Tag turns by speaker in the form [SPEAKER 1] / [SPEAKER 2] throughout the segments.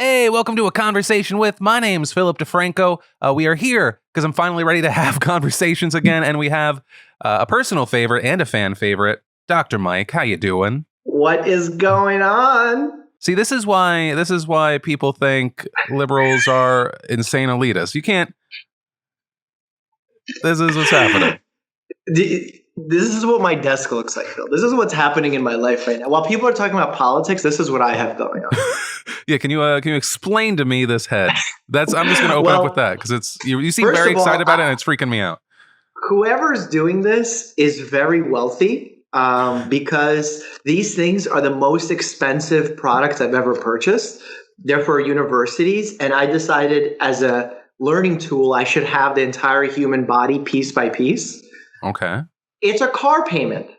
[SPEAKER 1] Hey, welcome to A Conversation With. My name's Philip DeFranco. We are here because I'm finally ready to have conversations again, and we have a personal favorite and a fan favorite, Dr. Mike. How you doing?
[SPEAKER 2] What is going on?
[SPEAKER 1] See, this is why people think liberals are insane elitists. You can't. This is what's happening.
[SPEAKER 2] This is what my desk looks like, Phil. This is what's happening in my life right now. While people are talking about politics, this is what I have going on.
[SPEAKER 1] Yeah, can you explain to me this head? I'm just going to open up with that because you seem very excited about it and it's freaking me out.
[SPEAKER 2] Whoever's doing this is very wealthy because these things are the most expensive products I've ever purchased. They're for universities, and I decided as a learning tool I should have the entire human body piece by piece.
[SPEAKER 1] Okay.
[SPEAKER 2] It's a car payment.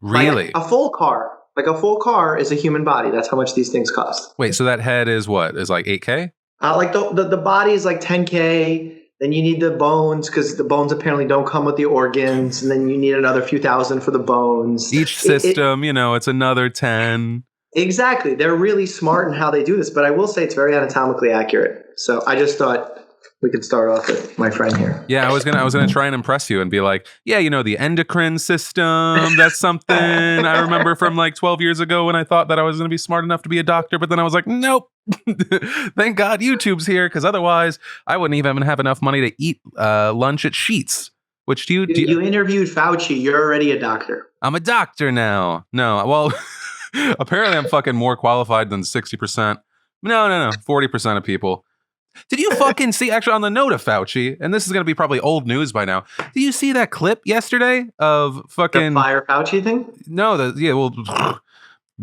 [SPEAKER 1] Really?
[SPEAKER 2] Like a full car. Like a full car is a human body. That's how much these things cost.
[SPEAKER 1] Wait, so that head is what? Is like $8K?
[SPEAKER 2] Like the body is like $10K. Then you need the bones because the bones apparently don't come with the organs. And then you need another few thousand for the bones.
[SPEAKER 1] Each system, it's another 10.
[SPEAKER 2] Exactly. They're really smart in how they do this. But I will say it's very anatomically accurate. So I just thought we could start off with my friend here.
[SPEAKER 1] Yeah, I was gonna try and impress you and be like, yeah, the endocrine system. That's something I remember from like 12 years ago when I thought that I was gonna be smart enough to be a doctor, but then I was like, nope. Thank God YouTube's here, because otherwise I wouldn't even have enough money to eat lunch at Sheetz. Which do you
[SPEAKER 2] interviewed Fauci? You're already a doctor.
[SPEAKER 1] I'm a doctor now. No, well, apparently I'm fucking more qualified than 60%. No, 40% of people. Did you fucking see, actually, on the note of Fauci, and this is going to be probably old news by now, did you see that clip yesterday of fucking...
[SPEAKER 2] The Fire Fauci thing?
[SPEAKER 1] No, the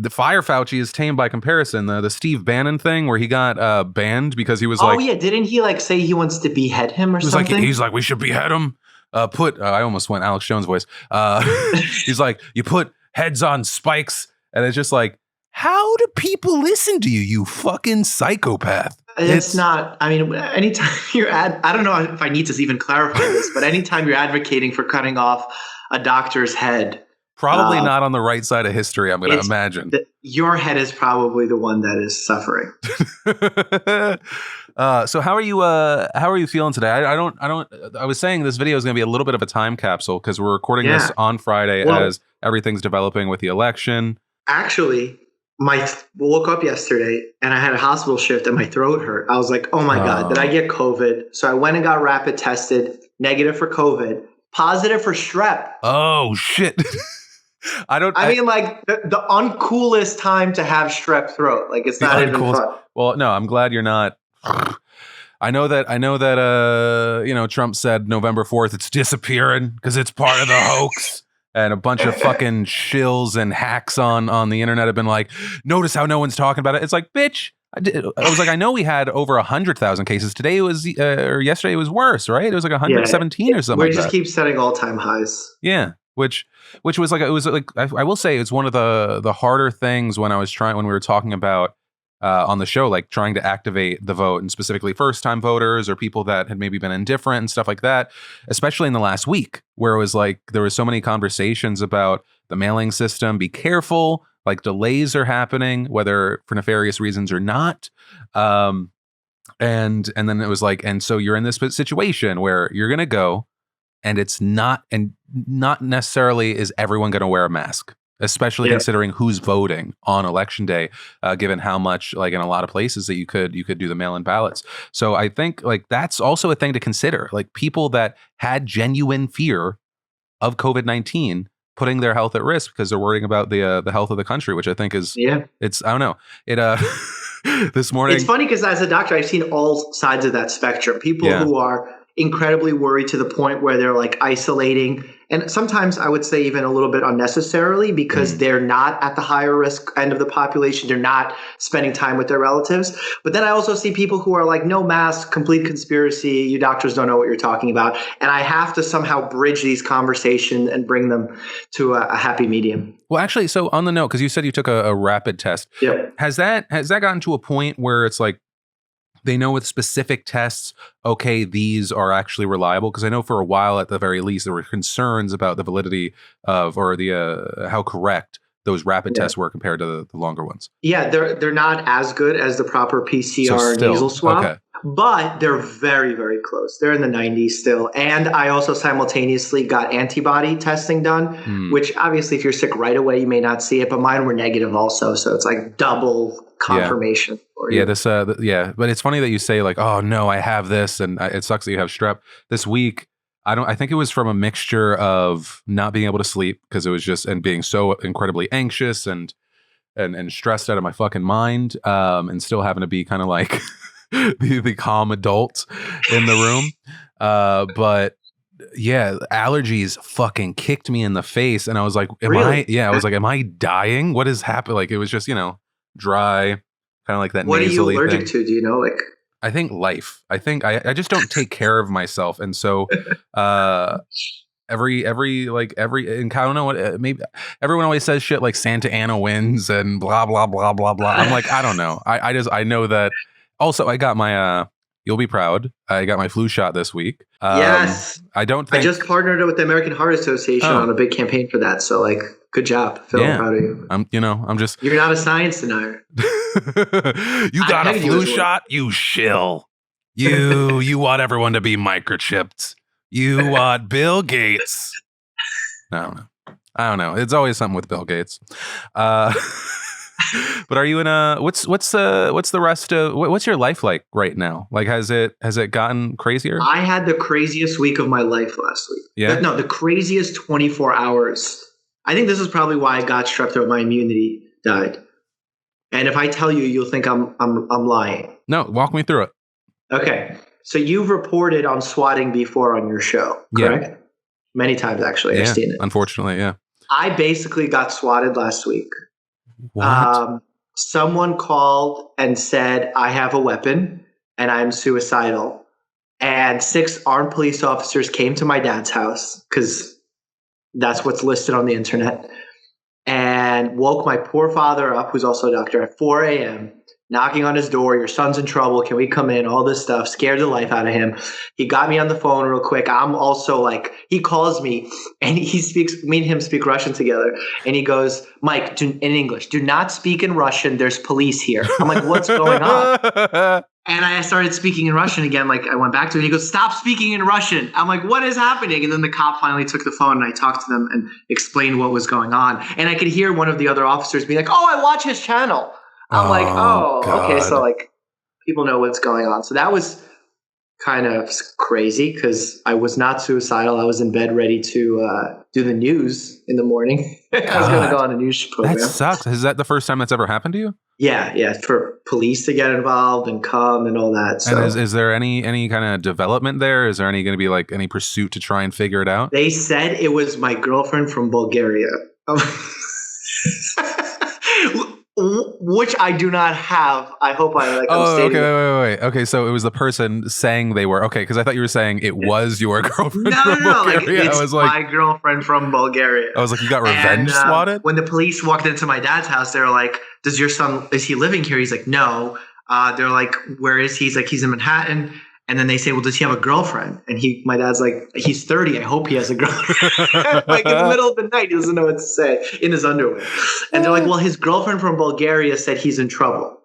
[SPEAKER 1] Fire Fauci is tame by comparison. The Steve Bannon thing where he got banned because he was like...
[SPEAKER 2] Oh, yeah, didn't he say he wants to behead him or something?
[SPEAKER 1] He's like, we should behead him. I almost went Alex Jones voice. He's like, you put heads on spikes, and it's just like, how do people listen to you, you fucking psychopath?
[SPEAKER 2] It's not, anytime I don't know if I need to even clarify this, but anytime you're advocating for cutting off a doctor's head.
[SPEAKER 1] Probably not on the right side of history, I'm going to imagine.
[SPEAKER 2] Your head is probably the one that is suffering.
[SPEAKER 1] So how are you feeling today? I was saying this video is going to be a little bit of a time capsule because we're recording this on Friday as everything's developing with the election.
[SPEAKER 2] Actually, woke up yesterday and I had a hospital shift and my throat hurt. I was like, oh my God, did I get COVID? So I went and got rapid tested, negative for COVID, positive for strep.
[SPEAKER 1] Oh shit.
[SPEAKER 2] The uncoolest time to have strep throat. Like it's not even fun.
[SPEAKER 1] Well, no, I'm glad you're not. I know that Trump said November 4th, it's disappearing because it's part of the hoax. And a bunch of fucking shills and hacks on the internet have been like, notice how no one's talking about it. It's like, bitch. I was like, I know we had over 100,000 cases. Today it was, or yesterday it was worse, right? It was like 117 or something.
[SPEAKER 2] We just keep setting all-time highs.
[SPEAKER 1] Yeah, which was like, I will say it's one of the harder things when we were talking about on the show, like trying to activate the vote, and specifically first-time voters or people that had maybe been indifferent and stuff like that, especially in the last week, where it was like there was so many conversations about the mailing system. Be careful, like delays are happening, whether for nefarious reasons or not. And then it was like, and so you're in this situation where you're going to go, and it's not necessarily is everyone going to wear a mask. Especially considering who's voting on election day, given how much, like in a lot of places that you could do the mail-in ballots. So I think like that's also a thing to consider. Like people that had genuine fear of COVID-19 putting their health at risk because they're worrying about the health of the country, which I think is it's I don't know it this morning.
[SPEAKER 2] It's funny because as a doctor, I've seen all sides of that spectrum. People who are incredibly worried to the point where they're like isolating. And sometimes I would say even a little bit unnecessarily because they're not at the higher risk end of the population. They're not spending time with their relatives. But then I also see people who are like, no mask, complete conspiracy. You doctors don't know what you're talking about. And I have to somehow bridge these conversations and bring them to a happy medium.
[SPEAKER 1] Well, actually, so on the note, because you said you took a rapid test.
[SPEAKER 2] Yep.
[SPEAKER 1] Has that gotten to a point where it's like, they know with specific tests, okay, these are actually reliable? Because I know for a while, at the very least, there were concerns about the validity of, or the how correct those rapid tests were compared to the longer ones.
[SPEAKER 2] Yeah, they're not as good as the proper PCR nasal swab,
[SPEAKER 1] okay.
[SPEAKER 2] but they're very, very close. They're in the 90s still. And I also simultaneously got antibody testing done, which obviously if you're sick right away, you may not see it, but mine were negative also. So it's like double confirmation. For you.
[SPEAKER 1] But it's funny that you say like, oh no, I have this and it sucks that you have strep. This week, I think it was from a mixture of not being able to sleep because it was just, and being so incredibly anxious and stressed out of my fucking mind, and still having to be kind of like the calm adult in the room. But yeah, allergies fucking kicked me in the face. And I was like, am I dying? What is happening? Like, it was just, dry, kind of like that.
[SPEAKER 2] What are you allergic to? Do you know? Like,
[SPEAKER 1] I think life. I think I just don't take care of myself. And so, every and I don't know what, maybe everyone always says shit like Santa Ana wins and blah blah blah blah blah. I'm like, I don't know. I know that. Also, I got my you'll be proud, I got my flu shot this week.
[SPEAKER 2] Yes,
[SPEAKER 1] I just
[SPEAKER 2] partnered with the American Heart Association on a big campaign for that. So like, good job, Phil. I'm proud of you. You're not a science denier.
[SPEAKER 1] You got a flu shot, you shill. You want everyone to be microchipped. You want Bill Gates. I don't know. It's always something with Bill Gates. But are you in what's the rest of what's your life like right now? Like, has it gotten crazier?
[SPEAKER 2] I had the craziest week of my life last week.
[SPEAKER 1] Yeah.
[SPEAKER 2] No, the craziest 24 hours. I think this is probably why I got strep throat. My immunity died. And if I tell you, you'll think I'm lying.
[SPEAKER 1] No, walk me through it.
[SPEAKER 2] Okay. So you've reported on swatting before on your show, correct? Yeah. Many times, actually. I've seen it.
[SPEAKER 1] Unfortunately, yeah.
[SPEAKER 2] I basically got swatted last week.
[SPEAKER 1] What?
[SPEAKER 2] Someone called and said, I have a weapon and I'm suicidal. And 6 armed police officers came to my dad's house, because that's what's listed on the internet, and woke my poor father up, who's also a doctor, at 4 a.m., knocking on his door. Your son's in trouble. Can we come in? All this stuff. Scared the life out of him. He got me on the phone real quick. I'm also like, he calls me and me and him speak Russian together. And he goes, Mike, in English, do not speak in Russian. There's police here. I'm like, what's going on? And I started speaking in Russian again. Like, I went back to him and he goes, stop speaking in Russian. I'm like, what is happening? And then the cop finally took the phone and I talked to them and explained what was going on. And I could hear one of the other officers be like, oh, I watch his channel. I'm like, okay. So like, people know what's going on. So that was kind of crazy because I was not suicidal. I was in bed ready to do the news in the morning. I was going to go on a news program.
[SPEAKER 1] That sucks. Is that the first time that's ever happened to you?
[SPEAKER 2] Yeah. For police to get involved and come and all that. So.
[SPEAKER 1] And is there any kind of development there? Is there going to be like any pursuit to try and figure it out?
[SPEAKER 2] They said it was my girlfriend from Bulgaria. Which I do not have. I hope I like.
[SPEAKER 1] Wait. Okay, so it was the person saying they were okay, because I thought you were saying it was your girlfriend. from Bulgaria.
[SPEAKER 2] Like, it's my girlfriend from Bulgaria.
[SPEAKER 1] I was like, you got revenge swatted?
[SPEAKER 2] When the police walked into my dad's house, they were like, "Does your son? Is he living here?" He's like, "No." They're like, "Where is he?" He's like, "He's in Manhattan." And then they say, well, does he have a girlfriend? And my dad's like, he's 30. I hope he has a girlfriend. Like, in the middle of the night, he doesn't know what to say, in his underwear. And they're like, well, his girlfriend from Bulgaria said he's in trouble.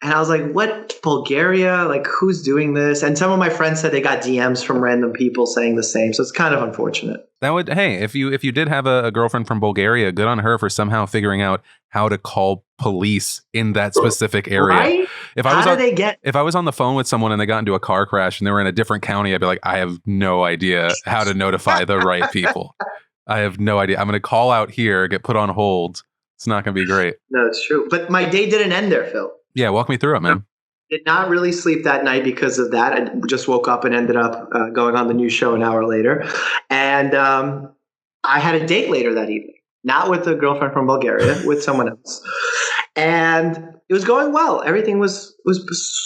[SPEAKER 2] And I was like, what? Bulgaria? Like, who's doing this? And some of my friends said they got DMs from random people saying the same. So it's kind of unfortunate.
[SPEAKER 1] Hey, if you did have a girlfriend from Bulgaria, good on her for somehow figuring out how to call police in that specific area.
[SPEAKER 2] Right?
[SPEAKER 1] If I was on the phone with someone and they got into a car crash and they were in a different county, I'd be like, I have no idea how to notify the right people. I have no idea. I'm going to call out here, get put on hold. It's not going to be great.
[SPEAKER 2] No, it's true. But my day didn't end there, Phil.
[SPEAKER 1] Yeah, walk me through it, man.
[SPEAKER 2] Did not really sleep that night because of that. I just woke up and ended up going on the news show an hour later. And I had a date later that evening, not with a girlfriend from Bulgaria, with someone else. And it was going well. Everything was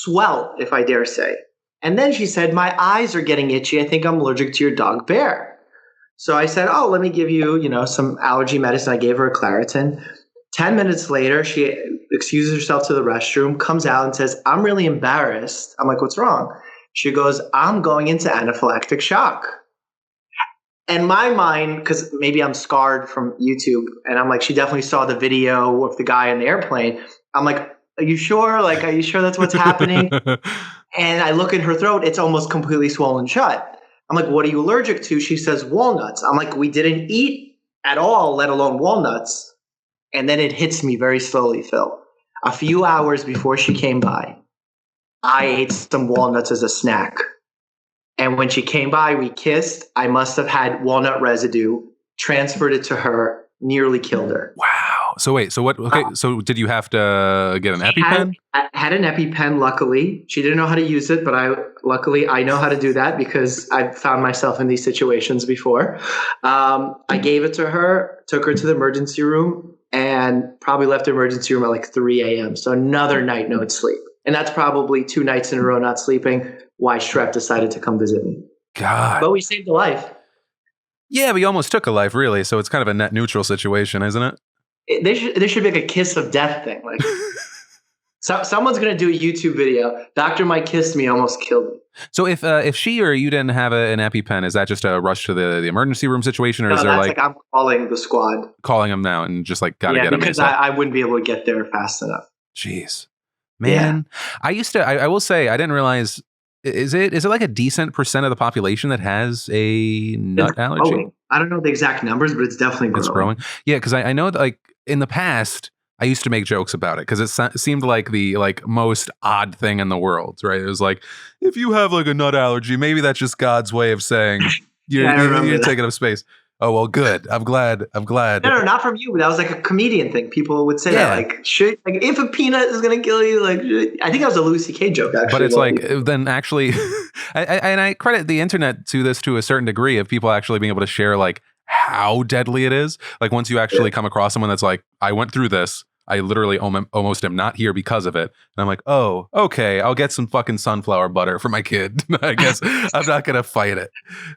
[SPEAKER 2] swell, if I dare say. And then she said, my eyes are getting itchy. I think I'm allergic to your dog, Bear. So I said, oh, let me give you, some allergy medicine. I gave her a Claritin. 10 minutes later, she excuses herself to the restroom, comes out and says, I'm really embarrassed. I'm like, what's wrong? She goes, I'm going into anaphylactic shock. And my mind, because maybe I'm scarred from YouTube, and I'm like, she definitely saw the video of the guy in the airplane. I'm like, are you sure? Like, are you sure that's what's happening? And I look in her throat, it's almost completely swollen shut. I'm like, what are you allergic to? She says, walnuts. I'm like, we didn't eat at all, let alone walnuts. And then it hits me very slowly, Phil. A few hours before she came by, I ate some walnuts as a snack. And when she came by, we kissed. I must have had walnut residue, transferred it to her, nearly killed her.
[SPEAKER 1] Wow. So wait, so what? Okay, so did you have to get an EpiPen?
[SPEAKER 2] I had an EpiPen, luckily. She didn't know how to use it, but luckily I know how to do that because I've found myself in these situations before. I gave it to her, took her to the emergency room, and probably left the emergency room at like 3 a.m. So another night, no sleep. And that's probably 2 nights in a row not sleeping. Why Shrek decided to come visit me.
[SPEAKER 1] God.
[SPEAKER 2] But we saved a life.
[SPEAKER 1] Yeah, but you almost took a life, really. So it's kind of a net neutral situation, isn't it?
[SPEAKER 2] There should be like a kiss of death thing. Like, someone's going to do a YouTube video. Dr. Mike kissed me, almost killed me.
[SPEAKER 1] So if she or you didn't have an EpiPen, is that just a rush to the emergency room situation? Or is there like
[SPEAKER 2] I'm calling the squad.
[SPEAKER 1] Calling them now and just like, got to get them.
[SPEAKER 2] Because I wouldn't be able to get there fast enough.
[SPEAKER 1] Jeez. Man, yeah. I will say, I didn't realize, is it like a decent percent of the population that has a nut allergy?
[SPEAKER 2] Growing. I don't know the exact numbers, but it's definitely growing.
[SPEAKER 1] It's growing. Yeah, because I know that like in the past, I used to make jokes about it because it seemed like the most odd thing in the world, right? It was like, if you have like a nut allergy, maybe that's just God's way of saying you're taking up space. Oh, well, good. I'm glad.
[SPEAKER 2] No, not from you. But that was like a comedian thing. People would say that, like, if a peanut is going to kill you, like, I think that was a Louis C.K. joke, actually.
[SPEAKER 1] But it's like, then actually, and I credit the internet to this to a certain degree of people actually being able to share, like, how deadly it is. Like, once you actually come across someone that's like, I went through this. I literally almost am not here because of it. And I'm like, oh, okay, I'll get some fucking sunflower butter for my kid. I guess I'm not going to fight it.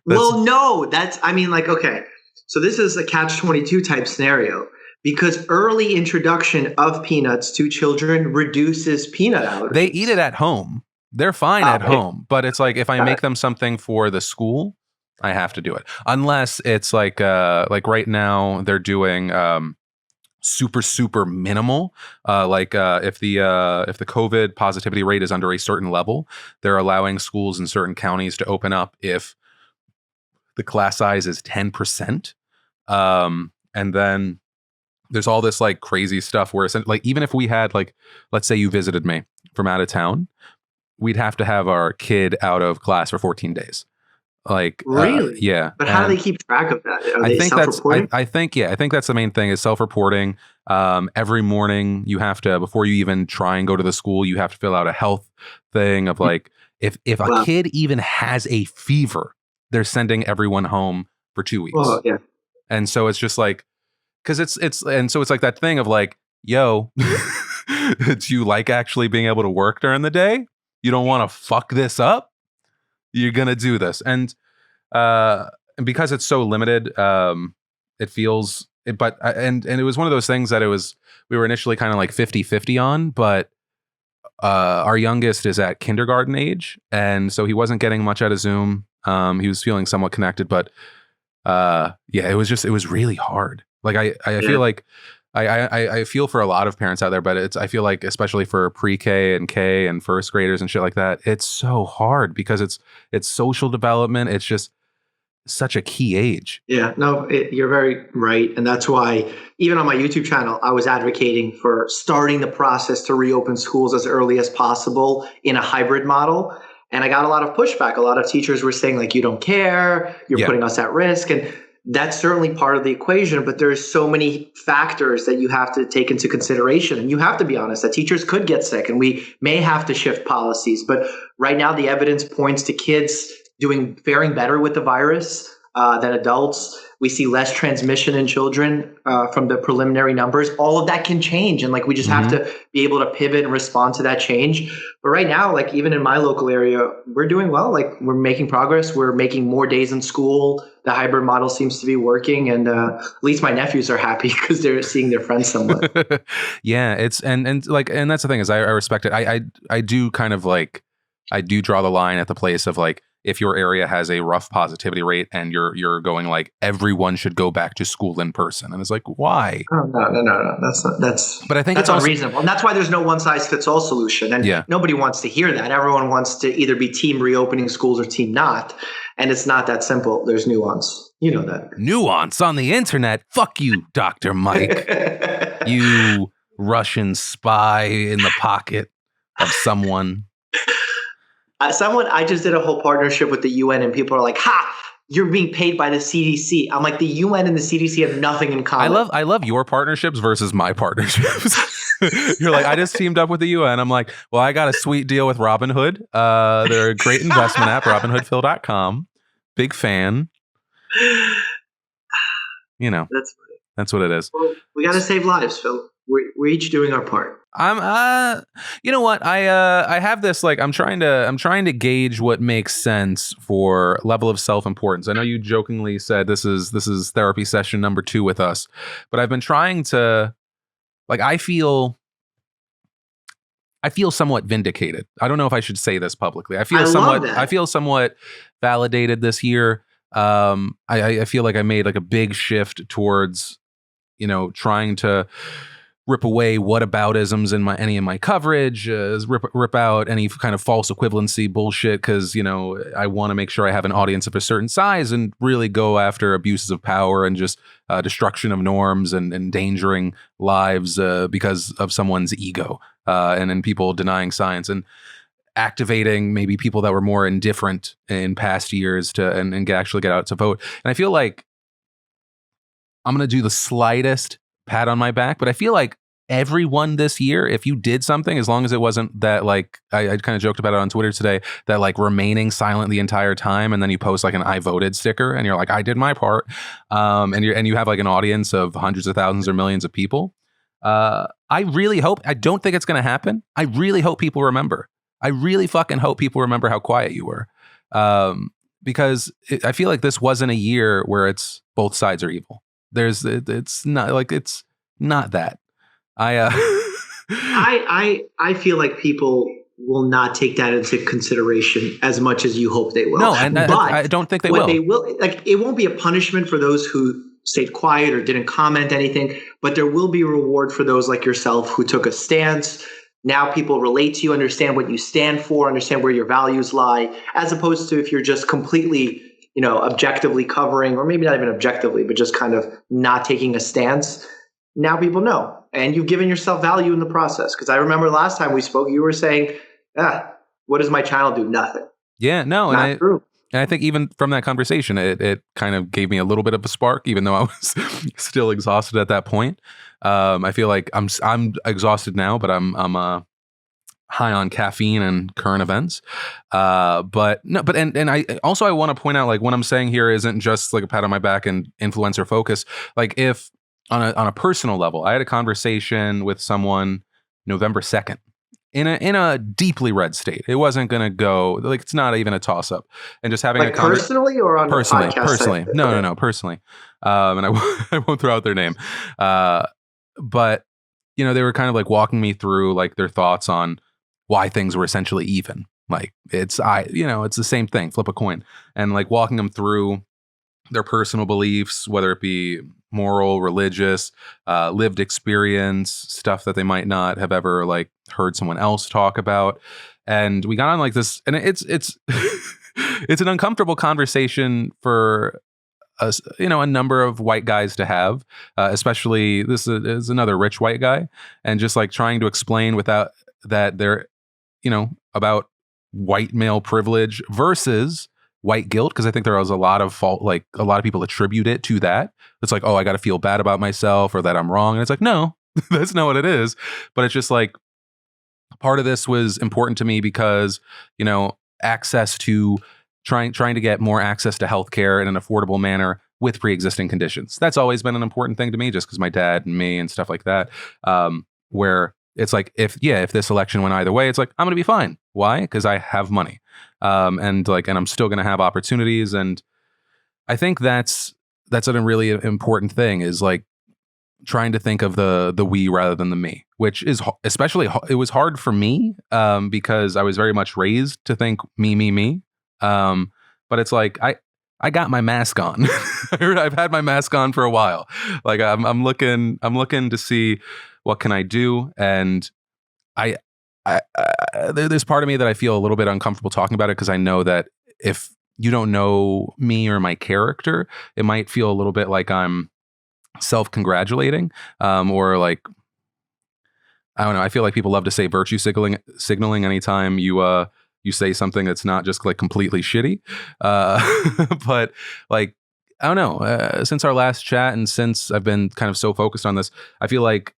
[SPEAKER 2] Well, no, okay. So this is a catch-22 type scenario because early introduction of peanuts to children reduces peanut allergies.
[SPEAKER 1] They eat it at home. They're fine at home. But it's like, if I make them something for the school, I have to do it. Unless it's like right now they're doing super minimal. If the COVID positivity rate is under a certain level, they're allowing schools in certain counties to open up if the class size is 10%. And then there's all this like crazy stuff where like, even if we had like, let's say you visited me from out of town, we'd have to have our kid out of class for 14 days. Like,
[SPEAKER 2] really?
[SPEAKER 1] Yeah.
[SPEAKER 2] But how do they keep track of that? Are they self-reporting?
[SPEAKER 1] I think that's the main thing is self-reporting. Every morning you have to, before you even try and go to the school, you have to fill out a health thing of like, if a kid even has a fever, they're sending everyone home for 2 weeks.
[SPEAKER 2] Oh, yeah.
[SPEAKER 1] And so it's just like, cause it's like that thing of like, yo, do you like actually being able to work during the day? You don't want to fuck this up? You're going to do this. And because it's so limited, it feels, but it was one of those things that we were initially kind of like 50-50 on, but our youngest is at kindergarten age. And so he wasn't getting much out of Zoom. He was feeling somewhat connected, but it was really hard. Like I feel like I feel for a lot of parents out there, but I feel like especially for pre-K and K and first graders and shit like that, it's so hard because it's social development. It's just such a key age.
[SPEAKER 2] Yeah, no, you're very right. And that's why even on my YouTube channel, I was advocating for starting the process to reopen schools as early as possible in a hybrid model. And I got a lot of pushback. A lot of teachers were saying like, you don't care, you're putting us at risk. And that's certainly part of the equation, but there's so many factors that you have to take into consideration. And you have to be honest that teachers could get sick and we may have to shift policies. But right now, the evidence points to kids faring better with the virus than adults. We see less transmission in children from the preliminary numbers. All of that can change. And like, we just have to be able to pivot and respond to that change. But right now, like even in my local area, we're doing well. Like we're making progress. We're making more days in school. The hybrid model seems to be working. And at least my nephews are happy because they're seeing their friends somewhat.
[SPEAKER 1] Yeah, and that's the thing is I respect it. I do kind of like, I do draw the line at the place of like, if your area has a rough positivity rate and you're going like everyone should go back to school in person, and it's like, why?
[SPEAKER 2] Oh, no. That's
[SPEAKER 1] but I think
[SPEAKER 2] that's
[SPEAKER 1] it's
[SPEAKER 2] unreasonable, and that's why there's no one size fits all solution. And nobody wants to hear that. Everyone wants to either be team reopening schools or team not, and it's not that simple. There's nuance. You know that.
[SPEAKER 1] Nuance on the internet. Fuck you, Dr. Mike. You Russian spy in the pocket of someone.
[SPEAKER 2] I just did a whole partnership with the UN, and people are like, "Ha! You're being paid by the CDC." I'm like, the UN and the CDC have nothing in common.
[SPEAKER 1] I love your partnerships versus my partnerships. You're like, I just teamed up with the UN. I'm like, well, I got a sweet deal with Robinhood. They're a great investment app. RobinhoodPhil.com. Big fan. You know, that's what it is.
[SPEAKER 2] Well, we got to save lives, Phil. We're each doing our part.
[SPEAKER 1] You know what? I have this, like, I'm trying to gauge what makes sense for level of self-importance. I know you jokingly said this is therapy session number 2 with us, but I've been trying to, like, I feel somewhat vindicated. I don't know if I should say this publicly. I feel somewhat validated this year. I feel like I made like a big shift towards, you know, trying to rip away whataboutisms in any of my coverage, rip out any kind of false equivalency bullshit, because, you know, I want to make sure I have an audience of a certain size and really go after abuses of power and just destruction of norms and endangering lives because of someone's ego, and people denying science and activating maybe people that were more indifferent in past years to and actually get out to vote. And I feel like I'm going to do the slightest pat on my back, but I feel like everyone this year, if you did something, as long as it wasn't that, like, I kind of joked about it on Twitter today, that like remaining silent the entire time, and then you post like an I voted sticker and you're like, I did my part, and you have like an audience of hundreds of thousands or millions of people. I really hope, I don't think it's going to happen. I really hope people remember. I really fucking hope people remember how quiet you were, because I feel like this wasn't a year where it's both sides are evil. It's not that.
[SPEAKER 2] I feel like people will not take that into consideration as much as you hope they will.
[SPEAKER 1] No, and I don't think they will.
[SPEAKER 2] They will, like, it won't be a punishment for those who stayed quiet or didn't comment anything, but there will be a reward for those like yourself who took a stance. Now people relate to you, understand what you stand for, understand where your values lie, as opposed to if you're just completely, you know, objectively covering, or maybe not even objectively, but just kind of not taking a stance. Now people know, and you've given yourself value in the process. Because I remember last time we spoke, you were saying, what does my channel do? Nothing.
[SPEAKER 1] Yeah, no.
[SPEAKER 2] Not true.
[SPEAKER 1] And I think even from that conversation, it kind of gave me a little bit of a spark, even though I was still exhausted at that point. I feel like I'm exhausted now, but I'm high on caffeine and current events. But I also want to point out, like, what I'm saying here isn't just like a pat on my back and influencer focus. Like, if on a personal level, I had a conversation with someone November 2nd. In a deeply red state. It wasn't going to go, like, it's not even a toss up. And just having
[SPEAKER 2] like, personally or on
[SPEAKER 1] personally,
[SPEAKER 2] the podcast?
[SPEAKER 1] Personally. No, personally. And I won't throw out their name. But, you know, they were kind of like walking me through like their thoughts on why things were essentially even. Like, it's the same thing, flip a coin. And like walking them through their personal beliefs, whether it be moral, religious, lived experience, stuff that they might not have ever like heard someone else talk about. And we got on like this, and it's it's an uncomfortable conversation for us, a number of white guys to have, especially this is another rich white guy, and just like trying to explain without that they're, about white male privilege versus white guilt, because I think there was a lot of fault, like a lot of people attribute it to that. It's like, oh, I got to feel bad about myself or that I'm wrong. And it's like, no, that's not what it is. But it's just like, part of this was important to me because, access to trying to get more access to healthcare in an affordable manner with pre-existing conditions. That's always been an important thing to me, just because my dad and me and stuff like that, where it's like, if this election went either way, it's like, I'm going to be fine. Why? Because I have money. And I'm still going to have opportunities. And I think that's a really important thing, is like trying to think of the we rather than the me, which is especially, it was hard for me, because I was very much raised to think me. But it's like I got my mask on. I've had my mask on for a while. Like I'm looking to see what can I do, and there's part of me that I feel a little bit uncomfortable talking about it, because I know that if you don't know me or my character, it might feel a little bit like I'm self-congratulating, or like, I don't know. I feel like people love to say virtue signaling anytime you say something that's not just like completely shitty. But like, I don't know. Since our last chat and since I've been kind of so focused on this, I feel like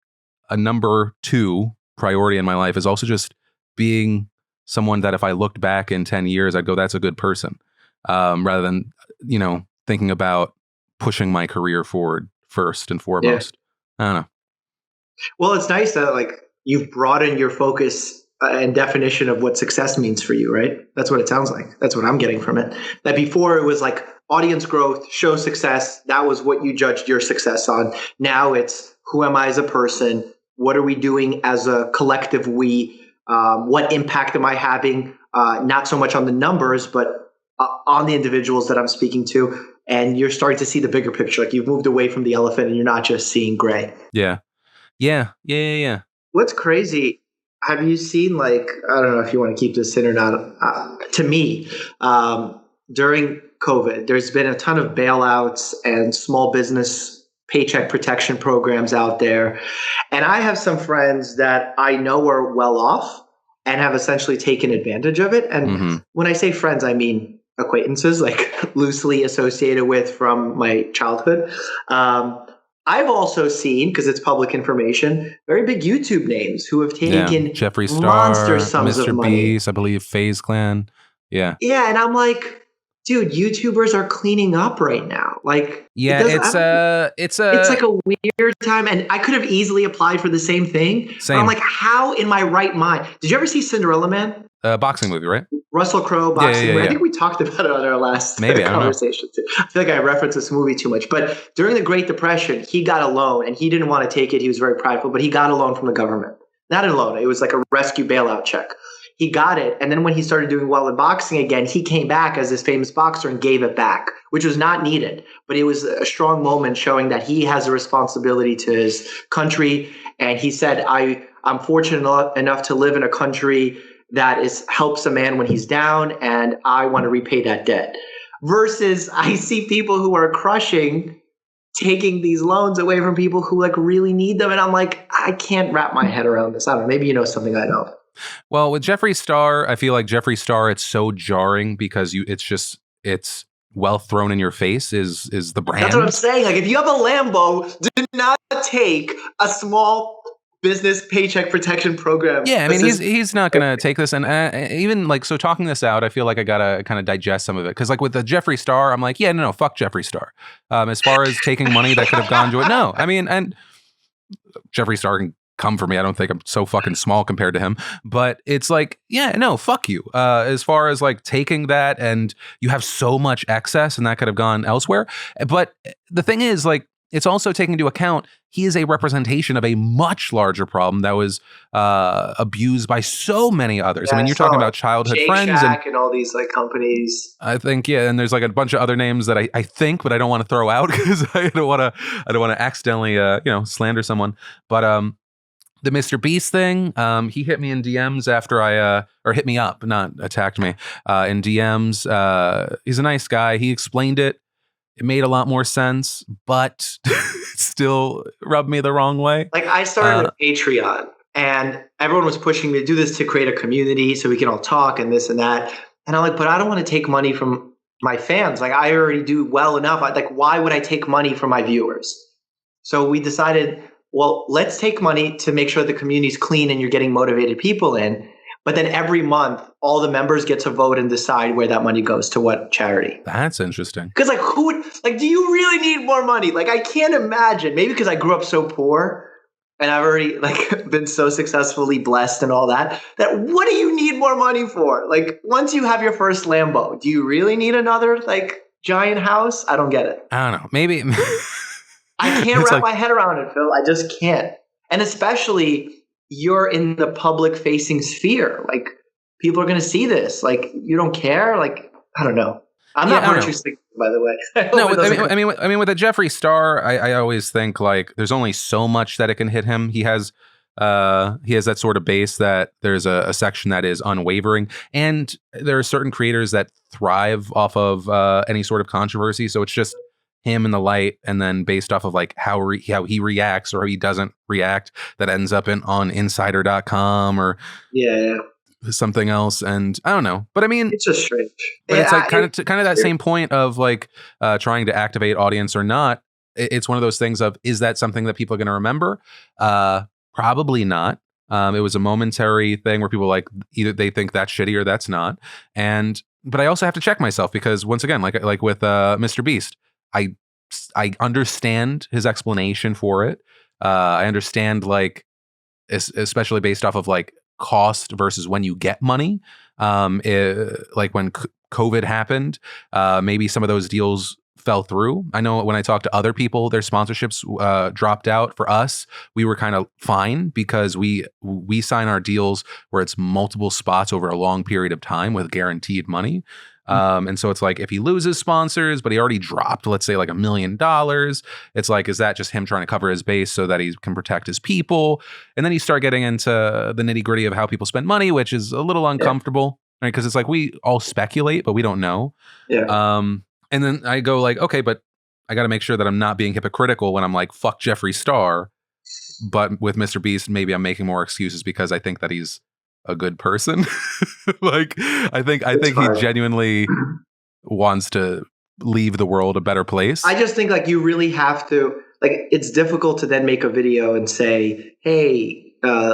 [SPEAKER 1] a number 2 priority in my life is also just being someone that if I looked back in 10 years, I'd go, that's a good person, rather than, thinking about pushing my career forward first and foremost. Yeah. I don't know.
[SPEAKER 2] Well, it's nice that like you've broadened your focus and definition of what success means for you, right? That's what it sounds like. That's what I'm getting from it. That before it was like audience growth, show success. That was what you judged your success on. Now it's who am I as a person? What are we doing as a collective we? What impact am I having? Not so much on the numbers, but on the individuals that I'm speaking to. And you're starting to see the bigger picture. Like you've moved away from the elephant and you're not just seeing gray.
[SPEAKER 1] Yeah.
[SPEAKER 2] What's crazy, have you seen, like, I don't know if you want to keep this in or not, to me, during COVID, there's been a ton of bailouts and small business paycheck protection programs out there. And I have some friends that I know are well off and have essentially taken advantage of it. And when I say friends, I mean acquaintances, like loosely associated with from my childhood. I've also seen, because it's public information, very big YouTube names who have taken
[SPEAKER 1] Jeffree Star,
[SPEAKER 2] monster sums of money.
[SPEAKER 1] Mr. Beast, I believe FaZe Clan. Yeah.
[SPEAKER 2] Yeah, and I'm like, dude, YouTubers are cleaning up right now. Like,
[SPEAKER 1] it's
[SPEAKER 2] like a weird time, and I could have easily applied for the same thing.
[SPEAKER 1] Same.
[SPEAKER 2] But I'm like, how in my right mind? Did you ever see Cinderella Man?
[SPEAKER 1] Boxing movie, right?
[SPEAKER 2] Russell Crowe boxing movie. I think we talked about it on our last conversation too. I feel like I referenced this movie too much. But during the Great Depression, he got a loan, and he didn't want to take it. He was very prideful, but he got a loan from the government. Not a loan. It was like a rescue bailout check. He got it. And then when he started doing well in boxing again, he came back as this famous boxer and gave it back, which was not needed. But it was a strong moment showing that he has a responsibility to his country. And he said, I'm fortunate enough to live in a country that helps a man when he's down, and I want to repay that debt. Versus I see people who are taking these loans away from people who like really need them. And I'm like, I can't wrap my head around this. I don't know. Maybe you know something I don't.
[SPEAKER 1] Well, with Jeffree Star, I feel like Jeffree Star, it's so jarring because it's wealth thrown in your face is the brand.
[SPEAKER 2] That's what I'm saying. Like if you have a Lambo, do not take a small business paycheck protection program.
[SPEAKER 1] Yeah, I mean, he's not going to take this. And even like, so talking this out, I feel like I got to kind of digest some of it. Because like with the Jeffree Star, I'm like, yeah, no, fuck Jeffree Star. As far as taking money that could have gone to it, no. I mean, and Jeffree Star can come for me. I don't think I'm so fucking small compared to him. But it's like, yeah, no, fuck you. As far as like taking that, and you have so much excess and that could have gone elsewhere. But the thing is, like, it's also taking into account he is a representation of a much larger problem that was abused by so many others.
[SPEAKER 2] Yeah,
[SPEAKER 1] I mean, you're talking about childhood
[SPEAKER 2] Shake
[SPEAKER 1] friends
[SPEAKER 2] Shack and all these like companies.
[SPEAKER 1] I think, yeah, and there's like a bunch of other names that I think, but I don't want to throw out because I don't want to accidentally slander someone. But the Mr. Beast thing, he hit me in DMs after or hit me up, not attacked me, in DMs. He's a nice guy. He explained it. It made a lot more sense, but still rubbed me the wrong way.
[SPEAKER 2] Like I started a Patreon, and everyone was pushing me to do this to create a community so we can all talk and this and that. And I'm like, but I don't want to take money from my fans. Like I already do well enough. Like why would I take money from my viewers? So we decided, well, let's take money to make sure the community's clean and you're getting motivated people in. But then every month, all the members get to vote and decide where that money goes to what charity.
[SPEAKER 1] That's interesting.
[SPEAKER 2] Because do you really need more money? Like, I can't imagine. Maybe because I grew up so poor and I've already like been so successfully blessed and all that what do you need more money for? Like, once you have your first Lambo, do you really need another like giant house? I don't get it.
[SPEAKER 1] I don't know. Maybe.
[SPEAKER 2] I can't wrap my head around it, Phil. I just can't. And especially, you're in the public facing sphere. Like people are going to see this. Like you don't care. Like I don't know. I'm
[SPEAKER 1] Yeah,
[SPEAKER 2] not
[SPEAKER 1] I don't
[SPEAKER 2] virtue
[SPEAKER 1] know.
[SPEAKER 2] signaling, by the way. I hope
[SPEAKER 1] No,
[SPEAKER 2] it doesn't
[SPEAKER 1] I mean, with a Jeffree Star, I always think like there's only so much that it can hit him. He has that sort of base that there's a section that is unwavering, and there are certain creators that thrive off of any sort of controversy. So it's just him in the light, and then based off of like how he reacts or how he doesn't react, that ends up on Insider.com or
[SPEAKER 2] yeah.
[SPEAKER 1] something else. And I don't know, but I mean,
[SPEAKER 2] It's just strange.
[SPEAKER 1] but it's like kind of that
[SPEAKER 2] weird.
[SPEAKER 1] same point of like trying to activate audience or not. It's one of those things of, is that something that people are going to remember? Probably not. It was a momentary thing where people like either they think that's shitty or that's not. But I also have to check myself because once again, like with Mr. Beast, I understand his explanation for it. I understand like especially based off of like cost versus when you get money. Like when COVID happened, maybe some of those deals fell through. I know when I talked to other people, their sponsorships dropped out. For us, we were kind of fine because we sign our deals where it's multiple spots over a long period of time with guaranteed money. And so it's like if he loses sponsors, but he already dropped, let's say like $1 million, it's like, is that just him trying to cover his base so that he can protect his people? And then you start getting into the nitty gritty of how people spend money, which is a little uncomfortable, right? Because it's like we all speculate, but we don't know.
[SPEAKER 2] Yeah.
[SPEAKER 1] And then I go like, okay, but I got to make sure that I'm not being hypocritical when I'm like, fuck Jeffree Star. But with Mr. Beast, maybe I'm making more excuses because I think that he's a good person. Like, I think he genuinely wants to leave the world a better place.
[SPEAKER 2] I just think like you really have to, like, it's difficult to then make a video and say, hey,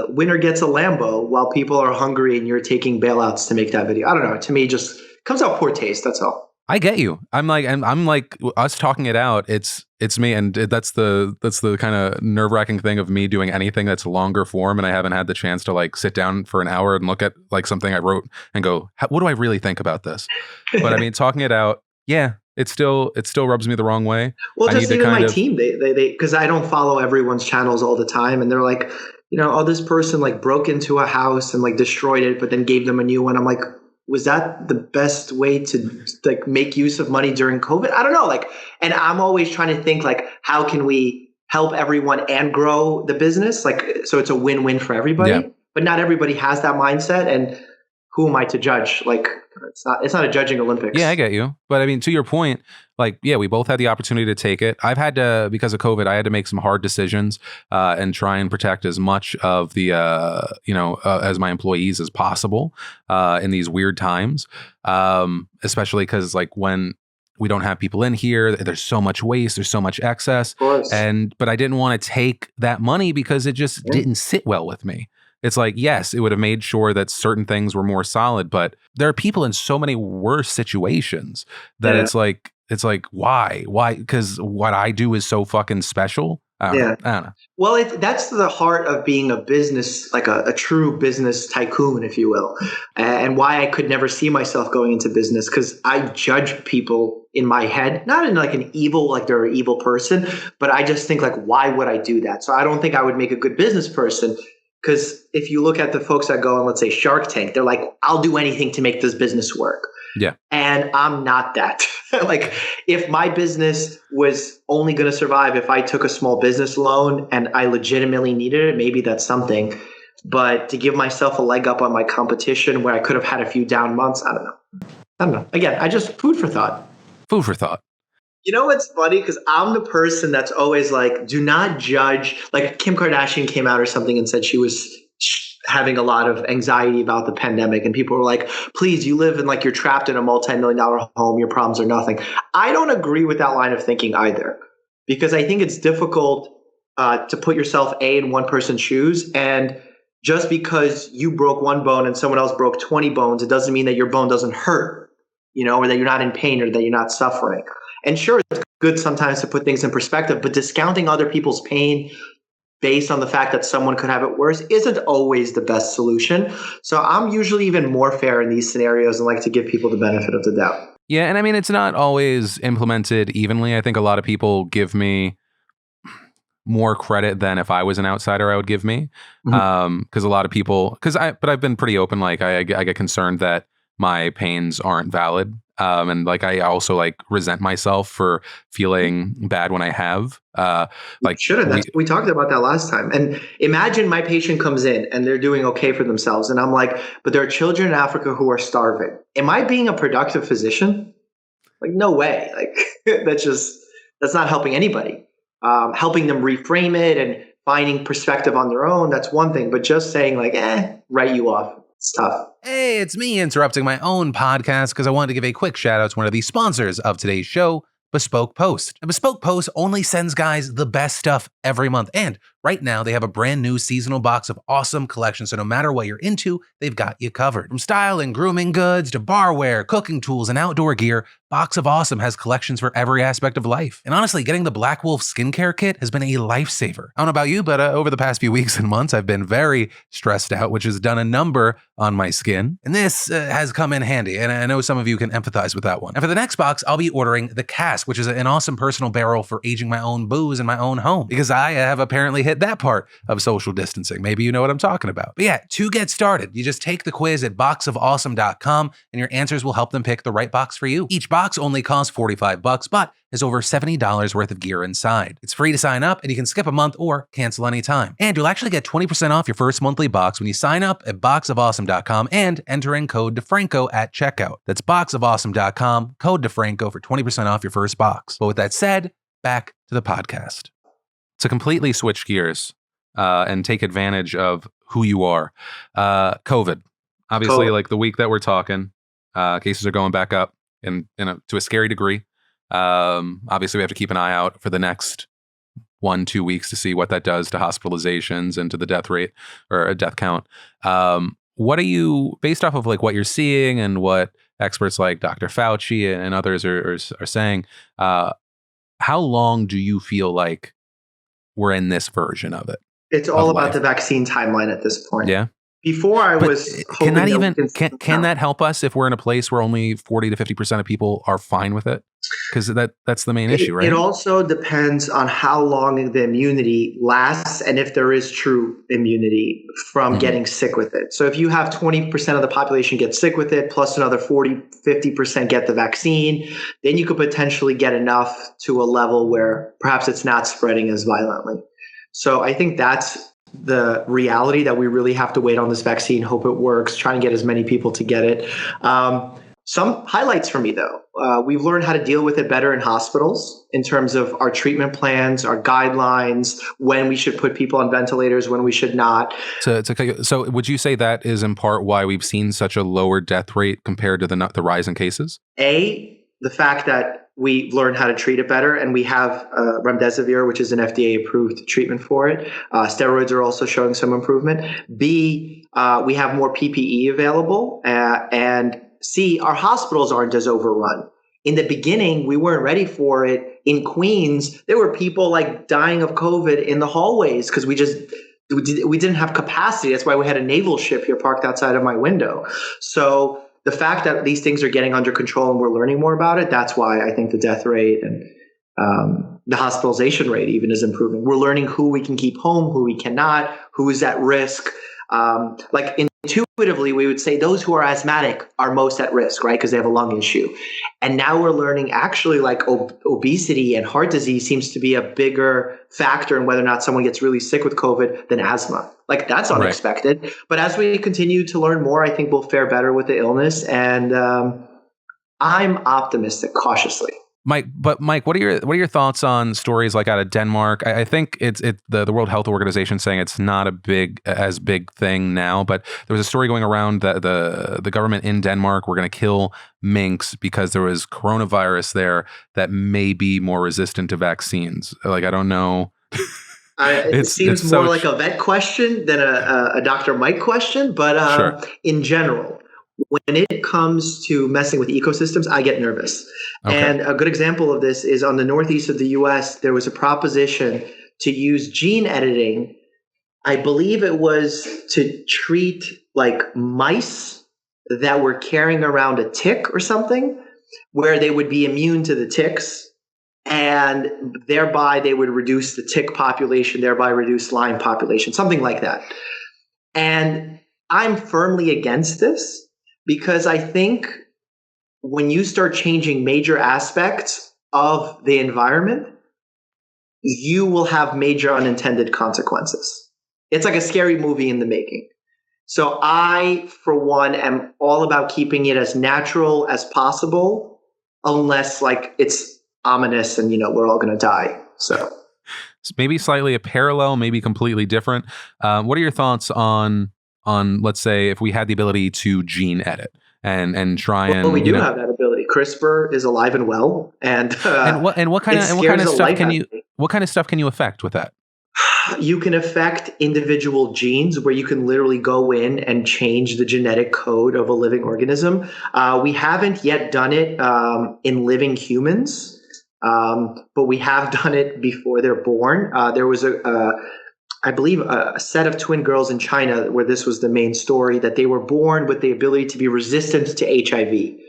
[SPEAKER 2] winner gets a Lambo while people are hungry and you're taking bailouts to make that video. I don't know. To me, just comes out poor taste. That's all.
[SPEAKER 1] I get you. I'm like us talking it out. It's me, and that's the kind of nerve-wracking thing of me doing anything that's longer form, and I haven't had the chance to like sit down for an hour and look at like something I wrote and go, what do I really think about this? But I mean, talking it out, yeah, it still rubs me the wrong way.
[SPEAKER 2] Well, just even my team, they because I don't follow everyone's channels all the time, and they're like, oh, this person like broke into a house and like destroyed it, but then gave them a new one. I'm like, was that the best way to like make use of money during COVID? I don't know. Like, and I'm always trying to think like, how can we help everyone and grow the business? Like, so it's a win-win for everybody, but not everybody has that mindset. And who am I to judge? Like, it's not a judging Olympics.
[SPEAKER 1] Yeah, I get you. But I mean, to your point, like, yeah, we both had the opportunity to take it. I've had to, because of COVID, I had to make some hard decisions and try and protect as much of the, as my employees as possible in these weird times, especially because like when we don't have people in here, there's so much waste, there's so much excess. But I didn't want to take that money because it just didn't sit well with me. It's like, yes, it would have made sure that certain things were more solid, but there are people in so many worse situations that it's like, why? Because what I do is so fucking special. I don't know.
[SPEAKER 2] Well, that's the heart of being a business, like a true business tycoon, if you will, and why I could never see myself going into business, because I judge people in my head, not in like an evil, like they're an evil person, but I just think like, why would I do that? So I don't think I would make a good business person. Because if you look at the folks that go on, let's say Shark Tank, they're like, I'll do anything to make this business work.
[SPEAKER 1] Yeah.
[SPEAKER 2] And I'm not that. Like, if my business was only going to survive if I took a small business loan and I legitimately needed it, maybe that's something. But to give myself a leg up on my competition where I could have had a few down months, I don't know. Again, I just food for thought.
[SPEAKER 1] Food for thought.
[SPEAKER 2] You know what's funny? Because I'm the person that's always like, do not judge. Like Kim Kardashian came out or something and said she was having a lot of anxiety about the pandemic. And people were like, please, you live in like, you're trapped in a multi-million-dollar home. Your problems are nothing. I don't agree with that line of thinking either, because I think it's difficult to put yourself in one person's shoes. And just because you broke one bone and someone else broke 20 bones, it doesn't mean that your bone doesn't hurt, or that you're not in pain or that you're not suffering. And sure, it's good sometimes to put things in perspective, but discounting other people's pain based on the fact that someone could have it worse isn't always the best solution. So I'm usually even more fair in these scenarios and like to give people the benefit of the doubt.
[SPEAKER 1] Yeah, and I mean, it's not always implemented evenly. I think a lot of people give me more credit than if I was an outsider, I would give me. Because a lot of people, but I've been pretty open. Like I get concerned that my pains aren't valid. And like, I also like resent myself for feeling bad when I have. Like,
[SPEAKER 2] should have. We talked about that last time. And imagine my patient comes in and they're doing okay for themselves. And I'm like, but there are children in Africa who are starving. Am I being a productive physician? Like, no way. Like, that's not helping anybody. Helping them reframe it and finding perspective on their own, that's one thing. But just saying like, write you off, it's tough.
[SPEAKER 1] Hey, it's me interrupting my own podcast because I wanted to give a quick shout out to one of the sponsors of today's show, Bespoke Post. Now, Bespoke Post only sends guys the best stuff every month. And right now, they have a brand new seasonal box of awesome collections. So no matter what you're into, they've got you covered. From style and grooming goods to barware, cooking tools, and outdoor gear, Box of Awesome has collections for every aspect of life. And honestly, getting the Black Wolf skincare kit has been a lifesaver. I don't know about you, but over the past few weeks and months, I've been very stressed out, which has done a number on my skin. And this has come in handy, and I know some of you can empathize with that one. And for the next box, I'll be ordering the Cask, which is an awesome personal barrel for aging my own booze in my own home, because I have apparently hit that part of social distancing. Maybe you know what I'm talking about. But yeah, to get started, you just take the quiz at boxofawesome.com, and your answers will help them pick the right box for you. Each box only costs $45, but has over $70 worth of gear inside. It's free to sign up, and you can skip a month or cancel anytime. And you'll actually get 20% off your first monthly box when you sign up at boxofawesome.com and enter in code DeFranco at checkout. That's boxofawesome.com, code DeFranco for 20% off your first box. But with that said, back to the podcast. To completely switch gears and take advantage of who you are, COVID. Obviously, like the week that we're talking, cases are going back up to a scary degree. Obviously, we have to keep an eye out for the next 1-2 weeks to see what that does to hospitalizations and to the death rate or a death count. What are you, based off of like what you're seeing and what experts like Dr. Fauci and others are saying, how long do you feel like we're in this version of it?
[SPEAKER 2] It's all about the vaccine timeline at this point.
[SPEAKER 1] Yeah.
[SPEAKER 2] Before I was hoping
[SPEAKER 1] can that help us if we're in a place where only 40 to 50% of people are fine with it? Because that's the main issue, right?
[SPEAKER 2] It also depends on how long the immunity lasts and if there is true immunity from getting sick with it. So if you have 20% of the population get sick with it, plus another 40-50% get the vaccine, then you could potentially get enough to a level where perhaps it's not spreading as violently. So I think that's the reality, that we really have to wait on this vaccine, hope it works, try and get as many people to get it. Some highlights for me, though. We've learned how to deal with it better in hospitals in terms of our treatment plans, our guidelines, when we should put people on ventilators, when we should not.
[SPEAKER 1] So would you say that is in part why we've seen such a lower death rate compared to the rise in cases?
[SPEAKER 2] The fact that we learned how to treat it better, and we have remdesivir, which is an FDA-approved treatment for it. Steroids are also showing some improvement. B, we have more PPE available, and C, our hospitals aren't as overrun. In the beginning, we weren't ready for it. In Queens, there were people like dying of COVID in the hallways because we didn't have capacity. That's why we had a naval ship here parked outside of my window. So the fact that these things are getting under control and we're learning more about it, that's why I think the death rate and the hospitalization rate even is improving. We're learning who we can keep home, who we cannot, who is at risk. Like intuitively, we would say those who are asthmatic are most at risk, right? Because they have a lung issue. And now we're learning actually like obesity and heart disease seems to be a bigger factor in whether or not someone gets really sick with COVID than asthma. Like that's unexpected. Right. But as we continue to learn more, I think we'll fare better with the illness. And I'm optimistic, cautiously.
[SPEAKER 1] Mike, what are your thoughts on stories like out of Denmark? I think it's the World Health Organization saying it's not as big thing now, but there was a story going around that the government in Denmark were going to kill minks because there was coronavirus there that may be more resistant to vaccines. Like, I don't know.
[SPEAKER 2] It seems more like a vet question than a Dr. Mike question, but sure. In general, when it comes to messing with ecosystems, I get nervous. Okay. And a good example of this is on the northeast of the US, there was a proposition to use gene editing. I believe it was to treat like mice that were carrying around a tick or something, where they would be immune to the ticks, and thereby they would reduce the tick population, thereby reduce Lyme population, something like that. And I'm firmly against this, because I think when you start changing major aspects of the environment, you will have major unintended consequences. It's like a scary movie in the making. So I, for one, am all about keeping it as natural as possible, unless like it's ominous and, we're all going to die. So
[SPEAKER 1] maybe slightly a parallel, maybe completely different. What are your thoughts on, let's say, if we had the ability to gene edit and try and
[SPEAKER 2] we do have that ability. CRISPR is alive and well, and
[SPEAKER 1] what kind of stuff can you affect with that?
[SPEAKER 2] You can affect individual genes where you can literally go in and change the genetic code of a living organism. We haven't yet done it in living humans, but we have done it before they're born. There was I believe a set of twin girls in China where this was the main story, that they were born with the ability to be resistant to HIV.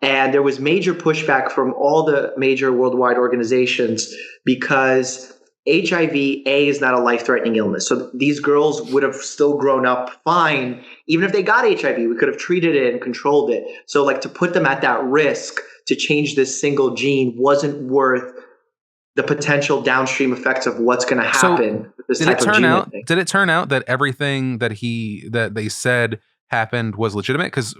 [SPEAKER 2] And there was major pushback from all the major worldwide organizations because HIV, is not a life-threatening illness. So these girls would have still grown up fine. Even if they got HIV, we could have treated it and controlled it. So like to put them at that risk to change this single gene wasn't worth the potential downstream effects of what's going to happen with this type of gene thing.
[SPEAKER 1] Did it turn out that everything that they said happened was legitimate? Because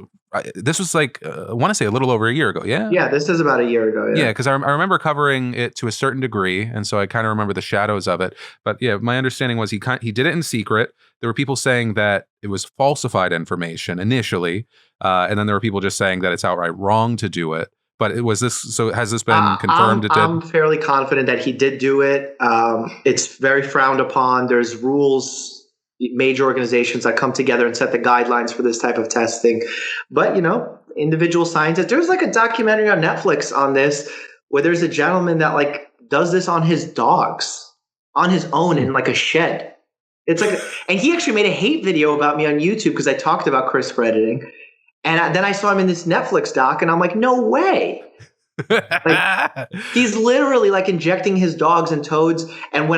[SPEAKER 1] this was like, I want to say a little over a year ago. Yeah.
[SPEAKER 2] Yeah. This is about a year ago.
[SPEAKER 1] Yeah. Because I remember covering it to a certain degree. And so I kind of remember the shadows of it. But yeah, my understanding was he did it in secret. There were people saying that it was falsified information initially. And then there were people just saying that it's outright wrong to do it. But has this been confirmed?
[SPEAKER 2] I'm fairly confident that he did do it. It's very frowned upon. There's rules, major organizations that come together and set the guidelines for this type of testing. But, individual scientists, there's like a documentary on Netflix on this where there's a gentleman that like does this on his dogs on his own in like a shed. It's like, and he actually made a hate video about me on YouTube because I talked about CRISPR editing. And then I saw him in this Netflix doc and I'm like, no way. Like, he's literally like injecting his dogs and toads. And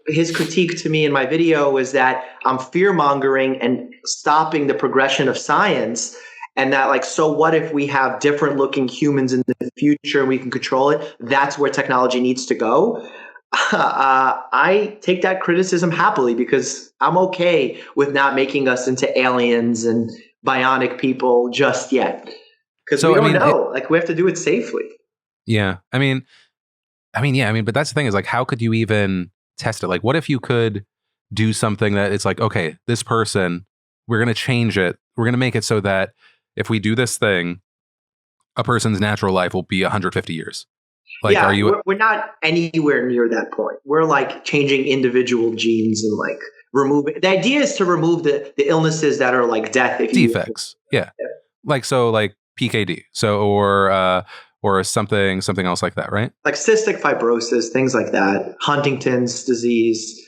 [SPEAKER 2] his critique to me in my video was that I'm fear mongering and stopping the progression of science. And that like, so what if we have different looking humans in the future and we can control it? That's where technology needs to go. I take that criticism happily because I'm okay with not making us into aliens and bionic people just yet. Because we don't know. Like, we have to do it safely.
[SPEAKER 1] Yeah. But that's the thing is like, how could you even test it? Like, what if you could do something that it's like, okay, this person, we're going to change it. We're going to make it so that if we do this thing, a person's natural life will be 150 years. Like,
[SPEAKER 2] yeah, we're not anywhere near that point. We're like changing individual genes and like removing. The idea is to remove the illnesses that are like death.
[SPEAKER 1] Defects. Yeah. Like, so like PKD. So, or something else like that, right?
[SPEAKER 2] Like cystic fibrosis, things like that. Huntington's disease.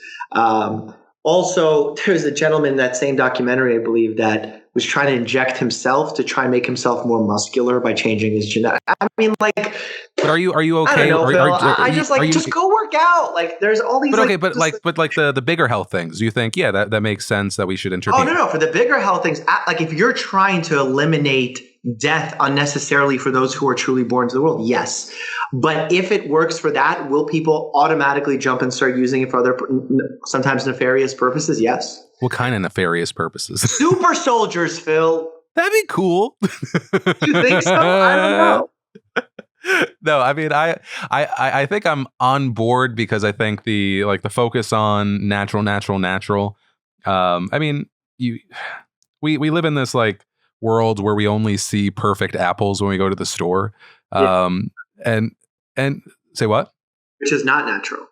[SPEAKER 2] Also, there's a gentleman in that same documentary, I believe, that was trying to inject himself to try and make himself more muscular by changing his genetic. I mean, like.
[SPEAKER 1] But are you okay?
[SPEAKER 2] I don't know, Phil. Just go work out. Like, there's all these.
[SPEAKER 1] But the bigger health things. Do you think, yeah, that makes sense that we should intervene?
[SPEAKER 2] Oh no! For the bigger health things, like if you're trying to eliminate death unnecessarily for those who are truly born to the world, yes. But if it works for that, will people automatically jump and start using it for other, sometimes nefarious purposes? Yes.
[SPEAKER 1] What kind of nefarious purposes?
[SPEAKER 2] Super soldiers, Phil.
[SPEAKER 1] That'd be cool.
[SPEAKER 2] You think so? I don't know.
[SPEAKER 1] No, I mean, I think I'm on board because I think the focus on natural. I mean, we live in this like world where we only see perfect apples when we go to the store. And say what?
[SPEAKER 2] Which is not natural.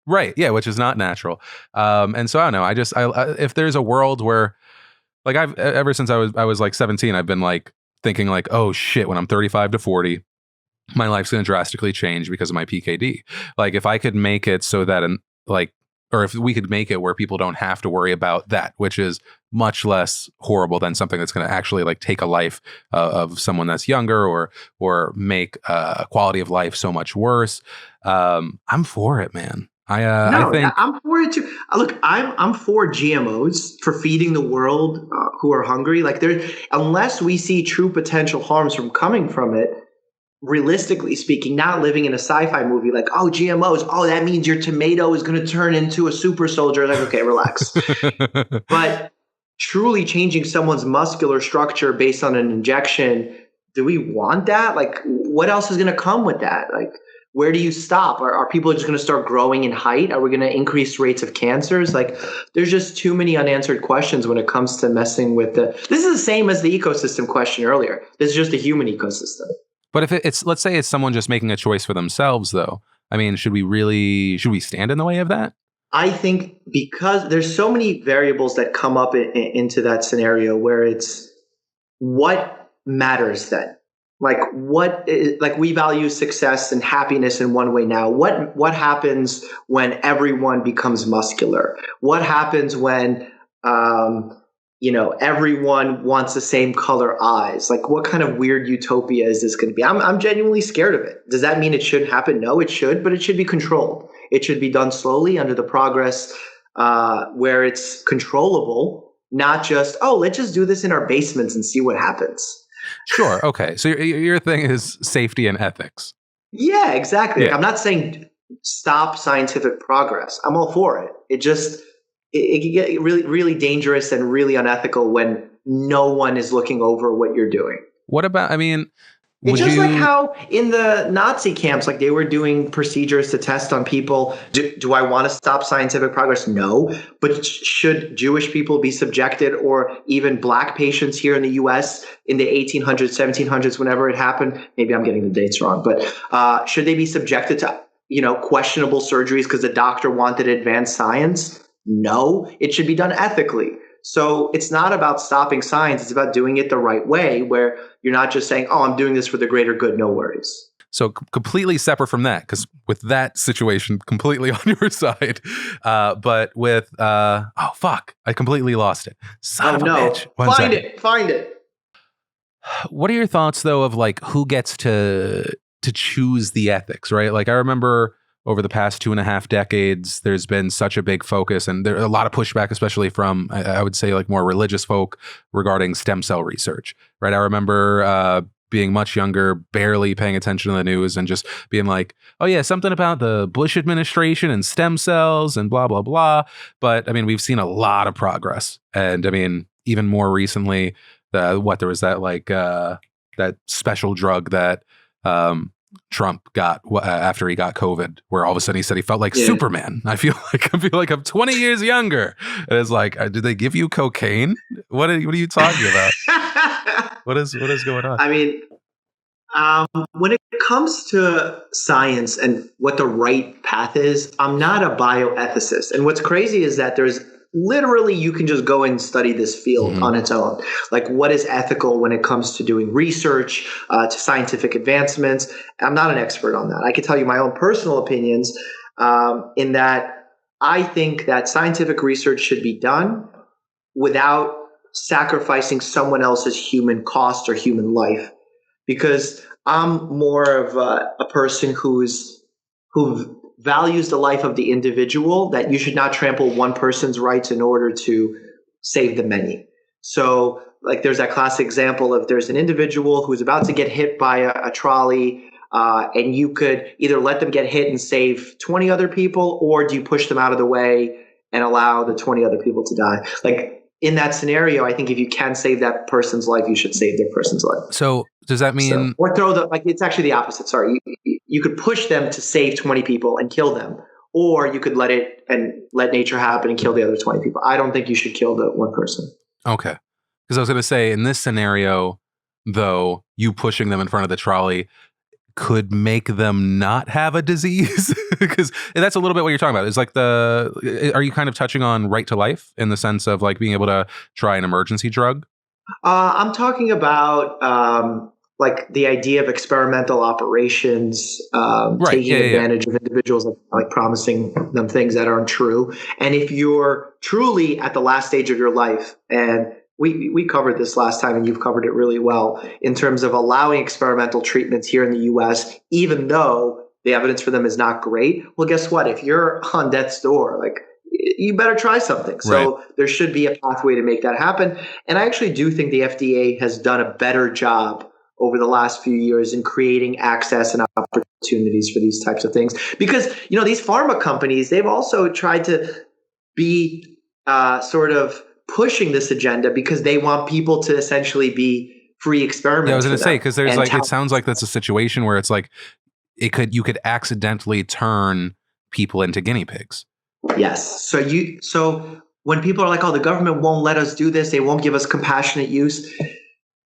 [SPEAKER 1] Right. Yeah. Which is not natural. And so I don't know. If there's a world where like ever since I was like 17, I've been like thinking like, oh shit, when I'm 35 to 40, my life's going to drastically change because of my PKD. Like if I could make it so that or if we could make it where people don't have to worry about that, which is much less horrible than something that's going to actually like take a life of someone that's younger or make quality of life so much worse. I'm for it, man. I
[SPEAKER 2] No,
[SPEAKER 1] think
[SPEAKER 2] I'm for it too. Look, I'm for GMOs for feeding the world who are hungry. Like there, unless we see true potential harms from coming from it, realistically speaking, not living in a sci-fi movie like, oh, GMOs, oh, that means your tomato is going to turn into a super soldier. Like, okay, relax. But truly changing someone's muscular structure based on an injection, do we want that? Like, what else is going to come with that? Like, where do you stop? Are people just going to start growing in height? Are we going to increase rates of cancers? Like, there's just too many unanswered questions when it comes to messing with this is the same as the ecosystem question earlier. This is just a human ecosystem.
[SPEAKER 1] But if it's, let's say it's someone just making a choice for themselves, though, I mean, should we stand in the way of that?
[SPEAKER 2] I think because there's so many variables that come up into that scenario where it's what matters then. Like like we value success and happiness in one way now. What happens when everyone becomes muscular? What happens when everyone wants the same color eyes? Like, what kind of weird utopia is this going to be? I'm genuinely scared of it. Does that mean it shouldn't happen? No, it should, but it should be controlled. It should be done slowly under the progress where it's controllable, not just, oh, let's just do this in our basements and see what happens.
[SPEAKER 1] Sure. Okay. So your thing is safety and ethics.
[SPEAKER 2] Yeah, exactly.
[SPEAKER 1] Yeah.
[SPEAKER 2] Like, I'm not saying stop scientific progress. I'm all for it. It can get really, really dangerous and really unethical when no one is looking over what you're doing.
[SPEAKER 1] What about, I mean,
[SPEAKER 2] it's just like how in the Nazi camps, like they were doing procedures to test on people. Do I want to stop scientific progress? No. But should Jewish people be subjected, or even black patients here in the US in the 1800s, 1700s, whenever it happened? Maybe I'm getting the dates wrong, but should they be subjected to, questionable surgeries because the doctor wanted advanced science? No, it should be done ethically. So it's not about stopping science. It's about doing it the right way, where you're not just saying, oh, I'm doing this for the greater good. No worries.
[SPEAKER 1] So completely separate from that, because with that situation, completely on your side. But with, oh, fuck, I completely lost it. Son of a bitch.
[SPEAKER 2] Find it.
[SPEAKER 1] What are your thoughts, though, of like who gets to choose the ethics, right? Like I remember over the past 2.5 decades, there's been such a big focus, and there's a lot of pushback, especially from, I would say, like more religious folk regarding stem cell research, right? I remember being much younger, barely paying attention to the news and just being like, oh yeah, something about the Bush administration and stem cells and blah, blah, blah. But I mean, we've seen a lot of progress. And I mean, even more recently, there was that like that special drug that Trump got after he got COVID, where all of a sudden he said he felt like Superman. I feel like I'm 20 years younger. And it's like, did they give you cocaine? What are you talking about? What is going on?
[SPEAKER 2] I mean, when it comes to science and what the right path is, I'm not a bioethicist. And what's crazy is that there's literally, you can just go and study this field on its own. Like, what is ethical when it comes to doing research, to scientific advancements? I'm not an expert on that. I can tell you my own personal opinions in that I think that scientific research should be done without sacrificing someone else's human cost or human life. Because I'm more of a person who values the life of the individual, that you should not trample one person's rights in order to save the many. So like there's that classic example of there's an individual who's about to get hit by a trolley, and you could either let them get hit and save 20 other people, or do you push them out of the way and allow the 20 other people to die? Like in that scenario, I think if you can save that person's life, you should save their person's life.
[SPEAKER 1] So does that mean...
[SPEAKER 2] or it's actually the opposite. Sorry. You could push them to save 20 people and kill them, or you could let nature happen and kill the other 20 people. I don't think you should kill the one person.
[SPEAKER 1] Okay. Because I was going to say, in this scenario, though, you pushing them in front of the trolley could make them not have a disease. Because that's a little bit what you're talking about. It's like are you kind of touching on right to life in the sense of like being able to try an emergency drug?
[SPEAKER 2] I'm talking about like the idea of experimental operations, taking advantage of individuals, like promising them things that aren't true. And if you're truly at the last stage of your life, and we covered this last time and you've covered it really well in terms of allowing experimental treatments here in the US, even though the evidence for them is not great. Well, guess what? If you're on death's door, like, you better try something. So there should be a pathway to make that happen. And I actually do think the FDA has done a better job over the last few years in creating access and opportunities for these types of things. Because, these pharma companies, they've also tried to be sort of pushing this agenda because they want people to essentially be free experiments.
[SPEAKER 1] Yeah, I was going to say, because there's it sounds like that's a situation where it's like you could accidentally turn people into guinea pigs.
[SPEAKER 2] Yes. So when people are like, oh, the government won't let us do this, they won't give us compassionate use.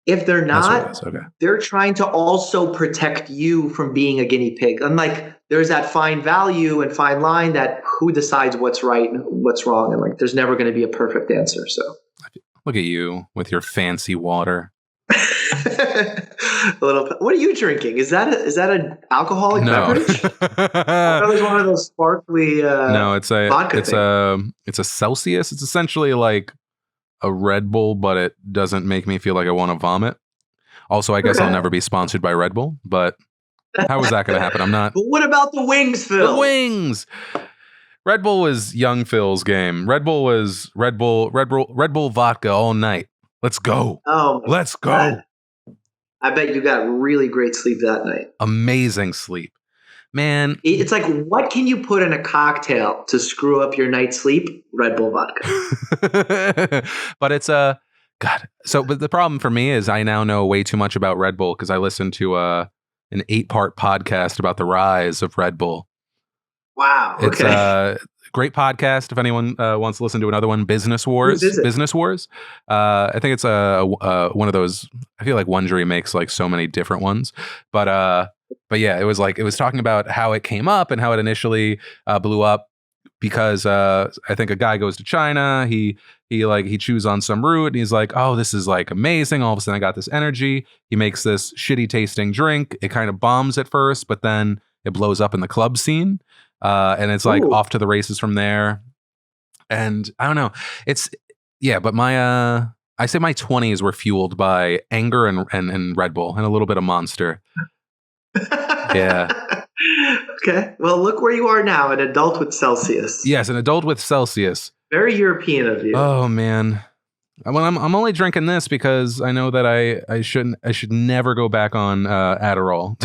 [SPEAKER 2] If they're not, they're trying to also protect you from being a guinea pig. And like, there's that fine value and fine line that who decides what's right and what's wrong. And like, there's never going to be a perfect answer. So
[SPEAKER 1] look at you with your fancy water.
[SPEAKER 2] What are you drinking? Is that an alcoholic beverage? That was one of those sparkly.
[SPEAKER 1] No, it's a
[SPEAKER 2] vodka
[SPEAKER 1] it's a Celsius. It's essentially like a Red Bull, but it doesn't make me feel like I want to vomit. Also, I guess I'll never be sponsored by Red Bull, but how is that going to happen? I'm not.
[SPEAKER 2] But what about the wings, Phil?
[SPEAKER 1] The wings. Red Bull was young Phil's game. Red Bull was Red Bull vodka all night. Let's go.
[SPEAKER 2] Oh,
[SPEAKER 1] let's go.
[SPEAKER 2] God. I bet you got really great sleep that night.
[SPEAKER 1] Amazing sleep. Man.
[SPEAKER 2] It's like, what can you put in a cocktail to screw up your night's sleep? Red Bull vodka.
[SPEAKER 1] But it's God. So, but the problem for me is I now know way too much about Red Bull because I listened to an 8-part podcast about the rise of Red Bull.
[SPEAKER 2] Wow. Okay.
[SPEAKER 1] It's a great podcast. If anyone wants to listen to another one, Business Wars. Business Wars. I think it's one of those. I feel like Wondery makes like so many different ones, but yeah, it was talking about how it came up and how it initially blew up because I think a guy goes to China. He chews on some root and he's like, oh, this is like amazing. All of a sudden I got this energy. He makes this shitty tasting drink. It kind of bombs at first, but then it blows up in the club scene. And it's like off to the races from there. And I don't know. But I say my 20s were fueled by anger and Red Bull and a little bit of Monster. Yeah.
[SPEAKER 2] Okay. Well, look where you are now, an adult with Celsius.
[SPEAKER 1] Yes, an adult with Celsius.
[SPEAKER 2] Very European of you.
[SPEAKER 1] Oh man. Well, I'm only drinking this because I know that I should never go back on Adderall.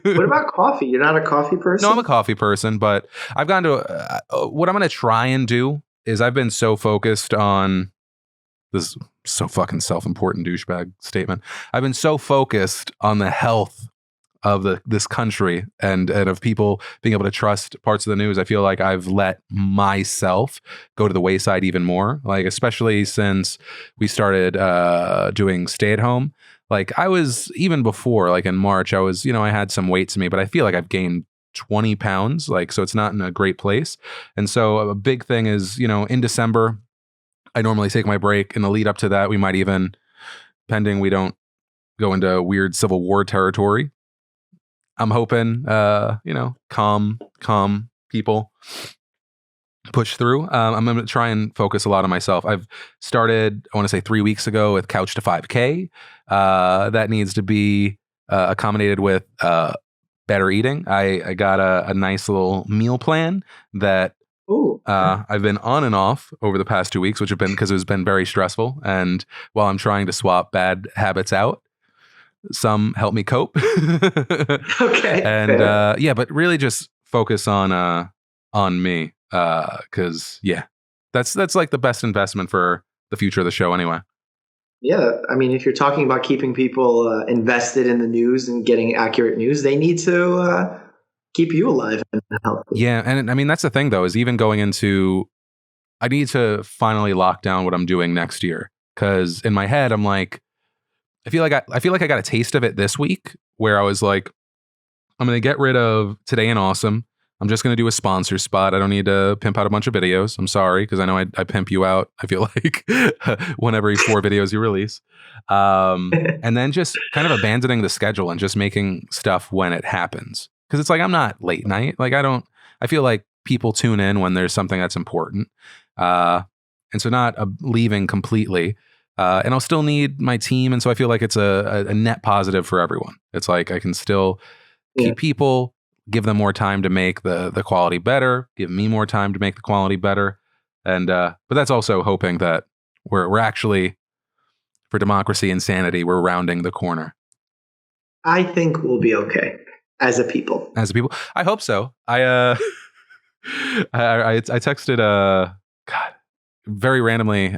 [SPEAKER 2] What about coffee? You're not a coffee person?
[SPEAKER 1] No, I'm a coffee person, but I've gone to what I'm going to try and do is I've been so focused on this so fucking self-important douchebag statement. I've been so focused on the health of this country and of people being able to trust parts of the news. I feel like I've let myself go to the wayside even more, like especially since we started doing stay at home. Like I was, even before, like in March, I was, I had some weight to me, but I feel like I've gained 20 pounds, like, so it's not in a great place. And so a big thing is, in December, I normally take my break. In the lead up to that, we might even, pending we don't go into weird civil war territory, I'm hoping, calm people push through. I'm going to try and focus a lot on myself. I've started, I want to say 3 weeks ago with Couch to 5K. That needs to be accommodated with better eating. I got a nice little meal plan that I've been on and off over the past 2 weeks, which have been because it's been very stressful. And while I'm trying to swap bad habits out, some help me cope.
[SPEAKER 2] Okay.
[SPEAKER 1] And but really just focus on me. Cause that's like the best investment for the future of the show anyway.
[SPEAKER 2] Yeah. I mean, if you're talking about keeping people invested in the news and getting accurate news, they need to keep you alive and healthy.
[SPEAKER 1] Yeah. And I mean, that's the thing though, is even going into, I need to finally lock down what I'm doing next year. Cause in my head, I'm like, I feel like I got a taste of it this week where I was like, I'm going to get rid of Today and Awesome. I'm just going to do a sponsor spot. I don't need to pimp out a bunch of videos. I'm sorry, because I know I pimp you out, I feel like, one every 4 videos you release. And then just kind of abandoning the schedule and just making stuff when it happens. Because it's like, I'm not late night. Like I feel like people tune in when there's something that's important. And so not leaving completely. And I'll still need my team. And so I feel like it's a net positive for everyone. It's like I can still keep people give them more time to make the quality better, give me more time to make the quality better. And but that's also hoping that we're actually, for democracy and sanity, we're rounding the corner.
[SPEAKER 2] I think we'll be okay as a people.
[SPEAKER 1] I hope so. I texted God, very randomly,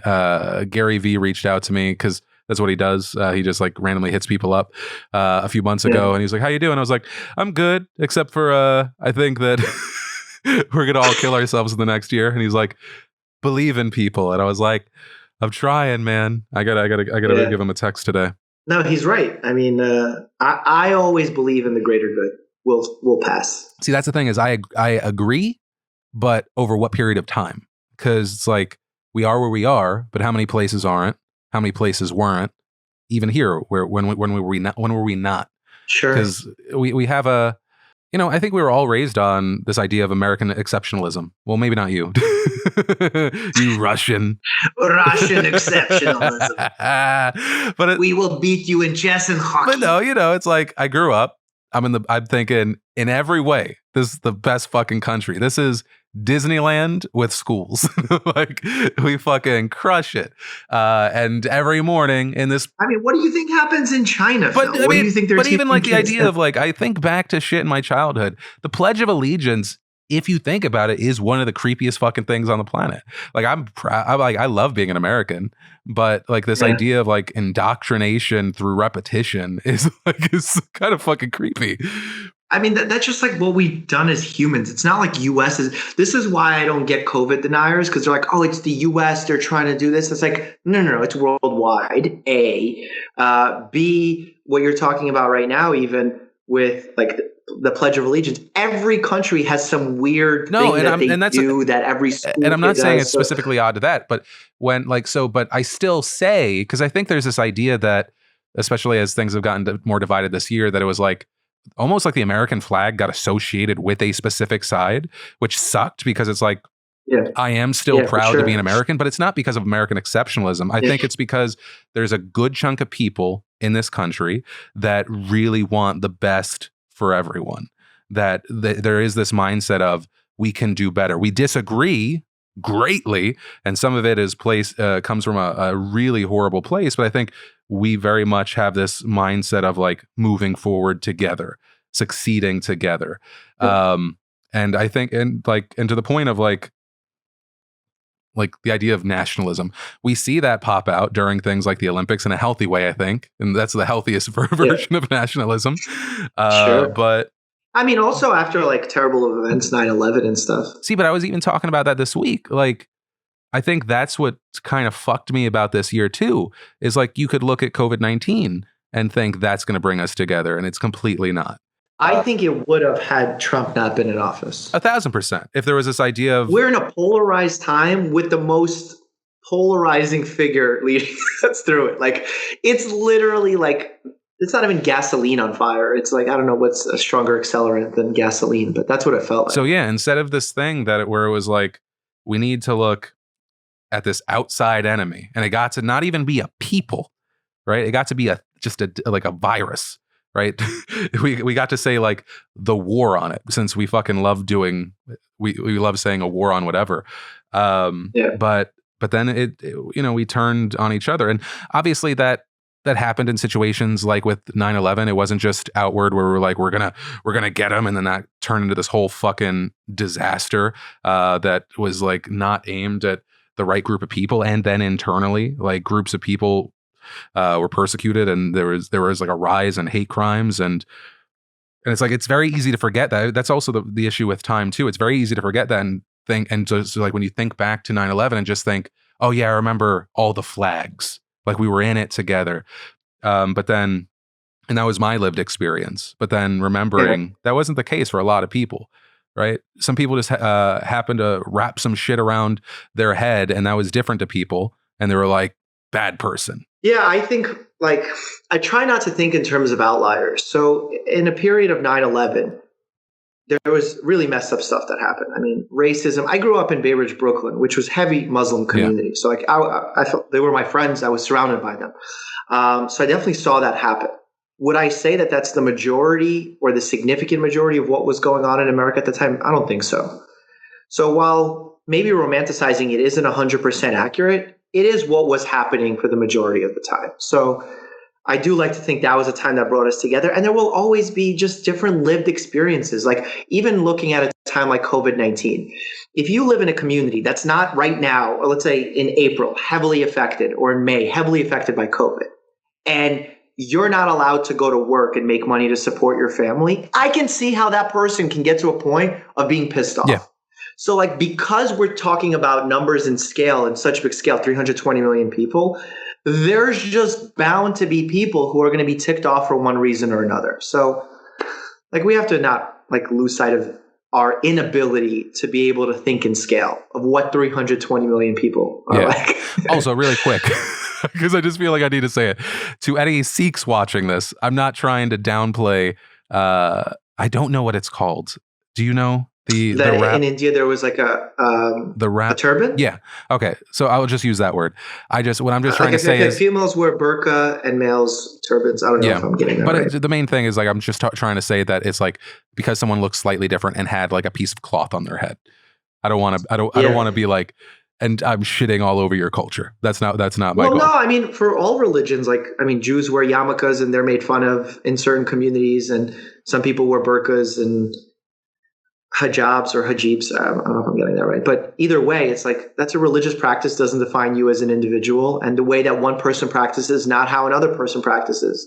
[SPEAKER 1] Gary V reached out to me because that's what he does. He just like randomly hits people up a few months ago, and he's like, "How you doing?" I was like, "I'm good, except for I think that we're gonna all kill ourselves in the next year." And he's like, "Believe in people," and I was like, "I'm trying, man. I gotta give him a text today."
[SPEAKER 2] No, he's right. I mean, I always believe in the greater good. We'll pass.
[SPEAKER 1] See, that's the thing is I agree, but over what period of time? Because it's like we are where we are, but how many places aren't? How many places weren't? Even here, when were we not?
[SPEAKER 2] Sure.
[SPEAKER 1] Because we have a, I think we were all raised on this idea of American exceptionalism. Well, maybe not you, you Russian
[SPEAKER 2] exceptionalism. But we will beat you in chess and hockey.
[SPEAKER 1] But no, it's like I grew up. I'm thinking in every way, this is the best fucking country. This is Disneyland with schools. Like we fucking crush it. And every morning in this,
[SPEAKER 2] I mean, what do you think happens in China?
[SPEAKER 1] But
[SPEAKER 2] what do you think they're
[SPEAKER 1] But even like the idea of like, I think back to shit in my childhood, the Pledge of Allegiance, if you think about it, is one of the creepiest fucking things on the planet. Like I love being an American, but like this idea of like indoctrination through repetition is kind of fucking creepy.
[SPEAKER 2] I mean, that's just like what we've done as humans. It's not like US is. This is why I don't get COVID deniers, because they're like, oh, it's the US. They're trying to do this. It's like, no, it's worldwide. A. B, what you're talking about right now, even with like the Pledge of Allegiance, every country has some weird thing that every school
[SPEAKER 1] and I'm not saying it's
[SPEAKER 2] so
[SPEAKER 1] specifically odd to that, but but I still say, because I think there's this idea that, especially as things have gotten more divided this year, that it was like almost like the American flag got associated with a specific side, which sucked because it's like, I am still proud to be an American, but it's not because of American exceptionalism. I think it's because there's a good chunk of people in this country that really want the best for everyone, that there is this mindset of we can do better. We disagree greatly, and some of it is comes from a really horrible place, but I think we very much have this mindset of like moving forward together, succeeding together. And I think, and to the point of like the idea of nationalism, we see that pop out during things like the Olympics in a healthy way, I think. And that's the healthiest version of nationalism. But
[SPEAKER 2] I mean, also after like terrible events, 9/11 and stuff.
[SPEAKER 1] See, but I was even talking about that this week. Like, I think that's what kind of fucked me about this year too, is like you could look at COVID-19 and think that's going to bring us together, and it's completely not.
[SPEAKER 2] I think it would have had Trump not been in office.
[SPEAKER 1] 1,000%. If there was this idea of
[SPEAKER 2] we're in a polarized time with the most polarizing figure leading us through it. Like it's literally like it's not even gasoline on fire. It's like I don't know what's a stronger accelerant than gasoline, but that's what it felt like.
[SPEAKER 1] So yeah, instead of this thing where it was like we need to look at this outside enemy, and it got to not even be a people, right? It got to be just a virus. Right. we got to say like the war on it, since we fucking love we love saying a war on whatever. But then we turned on each other. And obviously that happened in situations like with 9/11. It wasn't just outward where we're like, we're going to get them. And then that turned into this whole fucking disaster that was like not aimed at the right group of people. And then internally, like groups of people were persecuted, and there was like a rise in hate crimes, and it's like it's very easy to forget that. That's also the issue with time too. It's very easy to forget that and think, and so like when you think back to 9/11 and just think, oh yeah, I remember all the flags, like we were in it together. But then, and that was my lived experience. But then remembering that wasn't the case for a lot of people, right? Some people just happened to wrap some shit around their head, and that was different to people, and they were like, bad person.
[SPEAKER 2] Yeah, I think like I try not to think in terms of outliers. So in a period of 9/11, there was really messed up stuff that happened. I mean, racism. I grew up in Bay Ridge, Brooklyn, which was heavy Muslim community. So like I felt they were my friends. I was surrounded by them. So I definitely saw that happen. would I say that that's the majority or the significant majority of what was going on in America at the time? I don't think so. So while maybe romanticizing it isn't 100% accurate, it is what was happening for the majority of the time. So I do like to think that was a time that brought us together. And there will always be just different lived experiences. Like even looking at a time like COVID-19, if you live in a community that's not right now, or let's say in April, heavily affected, or in May, heavily affected by COVID, and you're not allowed to go to work and make money to support your family, I can see how that person can get to a point of being pissed off.
[SPEAKER 1] Yeah.
[SPEAKER 2] So like, because we're talking about numbers and scale and such big scale, 320 million people, there's just bound to be people who are going to be ticked off for one reason or another. So like, we have to not like lose sight of our inability to be able to think in scale of what 320 million people are like.
[SPEAKER 1] Also, really quick, because I just feel like I need to say it to any Sikhs watching this. I'm not trying to downplay. I don't know what it's called. Do you know the wrap?
[SPEAKER 2] In India there was like
[SPEAKER 1] the wrap,
[SPEAKER 2] a turban?
[SPEAKER 1] Yeah. Okay. So I will just use that word. What I'm just trying to say is
[SPEAKER 2] females wear burqa and males turbans. I don't know if I'm getting that right.
[SPEAKER 1] But the main thing is like, I'm just trying to say that it's like, because someone looks slightly different and had like a piece of cloth on their head. I don't want to be like, and I'm shitting all over your culture. That's not my goal.
[SPEAKER 2] No, I mean, for all religions, like, I mean, Jews wear yarmulkes and they're made fun of in certain communities, and some people wear burqas and hijabs or hijabs. I don't know if I'm getting that right. But either way, it's like, that's a religious practice, doesn't define you as an individual. And the way that one person practices, not how another person practices.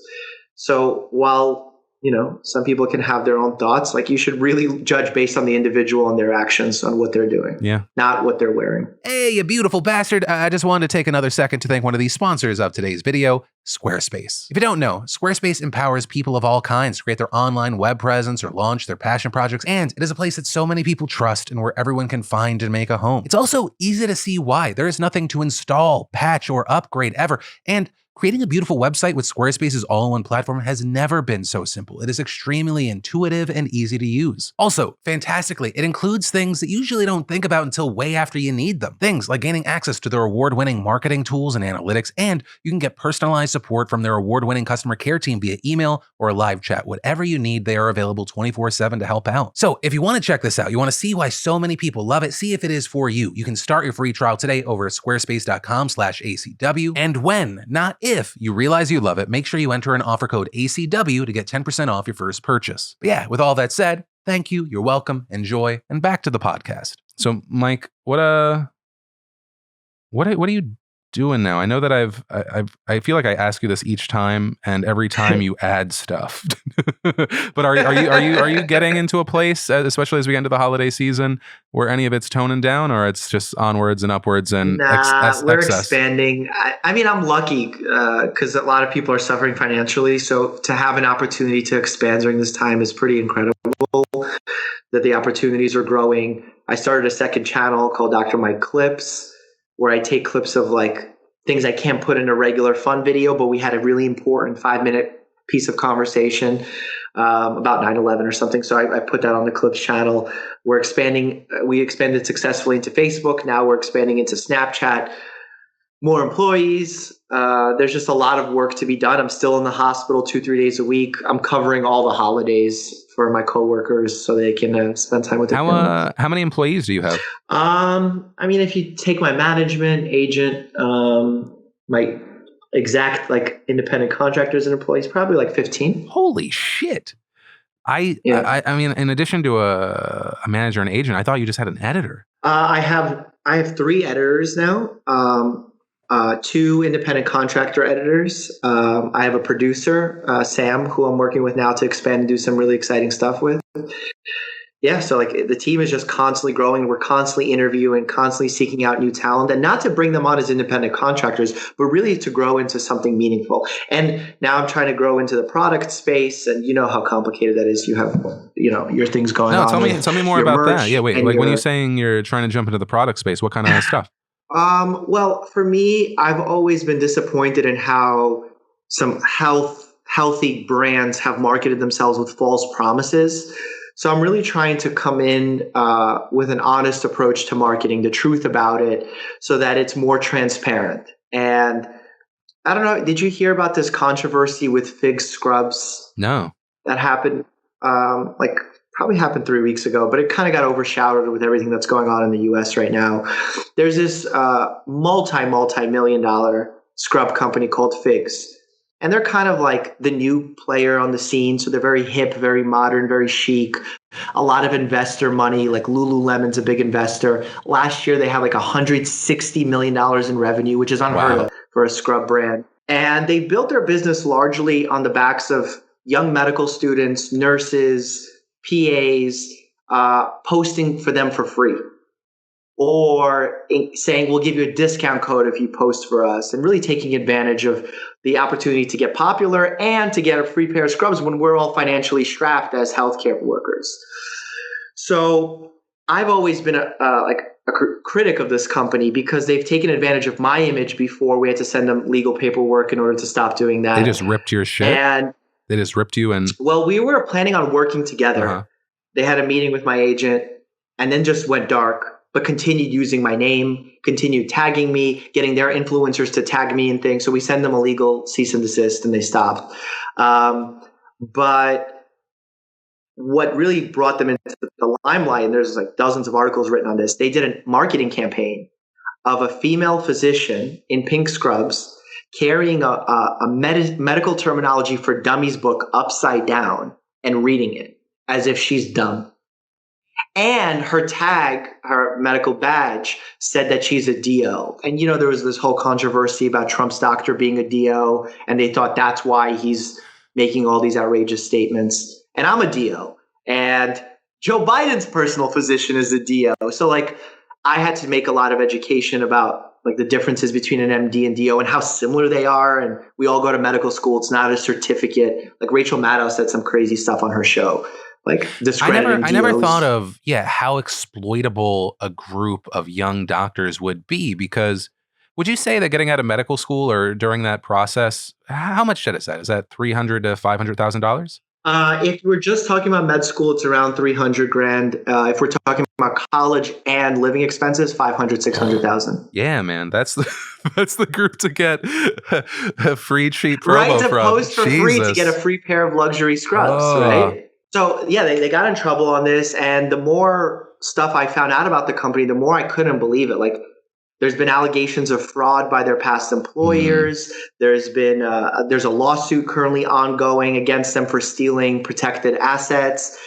[SPEAKER 2] So while, you know, some people can have their own thoughts, like, you should really judge based on the individual and their actions on what they're doing.
[SPEAKER 1] Yeah.
[SPEAKER 2] Not what they're wearing.
[SPEAKER 1] Hey, you beautiful bastard. I just wanted to take another second to thank one of the sponsors of today's video, Squarespace. If you don't know, Squarespace empowers people of all kinds to create their online web presence or launch their passion projects, and it is a place that so many people trust and where everyone can find and make a home. It's also easy to see why. There is nothing to install, patch, or upgrade ever, and creating a beautiful website with Squarespace's all-in-one platform has never been so simple. It is extremely intuitive and easy to use. Also, fantastically, it includes things that you usually don't think about until way after you need them. Things like gaining access to their award-winning marketing tools and analytics, and you can get personalized support from their award-winning customer care team via email or live chat. Whatever you need, they are available 24/7 to help out. So if you want to check this out, you want to see why so many people love it, see if it is for you, you can start your free trial today over at squarespace.com/ACW. And when, not if, you realize you love it, make sure you enter an offer code ACW to get 10% off your first purchase. But yeah, with all that said, thank you, you're welcome, enjoy, and back to the podcast. So Mike, what are you doing now? I know that I feel like I ask you this each time, and every time you add stuff. But are you getting into a place, especially as we get into the holiday season, where any of it's toning down, or it's just onwards and upwards and
[SPEAKER 2] we're expanding. I mean, I'm lucky because a lot of people are suffering financially, so to have an opportunity to expand during this time is pretty incredible. That the opportunities are growing. I started a second channel called Dr. Mike Clips, where I take clips of like things I can't put in a regular fun video, but we had a really important 5-minute piece of conversation about 9/11 or something. So I put that on the Clips channel. We're expanding. We expanded successfully into Facebook. Now we're expanding into Snapchat. More employees. There's just a lot of work to be done. I'm still in the hospital 2-3 days a week. I'm covering all the holidays for my coworkers so they can spend time with their families.
[SPEAKER 1] How many employees do you have?
[SPEAKER 2] I mean, if you take my management, agent, my exact like independent contractors and employees, probably like 15.
[SPEAKER 1] Holy shit. I mean, in addition to a manager and agent, I thought you just had an editor.
[SPEAKER 2] I have 3 editors now. 2 independent contractor editors. I have a producer, Sam, who I'm working with now to expand and do some really exciting stuff with. Yeah, so like the team is just constantly growing. We're constantly interviewing, constantly seeking out new talent, and not to bring them on as independent contractors, but really to grow into something meaningful. And now I'm trying to grow into the product space, and you know how complicated that is. You have, you know, your things going on.
[SPEAKER 1] Tell me more about that. Yeah, wait, like when you're saying you're trying to jump into the product space, what kind of stuff?
[SPEAKER 2] Well, for me, I've always been disappointed in how some healthy brands have marketed themselves with false promises. So I'm really trying to come in with an honest approach to marketing, the truth about it, so that it's more transparent. And I don't know. Did you hear about this controversy with Fig scrubs
[SPEAKER 1] No.
[SPEAKER 2] that happened? Like probably happened 3 weeks ago, but it kind of got overshadowed with everything that's going on in the U.S. right now. There's this multi-million dollar scrub company called Figs. And they're kind of like the new player on the scene. So they're very hip, very modern, very chic. A lot of investor money, like Lululemon's a big investor. Last year, they had like $160 million in revenue, which is unheard of for a scrub brand. And they built their business largely on the backs of young medical students, nurses, PAs, posting for them for free. Or saying, we'll give you a discount code if you post for us, and really taking advantage of the opportunity to get popular and to get a free pair of scrubs when we're all financially strapped as healthcare workers. So I've always been a critic of this company because they've taken advantage of my image before. We had to send them legal paperwork in order to stop doing that.
[SPEAKER 1] They just ripped your shit?
[SPEAKER 2] And
[SPEAKER 1] they just ripped you? And
[SPEAKER 2] well, we were planning on working together. Uh-huh. They had a meeting with my agent and then just went dark. But continued using my name, continued tagging me, getting their influencers to tag me and things. So we send them a legal cease and desist, and they stopped. But what really brought them into the limelight, and there's like dozens of articles written on this, they did a marketing campaign of a female physician in pink scrubs carrying a medical terminology for dummies book upside down and reading it as if she's dumb. And her tag, her medical badge, said that she's a DO. And, you know, there was this whole controversy about Trump's doctor being a DO, and they thought that's why he's making all these outrageous statements. And I'm a DO. And Joe Biden's personal physician is a DO. So, like, I had to make a lot of education about, like, the differences between an MD and DO and how similar they are. And we all go to medical school. It's not a certificate. Like, Rachel Maddow said some crazy stuff on her show. Like
[SPEAKER 1] I never thought of how exploitable a group of young doctors would be, because would you say that getting out of medical school or during that process, how much debt is that? Is that $300,000 to $500,000?
[SPEAKER 2] If we're just talking about med school, it's around $300,000. If we're talking about college and living expenses, $500,000, $600,000.
[SPEAKER 1] Yeah, man, that's the group to get a free cheap promo
[SPEAKER 2] right, to
[SPEAKER 1] from.
[SPEAKER 2] post for free to get a free pair of luxury scrubs, right? So, yeah, they got in trouble on this. And the more stuff I found out about the company, the more I couldn't believe it. Like, there's been allegations of fraud by their past employers. There's been there's a lawsuit currently ongoing against them for stealing protected assets.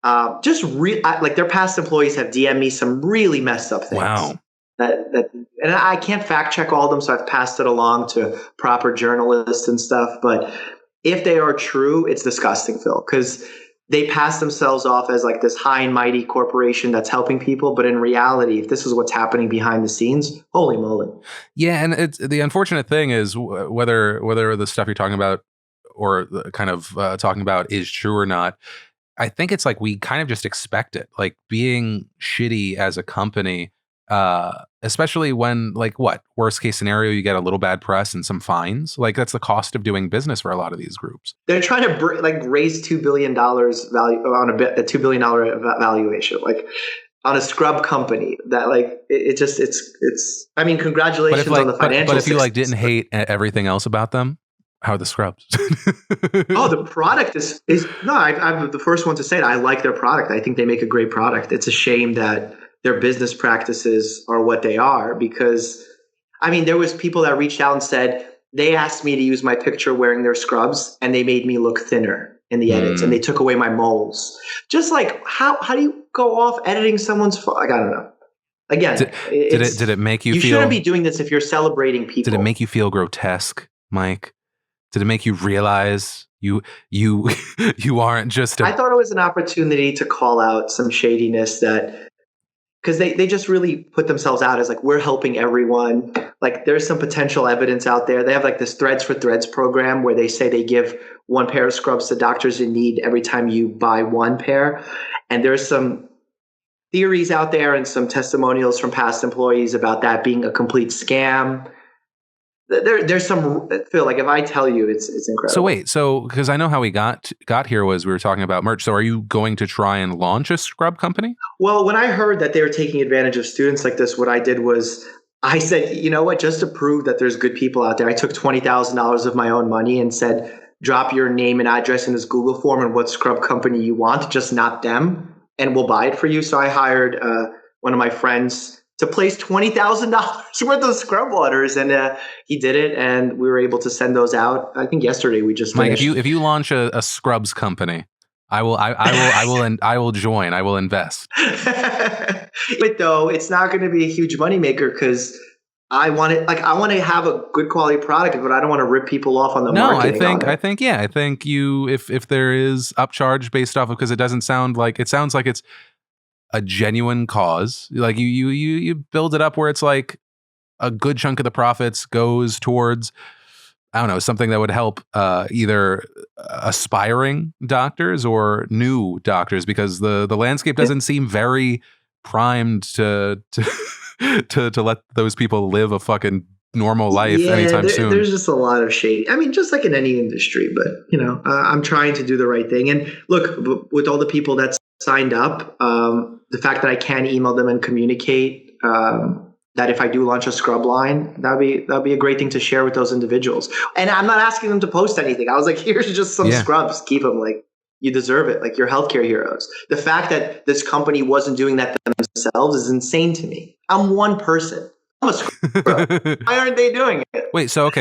[SPEAKER 2] Like, their past employees have DM'd me some really messed up things.
[SPEAKER 1] Wow.
[SPEAKER 2] And I can't fact check all of them, so I've passed it along to proper journalists and stuff. But if they are true, it's disgusting, Phil, because they pass themselves off as like this high and mighty corporation that's helping people. But in reality, if this is what's happening behind the scenes, holy moly.
[SPEAKER 1] Yeah. And it's the unfortunate thing is whether the stuff you're talking about or kind of talking about is true or not, I think it's like we kind of just expect it, like being shitty as a company, especially when, like, worst case scenario, you get a little bad press and some fines. Like, that's the cost of doing business for a lot of these groups. They're
[SPEAKER 2] trying to raise $2 billion value on a $2 billion valuation, like on a scrub company that, like, it's I mean, congratulations on the financial.
[SPEAKER 1] But if you like didn't hate everything else about them, how are the scrubs?
[SPEAKER 2] Oh, the product is no, I'm the first one to say it. I like their product. I think they make a great product. It's a shame that their business practices are what they are, because, I mean, there was people that reached out and said they asked me to use my picture wearing their scrubs and they made me look thinner in the edits and they took away my moles. Just like, how do you go off editing someone's like, I don't know. Again,
[SPEAKER 1] did it make you feel?
[SPEAKER 2] You shouldn't be doing this if you're celebrating people.
[SPEAKER 1] Did it make you feel grotesque, Mike? Did it make you realize you aren't just
[SPEAKER 2] I thought it was an opportunity to call out some shadiness because they just really put themselves out as like, we're helping everyone. Like, there's some potential evidence out there. They have like this Threads for Threads program where they say they give one pair of scrubs to doctors in need every time you buy one pair. And there's some theories out there and some testimonials from past employees about that being a complete scam. There's some, Phil, like, if I tell you, it's incredible.
[SPEAKER 1] So because I know how we got here was we were talking about merch. So are you going to try and launch a scrub company?
[SPEAKER 2] Well, when I heard that they were taking advantage of students like this, what I did was I said, you know what, just to prove that there's good people out there, I took $20,000 of my own money and said, drop your name and address in this Google form and what scrub company you want, just not them, and we'll buy it for you. So I hired one of my friends to place $20,000 worth of scrub waters, and he did it, and we were able to send those out. I think yesterday we just
[SPEAKER 1] Mike,
[SPEAKER 2] finished.
[SPEAKER 1] if you launch a scrubs company, I will join. I will invest.
[SPEAKER 2] But though, it's not going to be a huge moneymaker because I want to have a good quality product, but I don't want to rip people off on the marketing.
[SPEAKER 1] I think you, if there is upcharge based off of, because it sounds like it's a genuine cause. Like you build it up where it's like a good chunk of the profits goes towards, I don't know, something that would help either aspiring doctors or new doctors, because the landscape doesn't seem very primed to let those people live a fucking normal life anytime soon.
[SPEAKER 2] There's just a lot of shade. I mean, just like in any industry, but I'm trying to do the right thing. And look, with all the people that signed up, the fact that I can email them and communicate that if I do launch a scrub line, that'd be a great thing to share with those individuals. And I'm not asking them to post anything. I was like, here's just some scrubs. Keep them. Like, you deserve it. Like, you're healthcare heroes. The fact that this company wasn't doing that themselves is insane to me. I'm one person. I'm a scrub. Why aren't they doing it?
[SPEAKER 1] Wait, so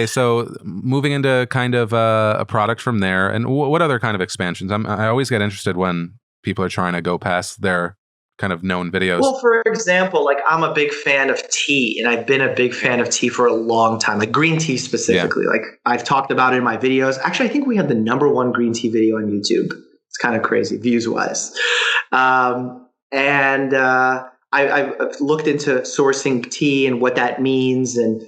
[SPEAKER 1] moving into kind of a product from there, and what other kind of expansions? I always get interested when people are trying to go past their kind of known videos.
[SPEAKER 2] Well, for example, like, I'm a big fan of tea, and I've been a big fan of tea for a long time, like green tea specifically. Yeah. Like, I've talked about it in my videos. Actually, I think we had the #1 green tea video on YouTube. It's kind of crazy views wise. I've looked into sourcing tea and what that means. And,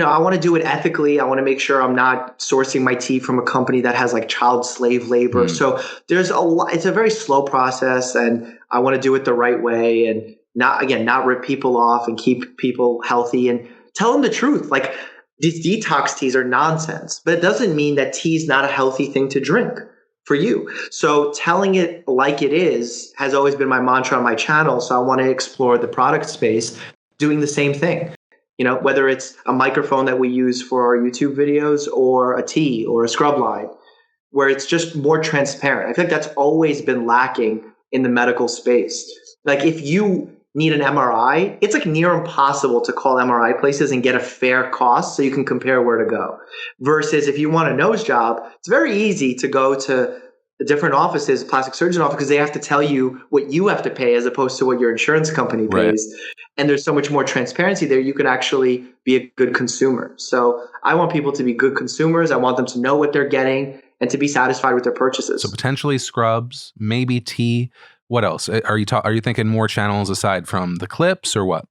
[SPEAKER 2] I want to do it ethically. I want to make sure I'm not sourcing my tea from a company that has like child slave labor. So there's a lot, it's a very slow process, and I want to do it the right way and not rip people off and keep people healthy and tell them the truth. Like, these detox teas are nonsense, but it doesn't mean that tea is not a healthy thing to drink for you. So telling it like it is has always been my mantra on my channel. So I want to explore the product space doing the same thing. Whether it's a microphone that we use for our YouTube videos or a tea or a scrub line, where it's just more transparent. I think that's always been lacking in the medical space. Like, if you need an MRI, it's like near impossible to call MRI places and get a fair cost so you can compare where to go. Versus if you want a nose job, it's very easy to go to the different offices, plastic surgeon office, because they have to tell you what you have to pay as opposed to what your insurance company pays. Right. And there's so much more transparency there. You can actually be a good consumer. So I want people to be good consumers. I want them to know what they're getting and to be satisfied with their purchases.
[SPEAKER 1] So potentially scrubs, maybe tea. What else? Are you thinking more channels aside from the clips, or what?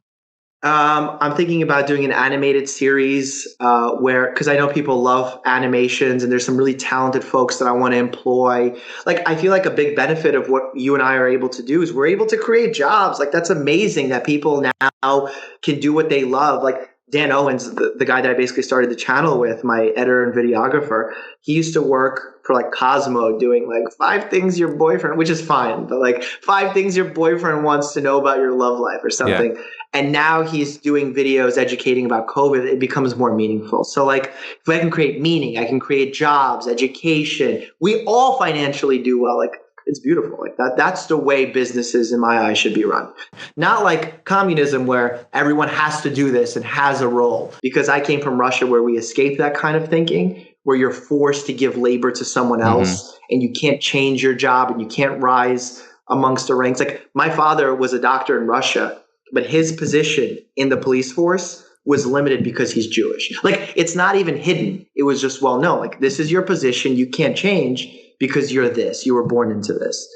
[SPEAKER 2] I'm thinking about doing an animated series because I know people love animations, and there's some really talented folks that I want to employ. Like, I feel like a big benefit of what you and I are able to do is we're able to create jobs. Like, that's amazing that people now can do what they love. Like, Dan Owens, the guy that I basically started the channel with, my editor and videographer, he used to work for like Cosmo doing like 5 things your boyfriend, which is fine, but like 5 things your boyfriend wants to know about your love life or something. Yeah. And now he's doing videos educating about COVID. It becomes more meaningful. So like, if I can create meaning, I can create jobs, education. We all financially do well. Like, it's beautiful. Like that's the way businesses in my eyes should be run. Not like communism where everyone has to do this and has a role. Because I came from Russia where we escaped that kind of thinking, where you're forced to give labor to someone else and you can't change your job and you can't rise amongst the ranks. Like, my father was a doctor in Russia, but his position in the police force was limited because he's Jewish. Like, it's not even hidden. It was just well known. Like, this is your position. You can't change because you're this. You were born into this.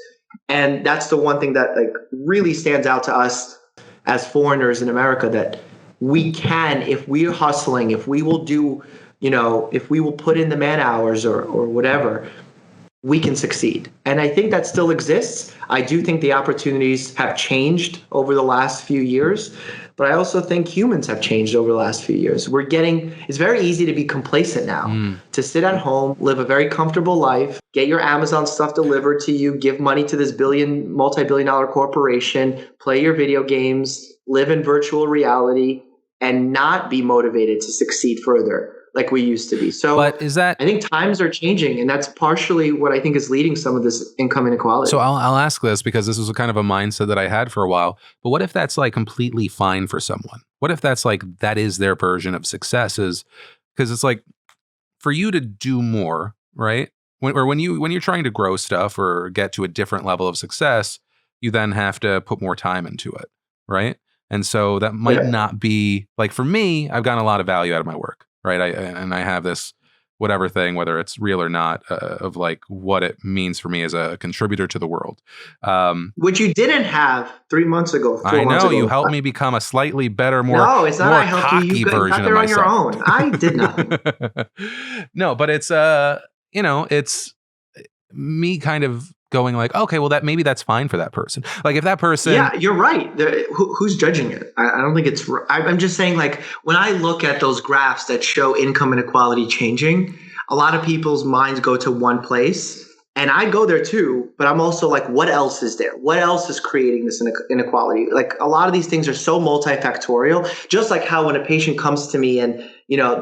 [SPEAKER 2] And that's the one thing that like really stands out to us as foreigners in America, that we can, if we're hustling, if we will do, if we will put in the man hours or whatever, we can succeed. And I think that still exists. I do think the opportunities have changed over the last few years, but I also think humans have changed over the last few years. It's very easy to be complacent now, to sit at home, live a very comfortable life, get your Amazon stuff delivered to you, give money to this multi-billion dollar corporation, play your video games, live in virtual reality, and not be motivated to succeed further like we used to be. So
[SPEAKER 1] but is that,
[SPEAKER 2] I think times are changing, and that's partially what I think is leading some of this income inequality.
[SPEAKER 1] So I'll ask this because this was a kind of a mindset that I had for a while. But what if that's like completely fine for someone? What if that's like that is their version of success? Is because it's like for you to do more, right? When you're trying to grow stuff or get to a different level of success, you then have to put more time into it, right? And so that might not be like for me. I've gotten a lot of value out of my work, right? I have this whatever thing, whether it's real or not, of like what it means for me as a contributor to the world.
[SPEAKER 2] Which you didn't have 3 months ago.
[SPEAKER 1] I know you helped me become a slightly better, more
[SPEAKER 2] it's not
[SPEAKER 1] more
[SPEAKER 2] I helped
[SPEAKER 1] cocky
[SPEAKER 2] you got
[SPEAKER 1] version
[SPEAKER 2] there
[SPEAKER 1] of
[SPEAKER 2] on your
[SPEAKER 1] myself.
[SPEAKER 2] own. I did nothing.
[SPEAKER 1] No, but it's it's me kind of going like, okay, well, that maybe that's fine for that person. Like if that person,
[SPEAKER 2] yeah, you're right. Who's judging it? I don't think it's. I'm just saying, like when I look at those graphs that show income inequality changing, a lot of people's minds go to one place. And I go there too, but I'm also like, what else is there? What else is creating this inequality? Like a lot of these things are so multifactorial, just like how when a patient comes to me and,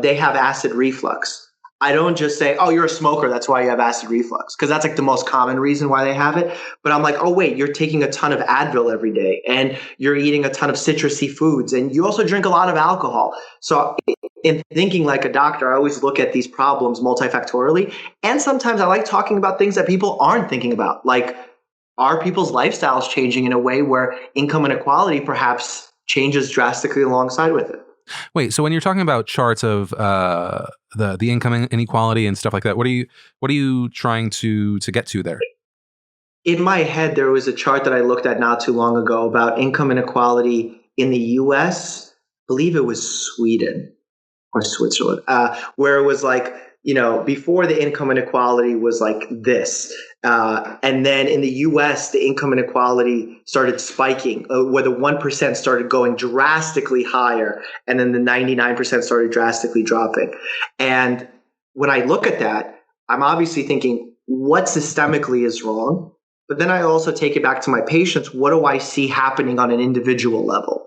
[SPEAKER 2] they have acid reflux. I don't just say, oh, you're a smoker, that's why you have acid reflux, because that's like the most common reason why they have it. But I'm like, oh, wait, you're taking a ton of Advil every day and you're eating a ton of citrusy foods and you also drink a lot of alcohol. So in thinking like a doctor, I always look at these problems multifactorially. And sometimes I like talking about things that people aren't thinking about, like are people's lifestyles changing in a way where income inequality perhaps changes drastically alongside with it?
[SPEAKER 1] Wait, so when you're talking about charts of the income inequality and stuff like that, what are you trying to get to there?
[SPEAKER 2] In my head, there was a chart that I looked at not too long ago about income inequality in the US. I believe it was Sweden or Switzerland, where it was like, before the income inequality was like this. And then in the US, the income inequality started spiking, where the 1% started going drastically higher, and then the 99% started drastically dropping. And when I look at that, I'm obviously thinking, what systemically is wrong? But then I also take it back to my patients. What do I see happening on an individual level?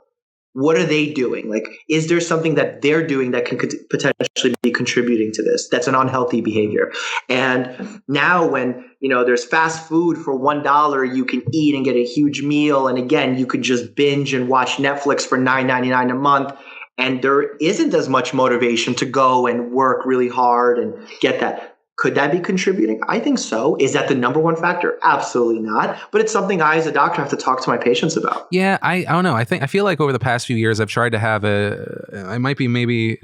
[SPEAKER 2] What are they doing? Like, is there something that they're doing that can potentially be contributing to this? That's an unhealthy behavior. And now when, there's fast food for $1, you can eat and get a huge meal. And again, you could just binge and watch Netflix for $9.99 a month. And there isn't as much motivation to go and work really hard and get that. Could that be contributing? I think so. Is that the number one factor? Absolutely not. But it's something I, as a doctor, have to talk to my patients about.
[SPEAKER 1] Yeah, I don't know. I feel like over the past few years, I've tried to have maybe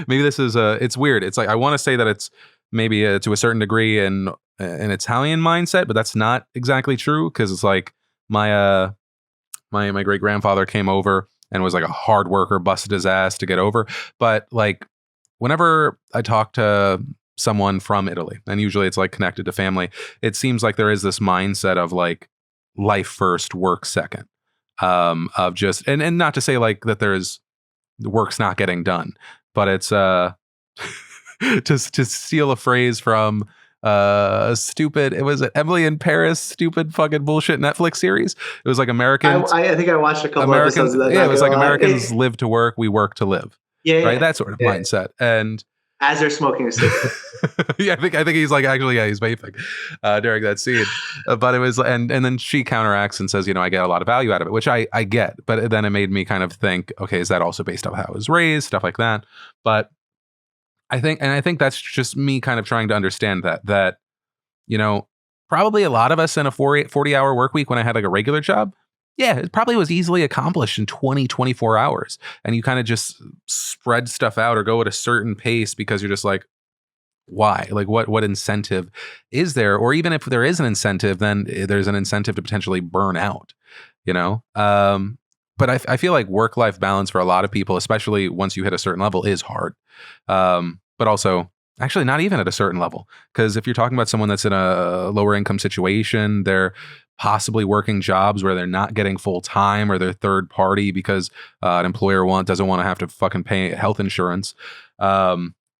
[SPEAKER 1] this is it's weird. It's like I want to say that it's maybe to a certain degree an Italian mindset, but that's not exactly true because it's like my great grandfather came over and was like a hard worker, busted his ass to get over. But like whenever I talk to someone from Italy, and usually it's like connected to family, it seems like there is this mindset of like life first, work second, of just and not to say like that there's the work's not getting done, but it's to steal a phrase from stupid, it was Emily in Paris, stupid fucking bullshit Netflix series. It was like Americans.
[SPEAKER 2] I think I watched a couple episodes of that.
[SPEAKER 1] Yeah, it was like Americans live to work, we work to live.
[SPEAKER 2] Yeah,
[SPEAKER 1] right, that sort of mindset. And
[SPEAKER 2] as they're smoking a cigarette.
[SPEAKER 1] Yeah, I think he's like he's vaping during that scene. But it was and then she counteracts and says, I get a lot of value out of it, which I get. But then it made me kind of think, okay, is that also based on how I was raised, stuff like that? But I think that's just me kind of trying to understand that probably a lot of us in a 40-hour work week when I had like a regular job, yeah, it probably was easily accomplished in 24 hours. And you kind of just spread stuff out or go at a certain pace because you're just like, why? Like what incentive is there? Or even if there is an incentive, then there's an incentive to potentially burn out, But I feel like work-life balance for a lot of people, especially once you hit a certain level, is hard. But also, actually not even at a certain level. Because if you're talking about someone that's in a lower income situation, they're possibly working jobs where they're not getting full time or they're third party because an employer doesn't want to have to fucking pay health insurance.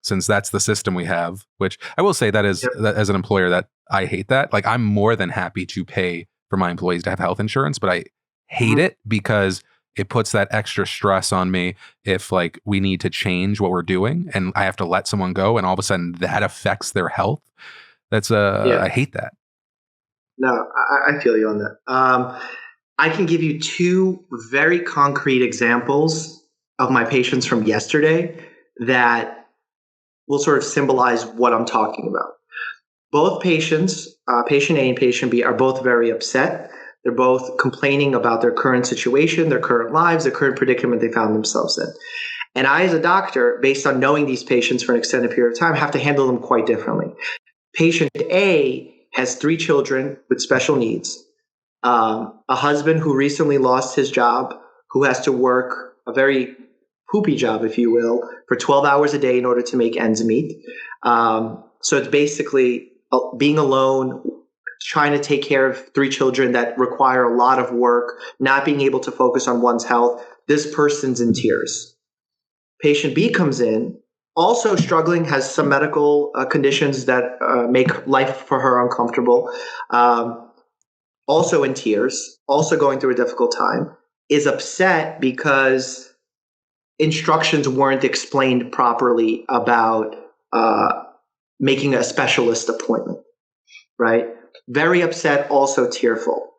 [SPEAKER 1] Since that's the system we have, which I will say that is that as an employer that I hate that. Like I'm more than happy to pay for my employees to have health insurance, but I hate it because it puts that extra stress on me if like we need to change what we're doing and I have to let someone go and all of a sudden that affects their health. That's I hate that.
[SPEAKER 2] No, I feel you on that. I can give you two very concrete examples of my patients from yesterday that will sort of symbolize what I'm talking about. Both patients, patient A and patient B, are both very upset. They're both complaining about their current situation, their current lives, the current predicament they found themselves in. And I, as a doctor, based on knowing these patients for an extended period of time, have to handle them quite differently. Patient A has 3 children with special needs, a husband who recently lost his job, who has to work a very poopy job, if you will, for 12 hours a day in order to make ends meet. So it's basically being alone, trying to take care of 3 children that require a lot of work, not being able to focus on one's health. This person's in tears. Patient B comes in, also struggling, has some medical conditions that make life for her uncomfortable, also in tears, also going through a difficult time, is upset because instructions weren't explained properly about making a specialist appointment, right? Very upset, also tearful.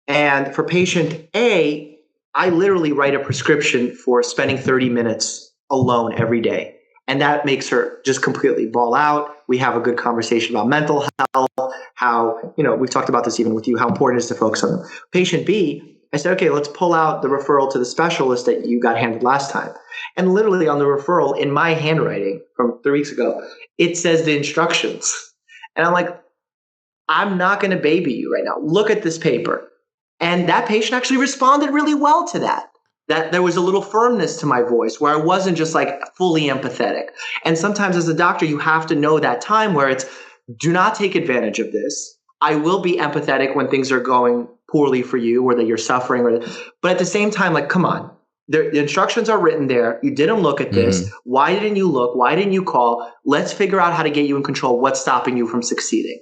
[SPEAKER 2] And for patient A, I literally write a prescription for spending 30 minutes alone every day. And that makes her just completely ball out. We have a good conversation about mental health, how, we've talked about this even with you, how important it is to focus on them. Patient B, I said, okay, let's pull out the referral to the specialist that you got handed last time. And literally on the referral, in my handwriting from 3 weeks ago, it says the instructions. And I'm like, I'm not going to baby you right now. Look at this paper. And that patient actually responded really well to that. That there was a little firmness to my voice where I wasn't just like fully empathetic. And sometimes as a doctor, you have to know that time where it's, do not take advantage of this. I will be empathetic when things are going poorly for you or that you're suffering. But at the same time, like, come on. The instructions are written there. You didn't look at this. Why didn't you look? Why didn't you call? Let's figure out how to get you in control. What's stopping you from succeeding?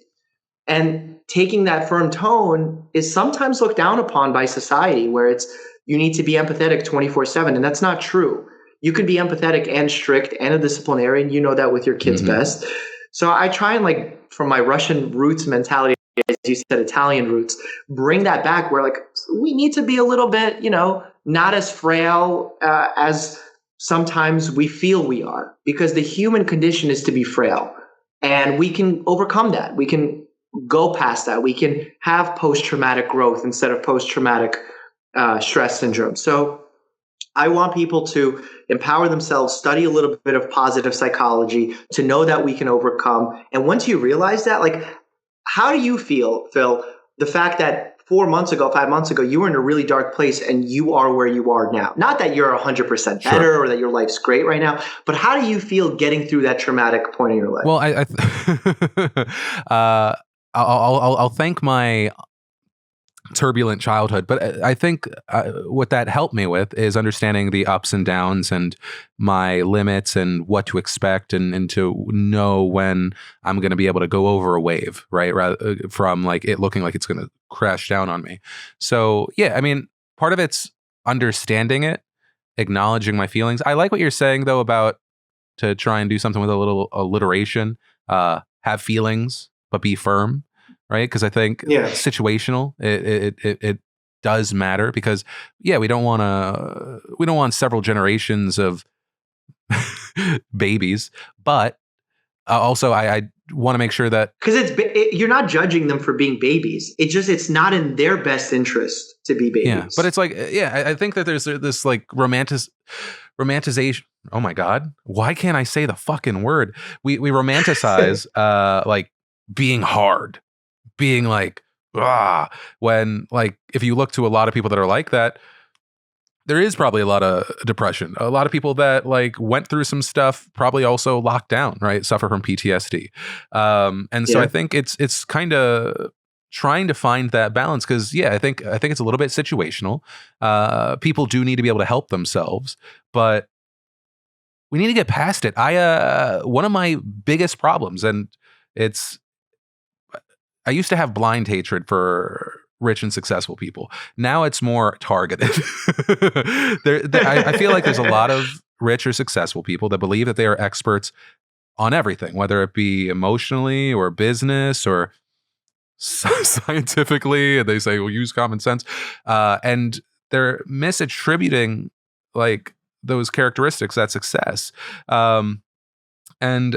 [SPEAKER 2] And taking that firm tone is sometimes looked down upon by society, where it's, you need to be empathetic 24/7. And that's not true. You can be empathetic and strict and a disciplinarian. You know that with your kids best. So I try and, like, from my Russian roots mentality, as you said, Italian roots, bring that back where, like, we need to be a little bit, not as frail as sometimes we feel we are, because the human condition is to be frail, and we can overcome that. We can go past that. We can have post-traumatic growth instead of post-traumatic stress syndrome. So I want people to empower themselves, study a little bit of positive psychology to know that we can overcome. And once you realize that, like, how do you feel, Phil, the fact that 4 months ago, 5 months ago, you were in a really dark place and you are where you are now? Not that you're 100% better or that your life's great right now, but how do you feel getting through that traumatic point in your life?
[SPEAKER 1] Well, I'll thank my turbulent childhood, but I think what that helped me with is understanding the ups and downs and my limits and what to expect, and to know when I'm going to be able to go over a wave, right? Rather from like it looking like it's going to crash down on me. So yeah, I mean, part of it's understanding it, acknowledging my feelings. I like what you're saying though about to try and do something with a little alliteration, have feelings, but be firm. Right. Because I think situational, it does matter, because we don't want several generations of babies, but also I want to make sure that,
[SPEAKER 2] because you're not judging them for being babies. It's not in their best interest to be babies.
[SPEAKER 1] Yeah, but it's like, I think that there's this like romanticization. Oh my God, why can't I say the fucking word? We romanticize like being hard. Being like, when, like, if you look to a lot of people that are like that, there is probably a lot of depression. A lot of people that like went through some stuff, probably also locked down, right? Suffer from PTSD. And so I think it's kind of trying to find that balance, because I think it's a little bit situational. People do need to be able to help themselves, but we need to get past it. One of my biggest problems, and I used to have blind hatred for rich and successful people. Now it's more targeted. I feel like there's a lot of rich or successful people that believe that they are experts on everything, whether it be emotionally or business or scientifically. And they say, well, use common sense. And they're misattributing like those characteristics, that success. And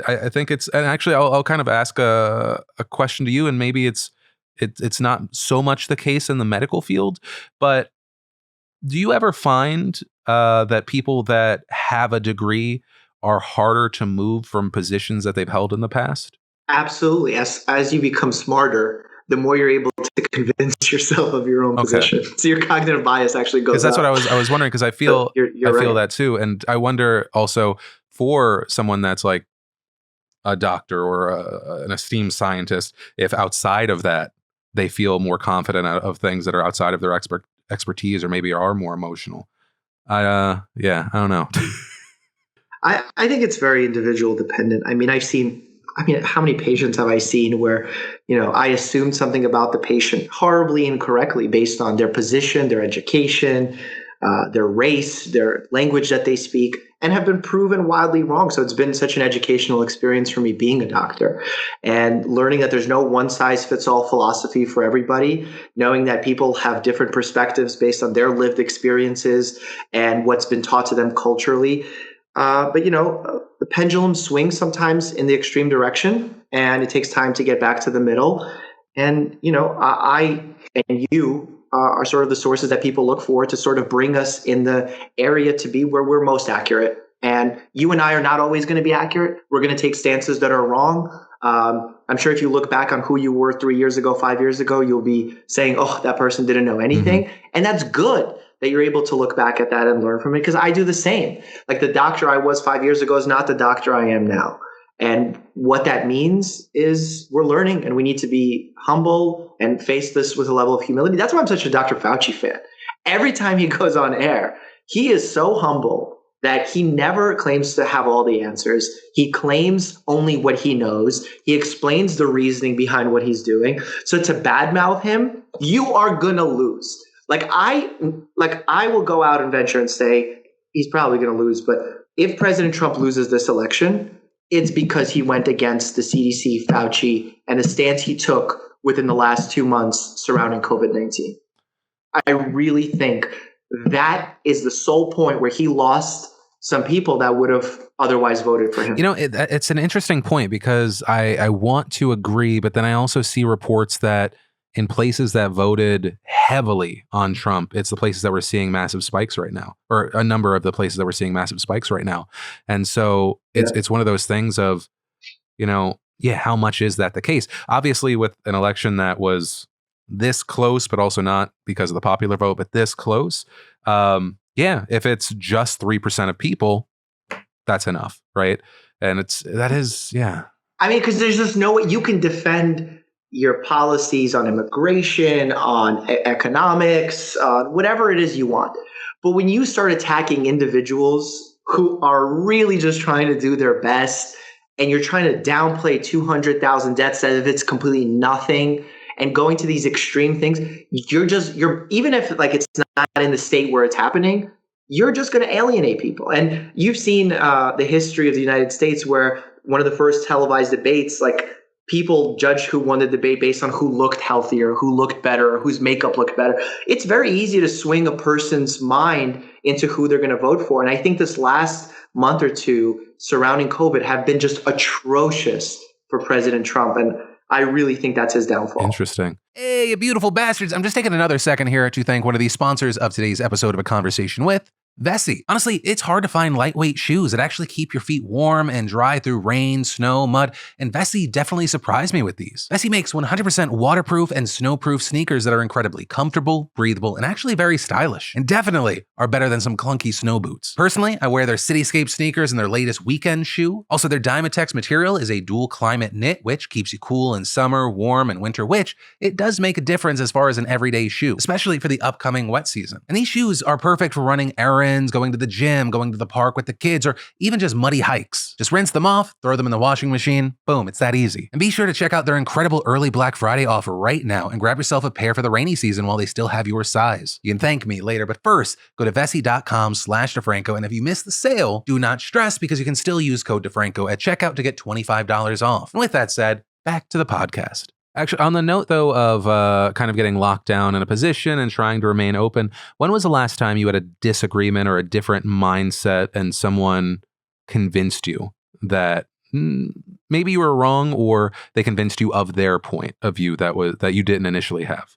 [SPEAKER 1] I think it's, and actually I'll kind of ask a question to you, and maybe it's not so much the case in the medical field, but do you ever find that people that have a degree are harder to move from positions that they've held in the past?
[SPEAKER 2] Absolutely. As you become smarter, the more you're able to convince yourself of your own position. So your cognitive bias actually goes up.
[SPEAKER 1] Because that's what I was wondering, because I feel
[SPEAKER 2] so you're
[SPEAKER 1] I feel
[SPEAKER 2] right.
[SPEAKER 1] that too. And I wonder also for someone that's like a doctor or an esteemed scientist, if outside of that, they feel more confident of things that are outside of their expertise, or maybe are more emotional. I don't know.
[SPEAKER 2] I think it's very individual dependent. I mean, how many patients have I seen where, I assumed something about the patient horribly incorrectly based on their position, their education, their race, their language that they speak, and have been proven wildly wrong. So it's been such an educational experience for me being a doctor and learning that there's no one size fits all philosophy for everybody, knowing that people have different perspectives based on their lived experiences and what's been taught to them culturally. But the pendulum swings sometimes in the extreme direction, and it takes time to get back to the middle. And, I and you are sort of the sources that people look for to sort of bring us in the area to be where we're most accurate. And you and I are not always going to be accurate. We're going to take stances that are wrong. I'm sure if you look back on who you were 3 years ago, 5 years ago, you'll be saying, oh, that person didn't know anything. Mm-hmm. And that's good that you're able to look back at that and learn from it, because I do the same. Like the doctor I was 5 years ago is not the doctor I am now. And what that means is we're learning, and we need to be humble and face this with a level of humility. That's why I'm such a Dr. Fauci fan. Every time he goes on air, he is so humble that he never claims to have all the answers. He claims only what he knows. He explains the reasoning behind what he's doing. So to badmouth him, you are going to lose. I will go out and venture and say he's probably going to lose. But if President Trump loses this election, it's because he went against the CDC, Fauci, and the stance he took within the last 2 months surrounding COVID-19. I really think that is the sole point where he lost some people that would have otherwise voted for him.
[SPEAKER 1] It's an interesting point, because I want to agree, but then I also see reports that in places that voted heavily on Trump, it's the places that we're seeing massive spikes right now, or a number of the places that we're seeing massive spikes right now. And so it's one of those things of, how much is that the case? Obviously, with an election that was this close, but also not because of the popular vote, but this close, if it's just 3% of people, that's enough, right? And that is.
[SPEAKER 2] I mean, because there's just no way you can defend your policies on immigration, on economics, whatever it is you want. But when you start attacking individuals who are really just trying to do their best, and you're trying to downplay 200,000 deaths as if it's completely nothing, and going to these extreme things, you're even if it's not in the state where it's happening, you're just going to alienate people. And you've seen the history of the United States, where one of the first televised debates, people judge who won the debate based on who looked healthier, who looked better, or whose makeup looked better. It's very easy to swing a person's mind into who they're going to vote for. And I think this last month or two surrounding COVID have been just atrocious for President Trump. And I really think that's his downfall.
[SPEAKER 1] Interesting. Hey, you beautiful bastards. I'm just taking another second here to thank one of the sponsors of today's episode of A Conversation With, Vessi. Honestly, it's hard to find lightweight shoes that actually keep your feet warm and dry through rain, snow, mud, and Vessi definitely surprised me with these. Vessi makes 100% waterproof and snowproof sneakers that are incredibly comfortable, breathable, and actually very stylish, and definitely are better than some clunky snow boots. Personally, I wear their Cityscape sneakers and their latest weekend shoe. Also, their Dymatex material is a dual climate knit, which keeps you cool in summer, warm in winter, which it does make a difference as far as an everyday shoe, especially for the upcoming wet season. And these shoes are perfect for running errands friends, going to the gym, going to the park with the kids, or even just muddy hikes. Just rinse them off, throw them in the washing machine. Boom, it's that easy. And be sure to check out their incredible early Black Friday offer right now and grab yourself a pair for the rainy season while they still have your size. You can thank me later, but first, go to Vessi.com/DeFranco, and if you miss the sale, do not stress because you can still use code DeFranco at checkout to get $25 off. And with that said, back to the podcast. Actually, on the note, though, of kind of getting locked down in a position and trying to remain open, when was the last time you had a disagreement or a different mindset and someone convinced you that maybe you were wrong, or they convinced you of their point of view that you didn't initially have?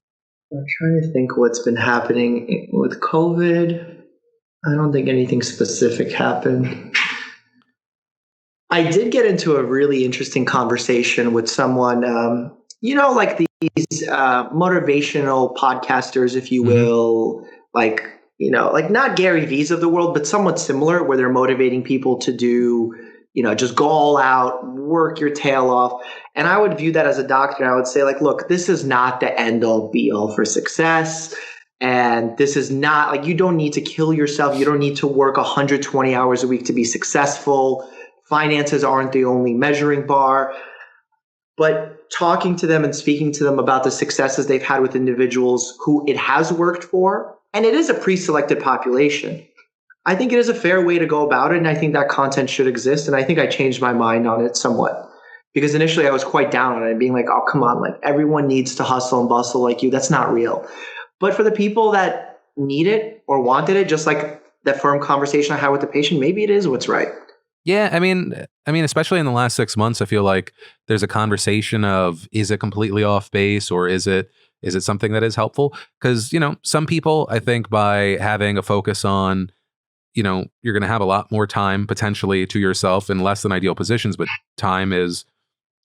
[SPEAKER 2] I'm trying to think what's been happening with COVID. I don't think anything specific happened. I did get into a really interesting conversation with someone, like these motivational podcasters, if you will, like not Gary V's of the world, but somewhat similar, where they're motivating people to do, just go all out, work your tail off. And I would view that as a doctor. I would say, like, look, this is not the end all be all for success. And this is not like, you don't need to kill yourself. You don't need to work 120 hours a week to be successful. Finances aren't the only measuring bar. But talking to them and speaking to them about the successes they've had with individuals who it has worked for, and it is a pre-selected population, I think it is a fair way to go about it. And I think that content should exist. And I think I changed my mind on it somewhat, because initially I was quite down on it, being like, oh, come on, like everyone needs to hustle and bustle like you. That's not real. But for the people that need it or wanted it, just like that firm conversation I had with the patient, maybe it is what's right.
[SPEAKER 1] Yeah, I mean, especially in the last 6 months, I feel like there's a conversation of, is it completely off base, or is it something that is helpful? Because, some people, I think, by having a focus on, you're going to have a lot more time potentially to yourself in less than ideal positions, but time is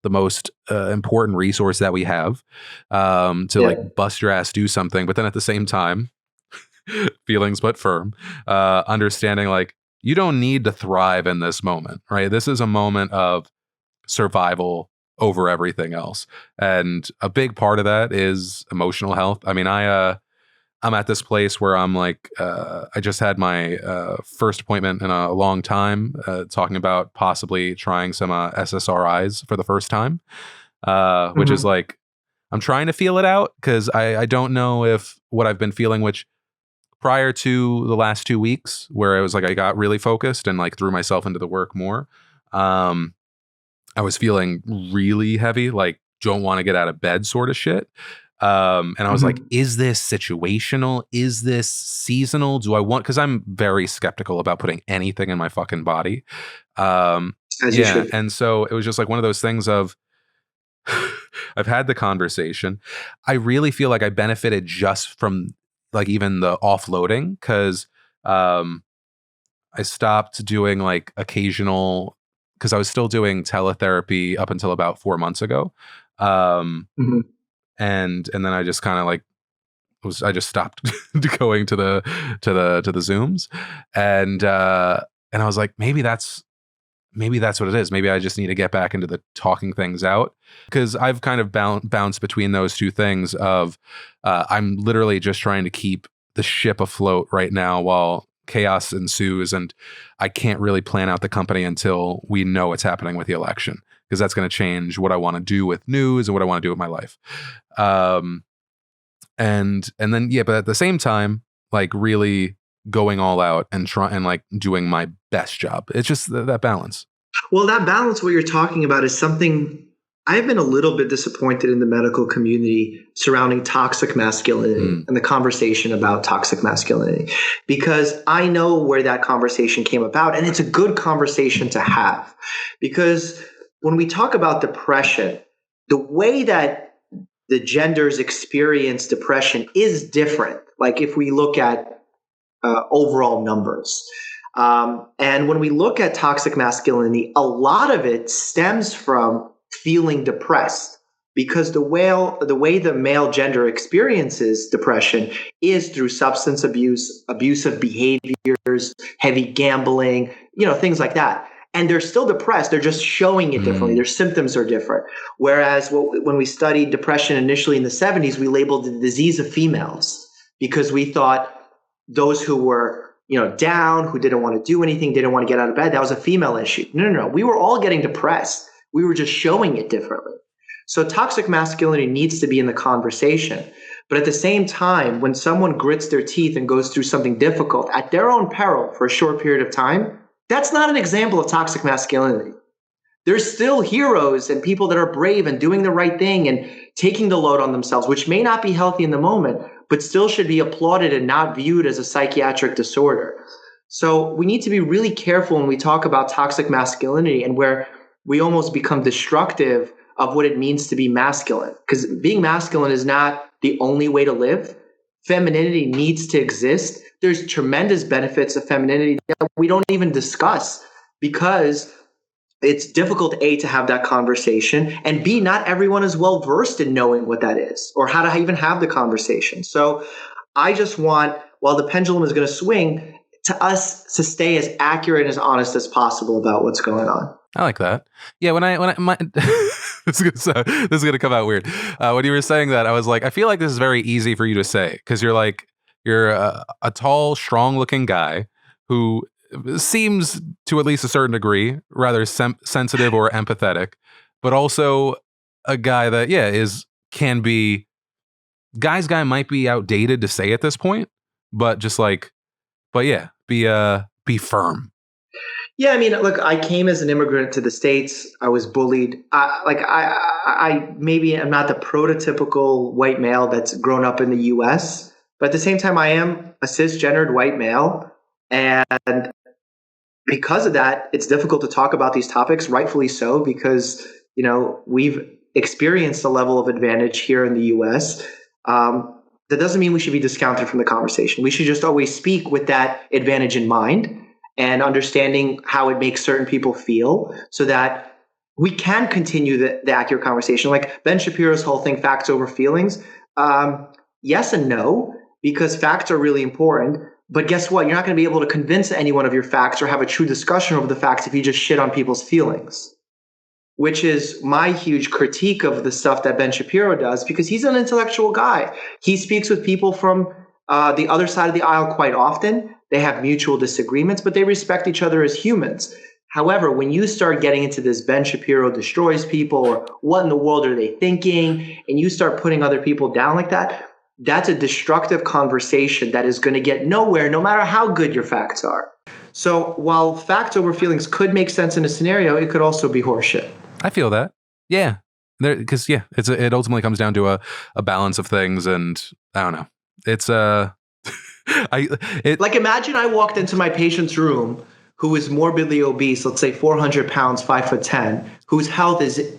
[SPEAKER 1] the most important resource that we have like bust your ass, do something. But then at the same time, feelings but firm, understanding like, you don't need to thrive in this moment, right? This is a moment of survival over everything else. And a big part of that is emotional health. I mean, I'm at this place where I'm like, I just had my first appointment in a long time, talking about possibly trying some SSRIs for the first time, which is like, I'm trying to feel it out, because I don't know if what I've been feeling, which prior to the last 2 weeks, where I was like, I got really focused and like threw myself into the work more. I was feeling really heavy, like don't want to get out of bed sort of shit. And I was like, is this situational? Is this seasonal? Do I want, because I'm very skeptical about putting anything in my fucking body. As you should. And so it was just like one of those things of, I've had the conversation. I really feel like I benefited just from like even the offloading, because I stopped doing like occasional, because I was still doing teletherapy up until about 4 months ago. And then I just kind of like I just stopped going to the Zooms, and I was like, maybe that's what it is. Maybe I just need to get back into the talking things out, because I've kind of bounced between those two things of I'm literally just trying to keep the ship afloat right now while chaos ensues, and I can't really plan out the company until we know what's happening with the election, because that's going to change what I want to do with news and what I want to do with my life. And then, but at the same time, like really going all out and like doing my best job. It's just that balance.
[SPEAKER 2] Well, that balance, what you're talking about, is something I've been a little bit disappointed in the medical community surrounding toxic masculinity and the conversation about toxic masculinity, because I know where that conversation came about, and it's a good conversation to have, because when we talk about depression, the way that the genders experience depression is different. Like if we look at overall numbers. And when we look at toxic masculinity, a lot of it stems from feeling depressed, because the way the male gender experiences depression is through substance abuse, abusive behaviors, heavy gambling, things like that. And they're still depressed. They're just showing it differently. Their symptoms are different. Whereas when we studied depression initially in the 70s, we labeled it the disease of females, because we thought those who were down, who didn't want to do anything, didn't want to get out of bed. That was a female issue. No. We were all getting depressed. We were just showing it differently. So toxic masculinity needs to be in the conversation. But at the same time, when someone grits their teeth and goes through something difficult at their own peril for a short period of time, that's not an example of toxic masculinity. There's still heroes and people that are brave and doing the right thing and taking the load on themselves, which may not be healthy in the moment, but still should be applauded and not viewed as a psychiatric disorder. So we need to be really careful when we talk about toxic masculinity and where we almost become destructive of what it means to be masculine. Because being masculine is not the only way to live. Femininity needs to exist. There's tremendous benefits of femininity that we don't even discuss because it's difficult, A, to have that conversation, and B, not everyone is well versed in knowing what that is or how to even have the conversation. So I just want, while the pendulum is going to swing, to us to stay as accurate and as honest as possible about what's going on.
[SPEAKER 1] I like that. Yeah, this is gonna come out weird. When you were saying that, I was like, I feel like this is very easy for you to say because you're a tall, strong-looking guy who seems, to at least a certain degree, rather sensitive or empathetic, but also a guy that guy might be outdated to say at this point, but be firm.
[SPEAKER 2] Yeah, I mean, look, I came as an immigrant to the States. I was bullied. I maybe am not the prototypical white male that's grown up in the U.S., but at the same time, I am a cisgendered white male. And because of that, it's difficult to talk about these topics, rightfully so, because, we've experienced a level of advantage here in the U.S. That doesn't mean we should be discounted from the conversation. We should just always speak with that advantage in mind and understanding how it makes certain people feel so that we can continue the accurate conversation. Like Ben Shapiro's whole thing, facts over feelings. Yes and no, because facts are really important. But guess what? You're not going to be able to convince anyone of your facts or have a true discussion over the facts if you just shit on people's feelings, which is my huge critique of the stuff that Ben Shapiro does, because he's an intellectual guy. He speaks with people from the other side of the aisle quite often. They have mutual disagreements, but they respect each other as humans. However, when you start getting into this Ben Shapiro destroys people or what in the world are they thinking, and you start putting other people down like that, that's a destructive conversation that is going to get nowhere no matter how good your facts are. So while facts over feelings could make sense in a scenario, it could also be horseshit.
[SPEAKER 1] I feel that. Yeah. Because it ultimately comes down to a balance of things, and I don't know. It's
[SPEAKER 2] imagine I walked into my patient's room who is morbidly obese, let's say 400 pounds, 5'10", whose health is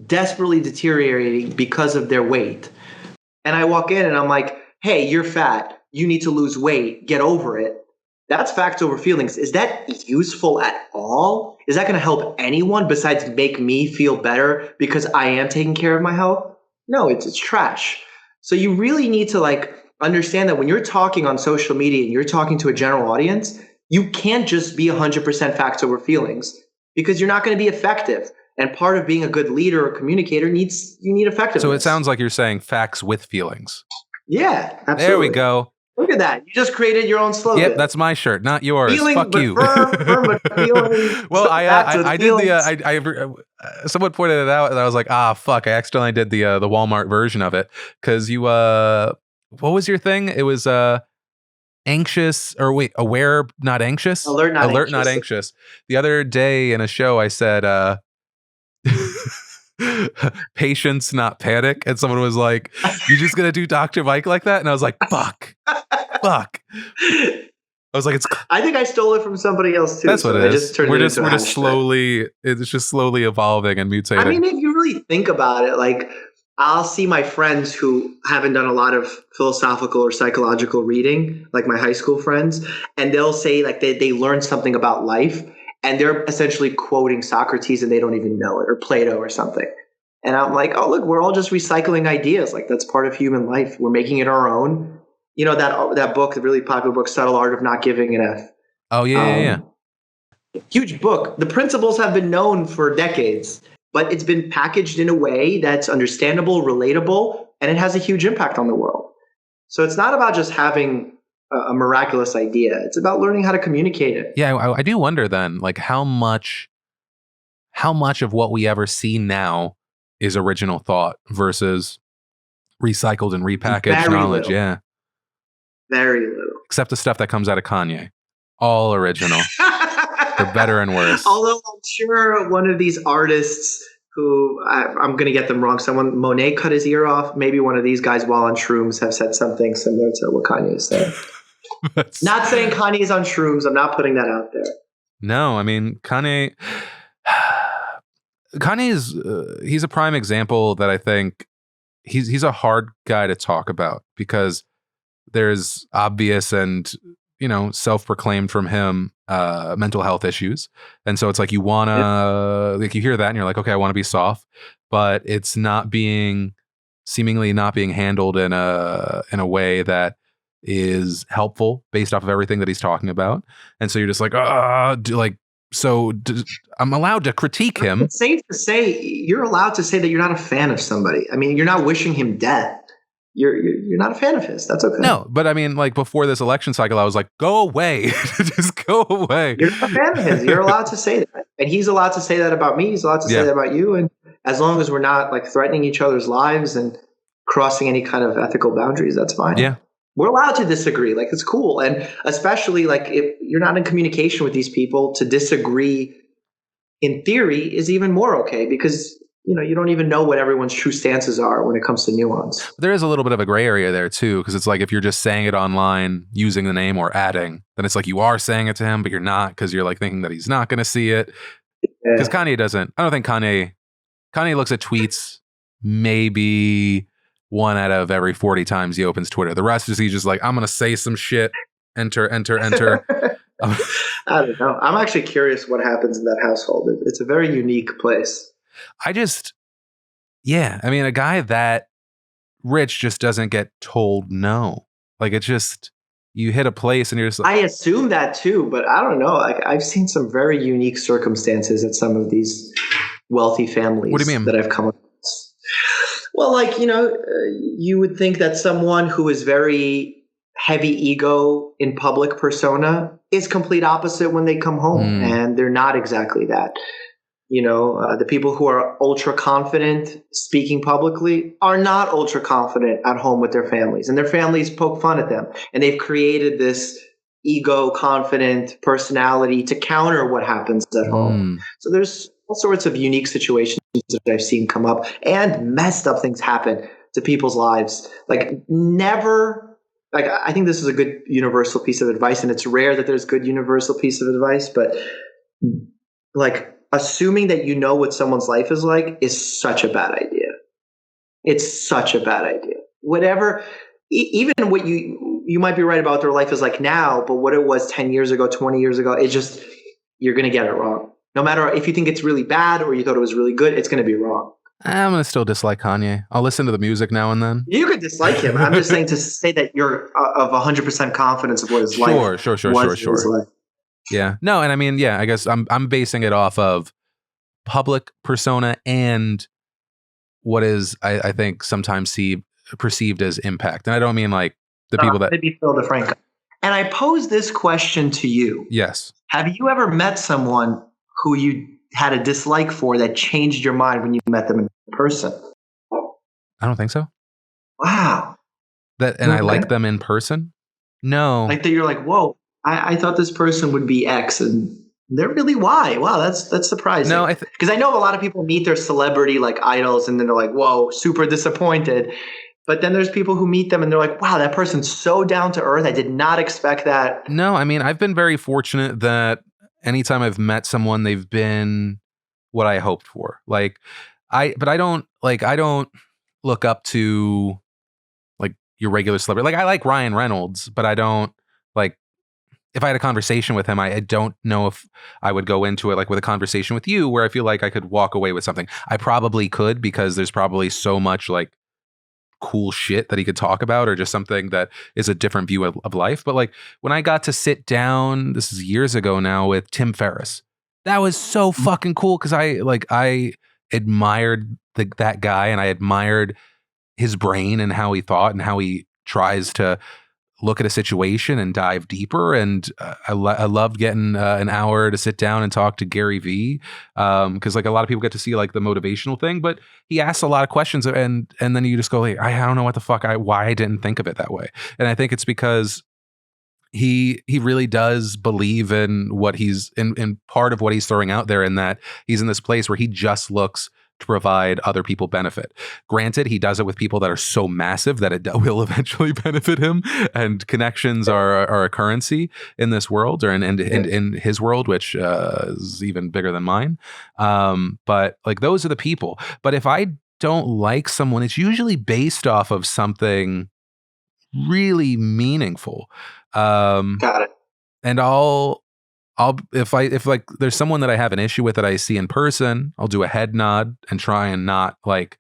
[SPEAKER 2] desperately deteriorating because of their weight. And I walk in and I'm like, hey, you're fat. You need to lose weight. Get over it. That's facts over feelings. Is that useful at all? Is that going to help anyone besides make me feel better because I am taking care of my health? No, it's trash. So you really need to understand that when you're talking on social media and you're talking to a general audience, you can't just be 100% facts over feelings because you're not going to be effective. And part of being a good leader or communicator you need effectiveness.
[SPEAKER 1] So it sounds like you're saying facts with feelings.
[SPEAKER 2] Yeah, absolutely.
[SPEAKER 1] There we go.
[SPEAKER 2] Look at that. You just created your own slogan.
[SPEAKER 1] Yep, that's my shirt, not yours.
[SPEAKER 2] Feeling,
[SPEAKER 1] fuck you.
[SPEAKER 2] Firm but feeling.
[SPEAKER 1] Well, I did someone pointed it out and I was like, fuck, I accidentally did the Walmart version of it. Cause you, what was your thing? It was, anxious or aware, not anxious.
[SPEAKER 2] Alert,
[SPEAKER 1] not anxious. The other day in a show, I said, patience, not panic. And someone was like, you just gonna do Dr. Mike like that? And I was like, fuck. I was like,
[SPEAKER 2] I think I stole it from somebody else too.
[SPEAKER 1] That's what it is. We're just
[SPEAKER 2] slowly
[SPEAKER 1] evolving and mutating.
[SPEAKER 2] I mean, if you really think about it, I'll see my friends who haven't done a lot of philosophical or psychological reading, like my high school friends, and they'll say they learned something about life, and they're essentially quoting Socrates and they don't even know it, or Plato or something. And I'm like, oh, look, we're all just recycling ideas. That's part of human life. We're making it our own. You know, that book, the really popular book, Subtle Art of Not Giving an F.
[SPEAKER 1] Oh, yeah.
[SPEAKER 2] Huge book. The principles have been known for decades, but it's been packaged in a way that's understandable, relatable, and it has a huge impact on the world. So it's not about just having a miraculous idea. It's about learning how to communicate it.
[SPEAKER 1] Yeah, I do wonder then, like how much of what we ever see now is original thought versus recycled and repackaged knowledge.
[SPEAKER 2] Little.
[SPEAKER 1] Yeah.
[SPEAKER 2] Very little.
[SPEAKER 1] Except the stuff that comes out of Kanye. All original. For better and worse.
[SPEAKER 2] Although I'm sure one of these artists who, I'm going to get them wrong, Monet cut his ear off. Maybe one of these guys while on shrooms have said something similar to what Kanye said. Not saying Kanye's on shrooms. I'm not putting that out there.
[SPEAKER 1] No, I mean, Kanye is, he's a prime example that I think he's a hard guy to talk about because there's obvious and, you know, self-proclaimed from him mental health issues. And so it's like you want to, like you hear that and you're like, okay, I want to be soft, but it's seemingly not being handled in a way that is helpful based off of everything that he's talking about. And so you're just like, I'm allowed to critique him.
[SPEAKER 2] It's safe to say you're allowed to say that you're not a fan of somebody. I mean, you're not wishing him death. You're not a fan of his. That's okay.
[SPEAKER 1] No, but I mean, like before this election cycle, I was like, go away. Just go away.
[SPEAKER 2] You're not a fan of his. You're allowed to say that. And he's allowed to say that about me. He's allowed to say that about you. And as long as we're not like threatening each other's lives and crossing any kind of ethical boundaries, that's fine.
[SPEAKER 1] Yeah.
[SPEAKER 2] We're allowed to disagree. Like, it's cool. And especially like if you're not in communication with these people, to disagree in theory is even more okay because, you know, you don't even know what everyone's true stances are when it comes to nuance.
[SPEAKER 1] There is a little bit of a gray area there too, because it's like if you're just saying it online using the name or adding, then it's like you are saying it to him, but you're not because you're like thinking that he's not going to see it. Because Kanye doesn't. I don't think Kanye looks at tweets maybe 1 out of every 40 times he opens Twitter. The rest is he's just like, I'm going to say some shit. Enter.
[SPEAKER 2] I don't know. I'm actually curious what happens in that household. It's a very unique place.
[SPEAKER 1] I mean, a guy that rich just doesn't get told no. Like, it's just, you hit a place and you're just like,
[SPEAKER 2] I assume that too, but I don't know. Like, I've seen some very unique circumstances at some of these wealthy families.
[SPEAKER 1] What do you mean?
[SPEAKER 2] That I've come across. Well, like, you know, you would think that someone who is very heavy ego in public persona is complete opposite when they come home, and they're not exactly that. You know, the people who are ultra confident speaking publicly are not ultra confident at home with their families, and their families poke fun at them. And they've created this ego confident personality to counter what happens at home. So there's all sorts of unique situations that I've seen come up, and messed up things happen to people's lives. Like, never, like, I think this is a good universal piece of advice, and it's rare that there's good universal piece of advice, but like, assuming that you know what someone's life is like is such a bad idea. It's such a bad idea. Whatever, even what you might be right about what their life is like now, but what it was 10 years ago, 20 years ago, it just, you're going to get it wrong. No matter if you think it's really bad or you thought it was really good, it's going to be wrong.
[SPEAKER 1] I'm going to still dislike Kanye. I'll listen to the music now and then.
[SPEAKER 2] You could dislike him. I'm just saying to say that you're of 100% confidence of what his life was.
[SPEAKER 1] Sure. Yeah. No, and I mean, yeah, I guess I'm basing it off of public persona and what is, I think, sometimes perceived as impact. And I don't mean like the people that...
[SPEAKER 2] Maybe Phil DeFranco. And I pose this question to you.
[SPEAKER 1] Yes.
[SPEAKER 2] Have you ever met someone who you had a dislike for that changed your mind when you met them in person?
[SPEAKER 1] I don't think so.
[SPEAKER 2] Wow.
[SPEAKER 1] I like them in person? No.
[SPEAKER 2] Like that you're like, whoa, I thought this person would be X and they're really Y. Wow, that's surprising. No, because I know a lot of people meet their celebrity like idols and then they're like, whoa, super disappointed. But then there's people who meet them and they're like, wow, that person's so down to earth. I did not expect that.
[SPEAKER 1] No, I mean, I've been very fortunate that anytime I've met someone, they've been what I hoped for. Like, I don't look up to like your regular celebrity. Like, I like Ryan Reynolds, but I don't like, if I had a conversation with him, I don't know if I would go into it like with a conversation with you where I feel like I could walk away with something. I probably could, because there's probably so much like cool shit that he could talk about, or just something that is a different view of life. But like when I got to sit down, this is years ago now, with Tim Ferriss, that was so fucking cool, because I admired that guy, and I admired his brain and how he thought and how he tries to look at a situation and dive deeper. And I loved getting an hour to sit down and talk to Gary Vee, because like a lot of people get to see like the motivational thing, but he asks a lot of questions, and then you just go like, I don't know what the fuck why I didn't think of it that way. And I think it's because he really does believe in what he's in part of what he's throwing out there, in that he's in this place where he just looks to provide other people benefit. Granted, he does it with people that are so massive that it will eventually benefit him, and connections are a currency in this world, or in his world, which is even bigger than mine. But like, those are the people. But if I don't like someone, it's usually based off of something really meaningful.
[SPEAKER 2] Got it.
[SPEAKER 1] And I'll if like there's someone that I have an issue with that I see in person, I'll do a head nod and try and not like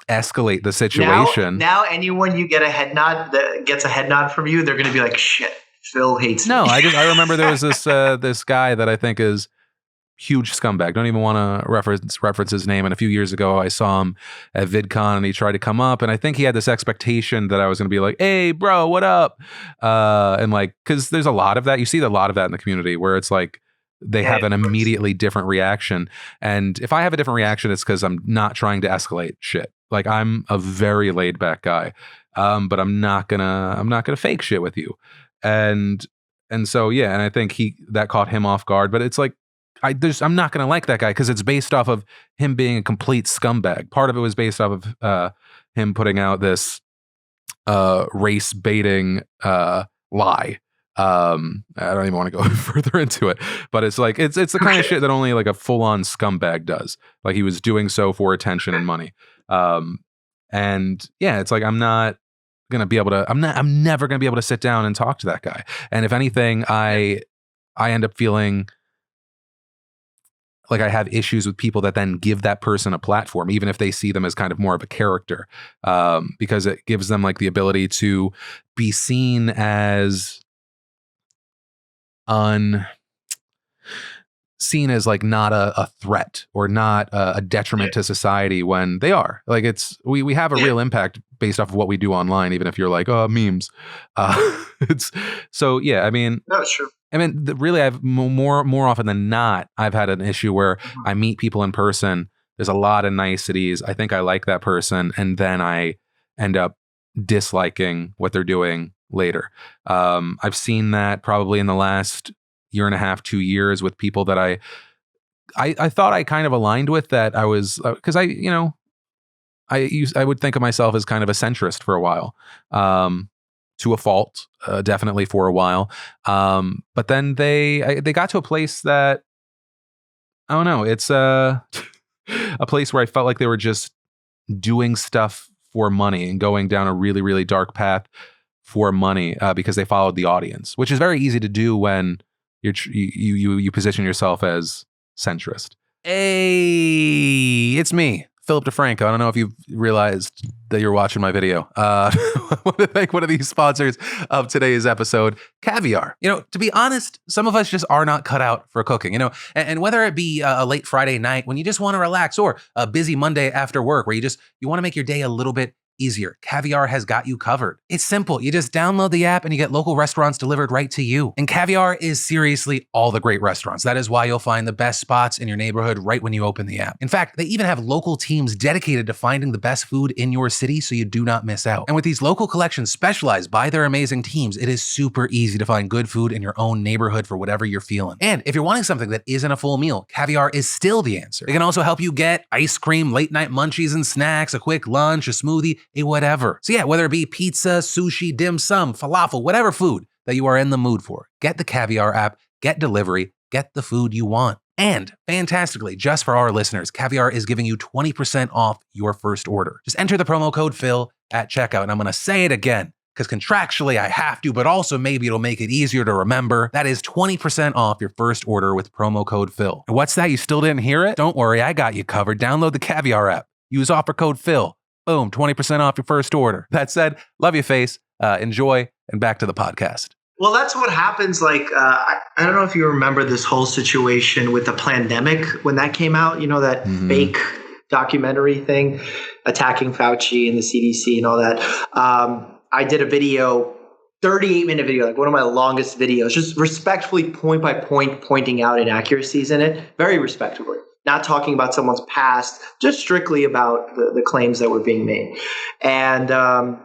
[SPEAKER 1] escalate the situation.
[SPEAKER 2] Now anyone you get a head nod that gets a head nod from you, they're going to be like, shit, Phil hates me.
[SPEAKER 1] No, I remember there was this guy that I think is huge scumbag. Don't even want to reference his name. And a few years ago, I saw him at VidCon, and he tried to come up, and I think he had this expectation that I was going to be like, "Hey, bro, what up?" And like, because there's a lot of that. You see a lot of that in the community where it's like they have an immediately different reaction. And if I have a different reaction, it's because I'm not trying to escalate shit. Like, I'm a very laid back guy, but I'm not gonna fake shit with you. And so yeah, and I think that caught him off guard. But it's like, I'm not going to like that guy because it's based off of him being a complete scumbag. Part of it was based off of him putting out this race baiting lie. I don't even want to go further into it, but it's like it's the kind of shit that only like a full on scumbag does. Like, he was doing so for attention and money. And yeah, it's like, I'm never going to be able to sit down and talk to that guy. And if anything, I end up feeling like I have issues with people that then give that person a platform, even if they see them as kind of more of a character, because it gives them like the ability to be seen as like not a threat or not a detriment to society, when they are. Like, we have a real impact based off of what we do online, even if you're like, oh, memes. It's so, yeah, I mean,
[SPEAKER 2] that's true.
[SPEAKER 1] I mean, really, I've more often than not, I've had an issue where I meet people in person. There's a lot of niceties. I think I like that person, and then I end up disliking what they're doing later. I've seen that probably in the last year and a half, 2 years, with people that I thought I kind of aligned with, that I was, because I would think of myself as kind of a centrist for a while. To a fault, definitely for a while. But then they got to a place that, I don't know, it's a place where I felt like they were just doing stuff for money and going down a really, really dark path for money, because they followed the audience, which is very easy to do when you position yourself as centrist. Hey, it's me, Philip DeFranco. I don't know if you've realized that you're watching my video. I want to thank one of these sponsors of today's episode, Caviar. To be honest, some of us just are not cut out for cooking, and whether it be a late Friday night when you just want to relax, or a busy Monday after work where you want to make your day a little bit easier, Caviar has got you covered. It's simple. You just download the app and you get local restaurants delivered right to you. And Caviar is seriously all the great restaurants. That is why you'll find the best spots in your neighborhood right when you open the app. In fact, they even have local teams dedicated to finding the best food in your city so you do not miss out. And with these local collections specialized by their amazing teams, it is super easy to find good food in your own neighborhood for whatever you're feeling. And if you're wanting something that isn't a full meal, Caviar is still the answer. They can also help you get ice cream, late night munchies and snacks, a quick lunch, a smoothie, a whatever. So yeah, whether it be pizza, sushi, dim sum, falafel, whatever food that you are in the mood for, get the Caviar app, get delivery, get the food you want. And fantastically, just for our listeners, Caviar is giving you 20% off your first order. Just enter the promo code Phil at checkout. And I'm going to say it again, because contractually I have to, but also maybe it'll make it easier to remember. That is 20% off your first order with promo code Phil. And what's that? You still didn't hear it? Don't worry, I got you covered. Download the Caviar app. Use offer code Phil. Boom, 20% off your first order. That said, love you, face. Enjoy, and back to the podcast.
[SPEAKER 2] Well, that's what happens. Like, I don't know if you remember this whole situation with the Plandemic when that came out, that documentary thing, attacking Fauci and the CDC and all that. I did a video, 38-minute video, like one of my longest videos, just respectfully point by point pointing out inaccuracies in it, very respectfully. Not talking about someone's past, just strictly about the claims that were being made. And I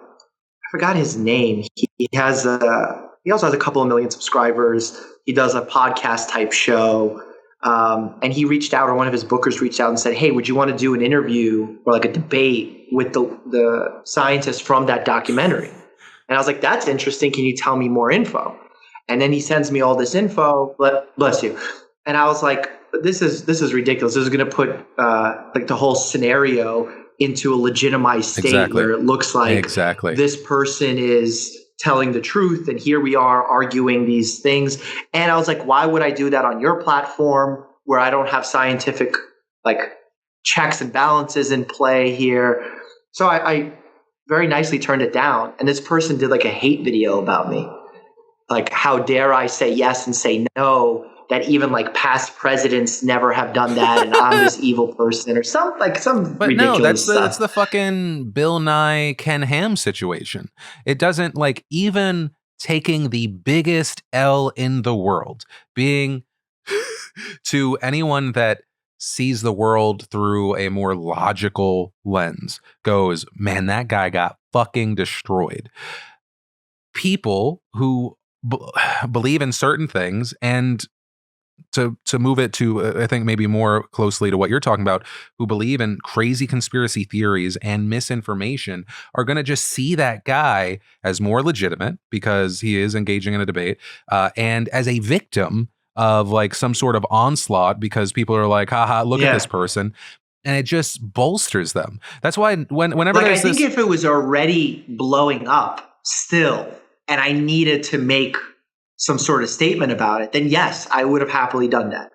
[SPEAKER 2] forgot his name. He also has a couple of million subscribers. He does a podcast type show. And he reached out, or one of his bookers reached out and said, hey, would you want to do an interview or like a debate with the scientists from that documentary? And I was like, that's interesting. Can you tell me more info? And then he sends me all this info. Bless you. And I was like, this is ridiculous. This is going to put like the whole scenario into a legitimized state where it looks like this person is telling the truth, and here we are arguing these things. And I was like, why would I do that on your platform where I don't have scientific like checks and balances in play here? So I very nicely turned it down. And this person did like a hate video about me. Like, how dare I say yes and say no, that even like past presidents never have done that, and I'm this evil person, or some
[SPEAKER 1] but
[SPEAKER 2] ridiculous
[SPEAKER 1] no, that's
[SPEAKER 2] stuff.
[SPEAKER 1] That's the fucking Bill Nye Ken Ham situation. It doesn't, like, even taking the biggest L in the world, being to anyone that sees the world through a more logical lens, goes, man, that guy got fucking destroyed. People who believe in certain things, and to move it to, I think, maybe more closely to what you're talking about, who believe in crazy conspiracy theories and misinformation, are going to just see that guy as more legitimate because he is engaging in a debate, and as a victim of like some sort of onslaught because people are like, haha, look at this person. And it just bolsters them. That's why whenever
[SPEAKER 2] like, I think if it was already blowing up still, and I needed to make some sort of statement about it, then yes, I would have happily done that.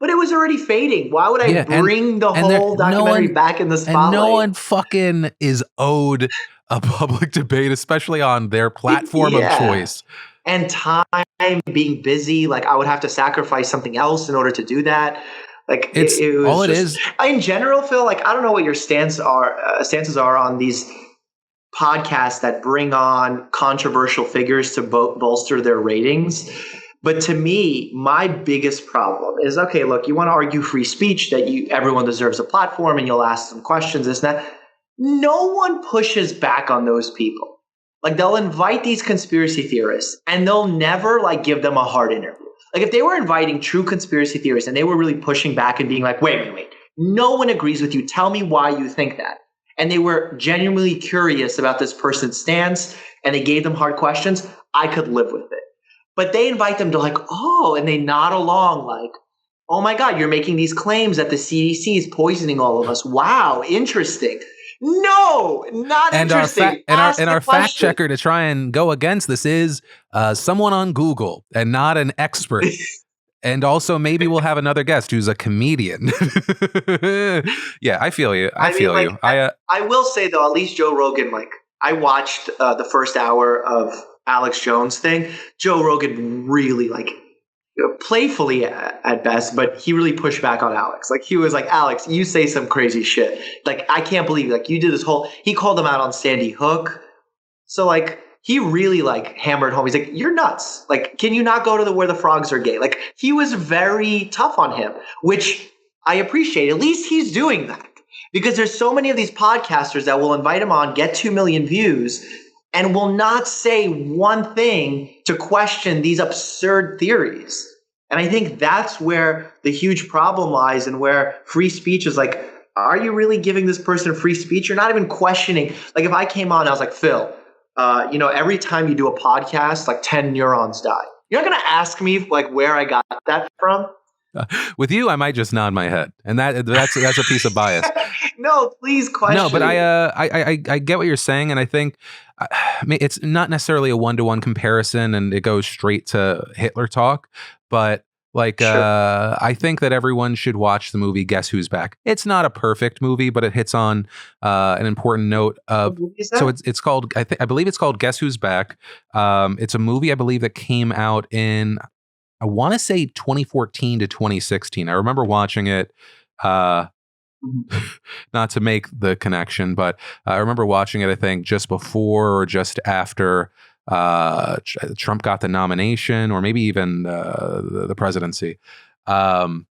[SPEAKER 2] But it was already fading. Why would I bring the whole documentary back in the spotlight?
[SPEAKER 1] And no one fucking is owed a public debate, especially on their platform of choice.
[SPEAKER 2] And time, being busy, like I would have to sacrifice something else in order to do that. Like it was
[SPEAKER 1] all
[SPEAKER 2] just, in general, Phil, like I don't know what your stances are on these podcasts that bring on controversial figures to bolster their ratings. But to me, my biggest problem is, okay, look, you want to argue free speech, that everyone deserves a platform and you'll ask some questions, this and that. No one pushes back on those people. Like they'll invite these conspiracy theorists and they'll never like give them a hard interview. Like if they were inviting true conspiracy theorists and they were really pushing back and being like, wait, no one agrees with you. Tell me why you think that. And they were genuinely curious about this person's stance and they gave them hard questions, I could live with it. But they invite them to like, oh, and they nod along like, oh my God, you're making these claims that the CDC is poisoning all of us. Wow, interesting. No, not interesting.
[SPEAKER 1] Our fact checker to try and go against this is someone on Google and not an expert. And also maybe we'll have another guest who's a comedian. Yeah, I feel you. I feel you.
[SPEAKER 2] I will say though, at least Joe Rogan, like I watched the first hour of Alex Jones thing. Joe Rogan really like playfully at best, but he really pushed back on Alex. Like he was like, Alex, you say some crazy shit. Like I can't believe like you did this whole. He called him out on Sandy Hook. So like he really like hammered home. He's like, you're nuts. Like, can you not go to where the frogs are gay? Like he was very tough on him, which I appreciate. At least he's doing that because there's so many of these podcasters that will invite him on, get 2 million views, and will not say one thing to question these absurd theories. And I think that's where the huge problem lies and where free speech is like, are you really giving this person free speech? You're not even questioning. Like if I came on, I was like, Phil, every time you do a podcast, like 10 neurons die. You're not going to ask me like where I got that from?
[SPEAKER 1] With you, I might just nod my head, and that's a piece of bias.
[SPEAKER 2] No, please question.
[SPEAKER 1] No, but I get what you're saying, and I think it's not necessarily a 1-to-1 comparison, and it goes straight to Hitler talk. But like, sure. I think that everyone should watch the movie Guess Who's Back. It's not a perfect movie, but it hits on an important note of. So it's called. I believe it's called Guess Who's Back. It's a movie I believe that came out in. I want to say 2014 to 2016. I remember watching it not to make the connection, but I remember watching it, I think, just before or just after Trump got the nomination, or maybe even the presidency. And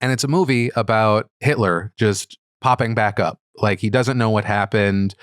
[SPEAKER 1] it's a movie about Hitler just popping back up. Like, he doesn't know what happened.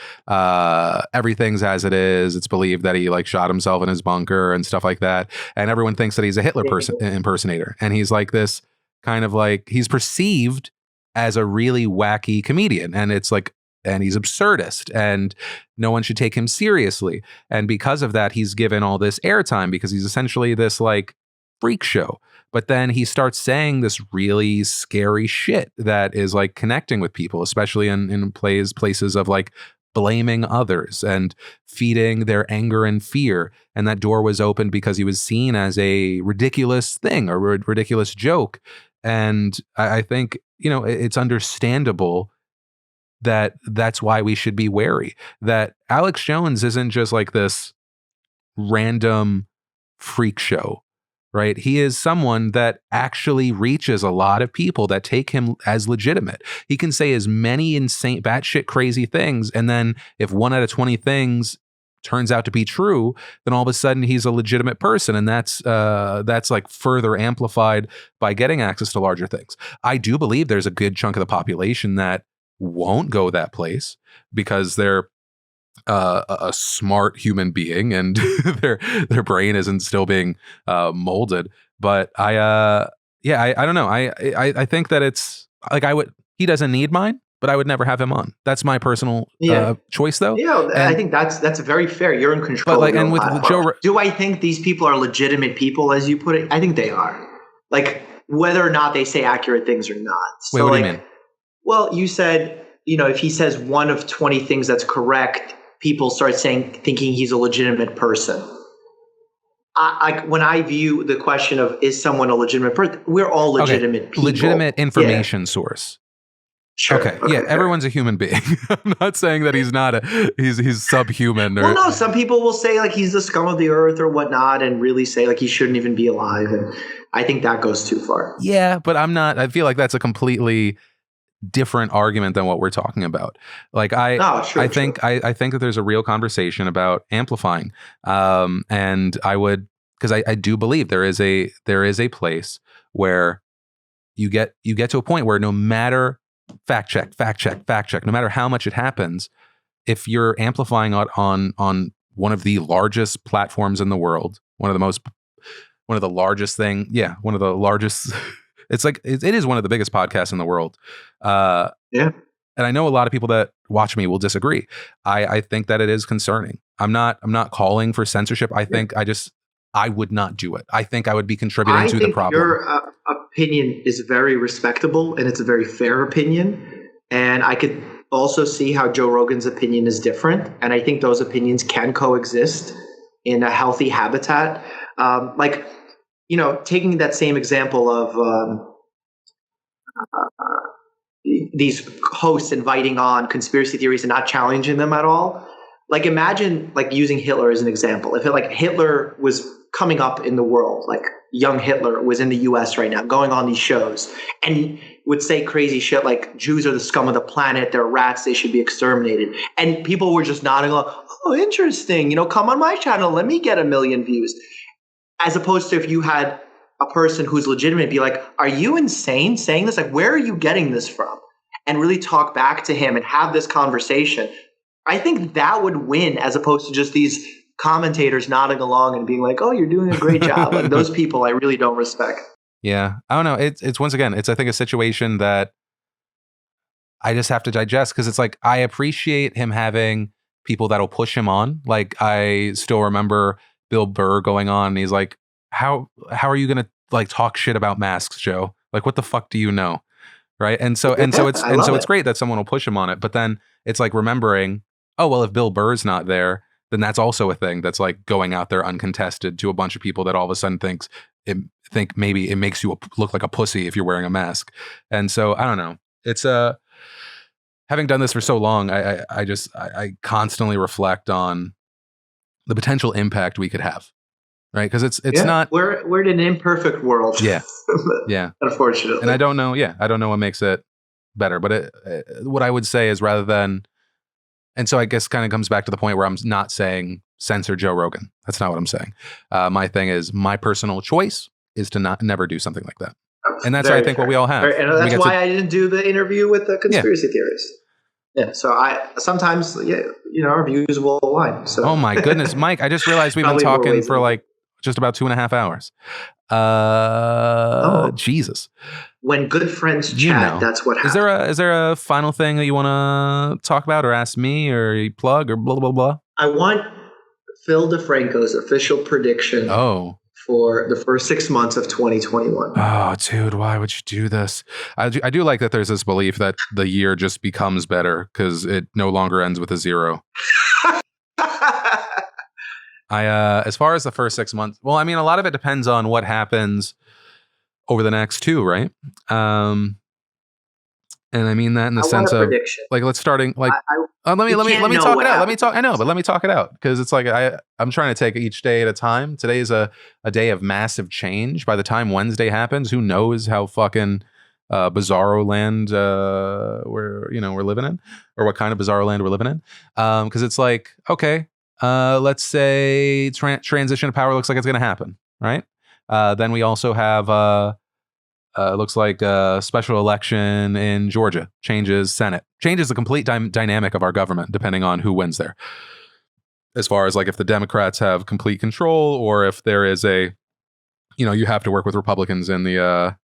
[SPEAKER 1] Everything's as it is. It's believed that he like shot himself in his bunker and stuff like that. And everyone thinks that he's a Hitler impersonator. And he's like this kind of like, he's perceived as a really wacky comedian. And it's like, and he's absurdist, and no one should take him seriously. And because of that, he's given all this airtime because he's essentially this like freak show. But then he starts saying this really scary shit that is like connecting with people, especially in places of like blaming others and feeding their anger and fear. And that door was opened because he was seen as a ridiculous thing, or a ridiculous joke. And I think, you know, it's understandable that that's why we should be wary. That Alex Jones isn't just like this random freak show, right? He is someone that actually reaches a lot of people that take him as legitimate. He can say as many insane, batshit crazy things, and then if 1 out of 20 things turns out to be true, then all of a sudden he's a legitimate person, and that's like further amplified by getting access to larger things. I do believe there's a good chunk of the population that won't go that place because they're a smart human being and their brain isn't still being molded. But I don't know. I think that it's like he doesn't need mine, but I would never have him on. That's my personal choice, though.
[SPEAKER 2] Yeah, and I think that's very fair. You're in control.
[SPEAKER 1] But like, and with Joe,
[SPEAKER 2] do I think these people are legitimate people, as you put it? I think they are. Like, whether or not they say accurate things or not. So,
[SPEAKER 1] wait, what
[SPEAKER 2] like,
[SPEAKER 1] do you mean?
[SPEAKER 2] Well, you said, you know, if he says 1 of 20 things that's correct, people start thinking he's a legitimate person. When I view the question of is someone a legitimate person, we're all legitimate people.
[SPEAKER 1] Legitimate information source.
[SPEAKER 2] Sure.
[SPEAKER 1] Okay. Yeah. Everyone's a human being. I'm not saying that he's not he's subhuman. Or,
[SPEAKER 2] well, no. Some people will say like he's the scum of the earth or whatnot, and really say like he shouldn't even be alive. And I think that goes too far.
[SPEAKER 1] Yeah, but I'm not. I feel like that's a completely different argument than what we're talking about. Like I think that there's a real conversation about amplifying, and I would, because I do believe there is a place where you get to a point where no matter fact check, no matter how much it happens, if you're amplifying on one of the largest platforms in the world, one of the largest. It's like it is one of the biggest podcasts in the world. Yeah. And I know a lot of people that watch me will disagree. I think that it is concerning. I'm not calling for censorship. I think I would not do it. I think I would be contributing to the problem.
[SPEAKER 2] Your opinion is very respectable, and it's a very fair opinion. And I could also see how Joe Rogan's opinion is different. And I think those opinions can coexist in a healthy habitat. Like, you know, taking that same example of these hosts inviting on conspiracy theories and not challenging them at all. Like, imagine like using Hitler as an example. If Hitler was coming up in the world, like young Hitler was in the US right now, going on these shows and would say crazy shit like Jews are the scum of the planet, they're rats, they should be exterminated. And people were just nodding along, oh, interesting, you know, come on my channel, let me get 1 million views. As opposed to if you had a person who's legitimate be like, are you insane saying this? Like, where are you getting this from? And really talk back to him and have this conversation. I think that would win, as opposed to just these commentators nodding along and being like, oh, you're doing a great job. Like, those people I really don't respect.
[SPEAKER 1] Yeah. I don't know. It's once again, it's I think a situation that I just have to digest, because it's like, I appreciate him having people that'll push him on. Like, I still remember Bill Burr going on and he's like, how are you going to like talk shit about masks, Joe? Like, what the fuck do you know? Right. And so it's great that someone will push him on it. But then it's like remembering, oh, well, if Bill Burr's not there, then that's also a thing that's like going out there uncontested to a bunch of people that all of a sudden think maybe it makes you look like a pussy if you're wearing a mask. And so I don't know. It's having done this for so long, I constantly reflect on the potential impact we could have, right? Because it's not.
[SPEAKER 2] We're in an imperfect world.
[SPEAKER 1] Yeah, yeah.
[SPEAKER 2] Unfortunately,
[SPEAKER 1] and I don't know. Yeah, I don't know what makes it better. But what I would say is rather than, and so I guess kind of comes back to the point where I'm not saying censor Joe Rogan. That's not what I'm saying. My thing is my personal choice is to never do something like that. And that's, I think, fair. What we all have.
[SPEAKER 2] And that's why I didn't do the interview with the conspiracy theorists. Yeah. So sometimes, our views will align. So.
[SPEAKER 1] Oh my goodness, Mike! I just realized we've been talking for like just about 2.5 hours. Jesus.
[SPEAKER 2] When good friends chat, that's what happens.
[SPEAKER 1] Is there a final thing that you want to talk about or ask me or plug or blah, blah, blah?
[SPEAKER 2] I want Phil DeFranco's official prediction for the first 6 months of 2021.
[SPEAKER 1] Oh, dude, why would you do this? I do like that there's this belief that the year just becomes better because it no longer ends with a 0. As far as the first 6 months, well, I mean, a lot of it depends on what happens over the next 2, right? And I mean that in the sense of like, let's starting like, let me talk it out. Let me talk it out because it's like I'm trying to take each day at a time. Today is a day of massive change. By the time Wednesday happens, who knows how fucking bizarro land we're living in, or what kind of bizarro land we're living in. Because it's like, okay, let's say transition of power looks like it's going to happen, right? Then we also have looks like a special election in Georgia, changes Senate, changes the complete dynamic of our government depending on who wins there. As far as like if the Democrats have complete control or if there is you have to work with Republicans in the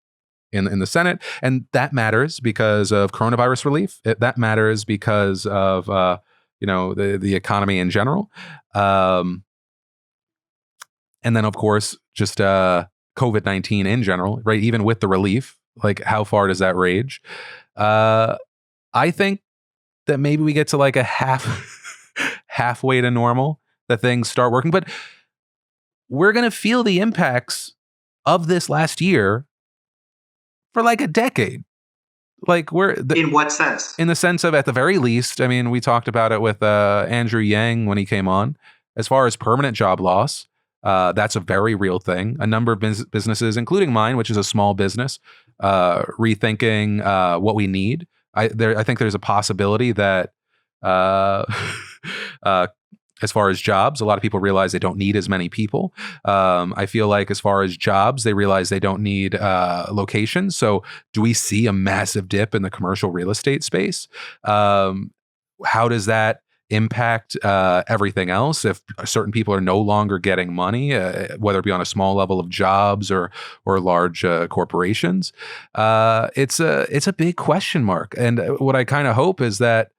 [SPEAKER 1] Senate, and that matters because of coronavirus relief. That matters because of the economy in general, and then of course just COVID-19 in general, right? Even with the relief, like how far does that rage? I think that maybe we get to like a halfway to normal, that things start working, but we're going to feel the impacts of this last year for like a decade. Like
[SPEAKER 2] in what sense?
[SPEAKER 1] In the sense of, at the very least, I mean, we talked about it with Andrew Yang when he came on, as far as permanent job loss. That's a very real thing. A number of businesses, including mine, which is a small business, rethinking what we need. I think there's a possibility that as far as jobs, a lot of people realize they don't need as many people. I feel like as far as jobs, they realize they don't need locations. So do we see a massive dip in the commercial real estate space? How does that impact everything else if certain people are no longer getting money, whether it be on a small level of jobs or large corporations? It's a big question mark. And what I kind of hope is that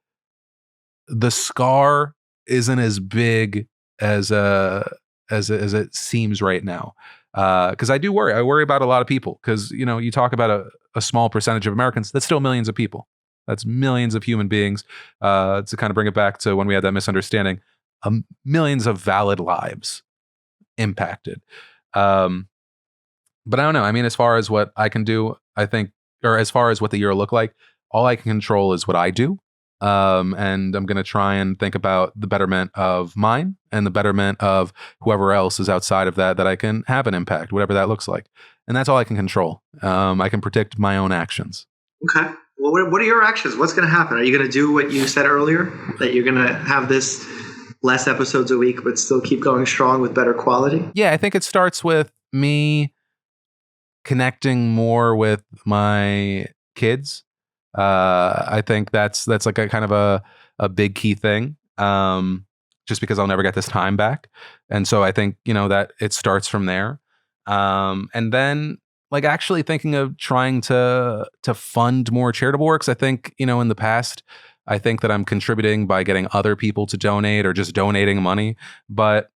[SPEAKER 1] the scar isn't as big as it seems right now. Because I do worry. I worry about a lot of people because, you talk about a small percentage of Americans, that's still millions of people. That's millions of human beings. To kind of bring it back to when we had that misunderstanding, millions of valid lives impacted. But I don't know. I mean, as far as what I can do, I think, or as far as what the year will look like, all I can control is what I do. And I'm going to try and think about the betterment of mine and the betterment of whoever else is outside of that I can have an impact, whatever that looks like. And that's all I can control. I can predict my own actions.
[SPEAKER 2] Okay. Well, what are your actions? What's going to happen? Are you going to do what you said earlier, that you're going to have this less episodes a week, but still keep going strong with better quality?
[SPEAKER 1] Yeah, I think it starts with me connecting more with my kids. I think that's like a kind of a big key thing, just because I'll never get this time back. And so I think, that it starts from there. And then like actually thinking of trying to fund more charitable works. I think, in the past, I think that I'm contributing by getting other people to donate or just donating money. But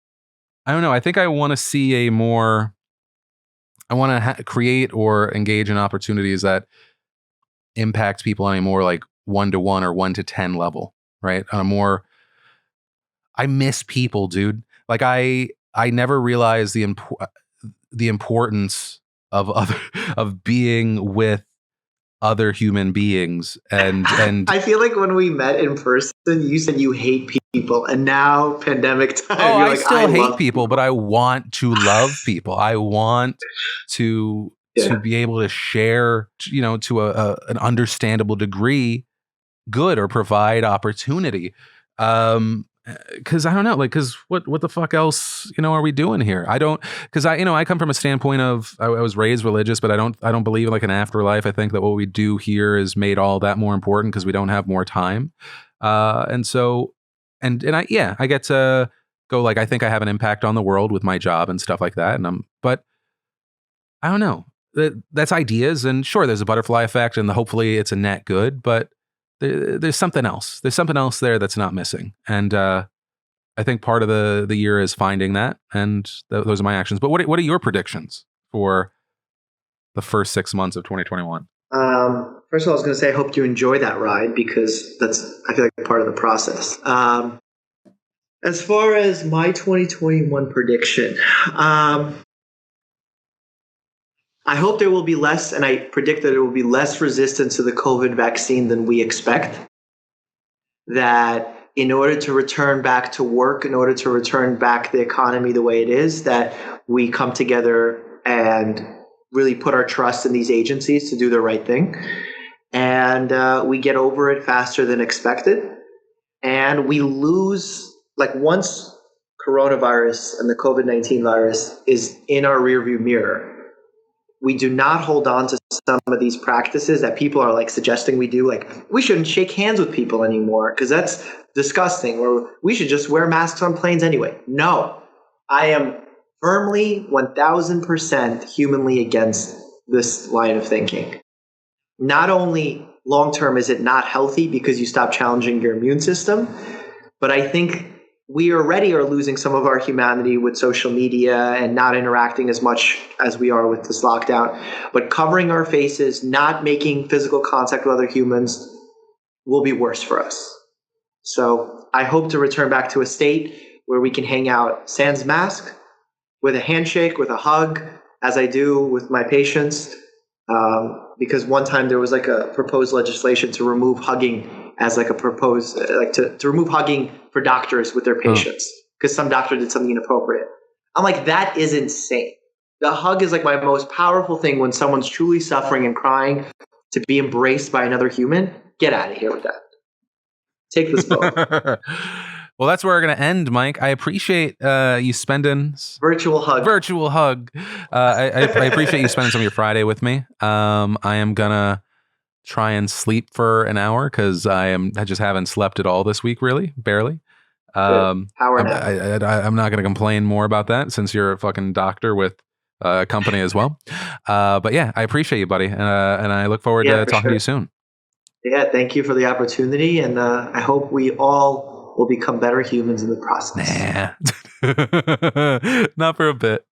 [SPEAKER 1] I don't know. I think I want to see I want to create or engage in opportunities that impact people on a more like 1-to-1 or 1-to-10 level, right? On a more, I miss people, dude. Like I never realized the importance of being with other human beings and
[SPEAKER 2] I feel like when we met in person, you said you hate people, and now pandemic time.
[SPEAKER 1] I still hate people, but I want to love people. I want to to be able to share, to an understandable degree, good, or provide opportunity. Because I don't know, because what the fuck else, are we doing here? Because I come from a standpoint of I was raised religious, but I don't believe in like an afterlife. I think that what we do here is made all that more important because we don't have more time. And so, and I get to go, like, I think I have an impact on the world with my job and stuff like that. But I don't know. That's ideas, and sure, there's a butterfly effect, and hopefully it's a net good, but there's something else. There's something else there that's not missing, and I think part of the year is finding that, and those are my actions. But what are your predictions for the first 6 months of 2021?
[SPEAKER 2] First of all, I was going to say I hope you enjoy that ride, because I feel like part of the process. As far as my 2021 prediction, I hope there will be less, and I predict that there will be less resistance to the COVID vaccine than we expect. That in order to return back to work, in order to return back the economy the way it is, that we come together and really put our trust in these agencies to do the right thing. And we get over it faster than expected. And we lose, like, once coronavirus and the COVID-19 virus is in our rearview mirror, we do not hold on to some of these practices that people are like suggesting we do. Like, we shouldn't shake hands with people anymore because that's disgusting, or we should just wear masks on planes anyway. No, I am firmly 1000% humanly against this line of thinking. Not only long-term is it not healthy because you stop challenging your immune system, but I think we already are losing some of our humanity with social media and not interacting as much as we are with this lockdown. But covering our faces, not making physical contact with other humans will be worse for us. So I hope to return back to a state where we can hang out sans mask, with a handshake, with a hug, as I do with my patients. Because one time there was like a proposed legislation to remove hugging as like a proposed, like to remove hugging for doctors with their patients because some doctor did something inappropriate. I'm like, that is insane. The hug is like my most powerful thing when someone's truly suffering and crying, to be embraced by another human. Get out of here with that. Take this vote.
[SPEAKER 1] Well, that's where we're going to end, Mike. I appreciate you spending...
[SPEAKER 2] Virtual hug.
[SPEAKER 1] I appreciate you spending some of your Friday with me. I am going to try and sleep for an hour because I just haven't slept at all this week, really, barely. I'm not going to complain more about that since you're a fucking doctor with a company as well. But yeah, I appreciate you, buddy. And I look forward to talking to you soon.
[SPEAKER 2] Yeah, thank you for the opportunity. And I hope we all will become better humans in the process.
[SPEAKER 1] Nah. Not for a bit.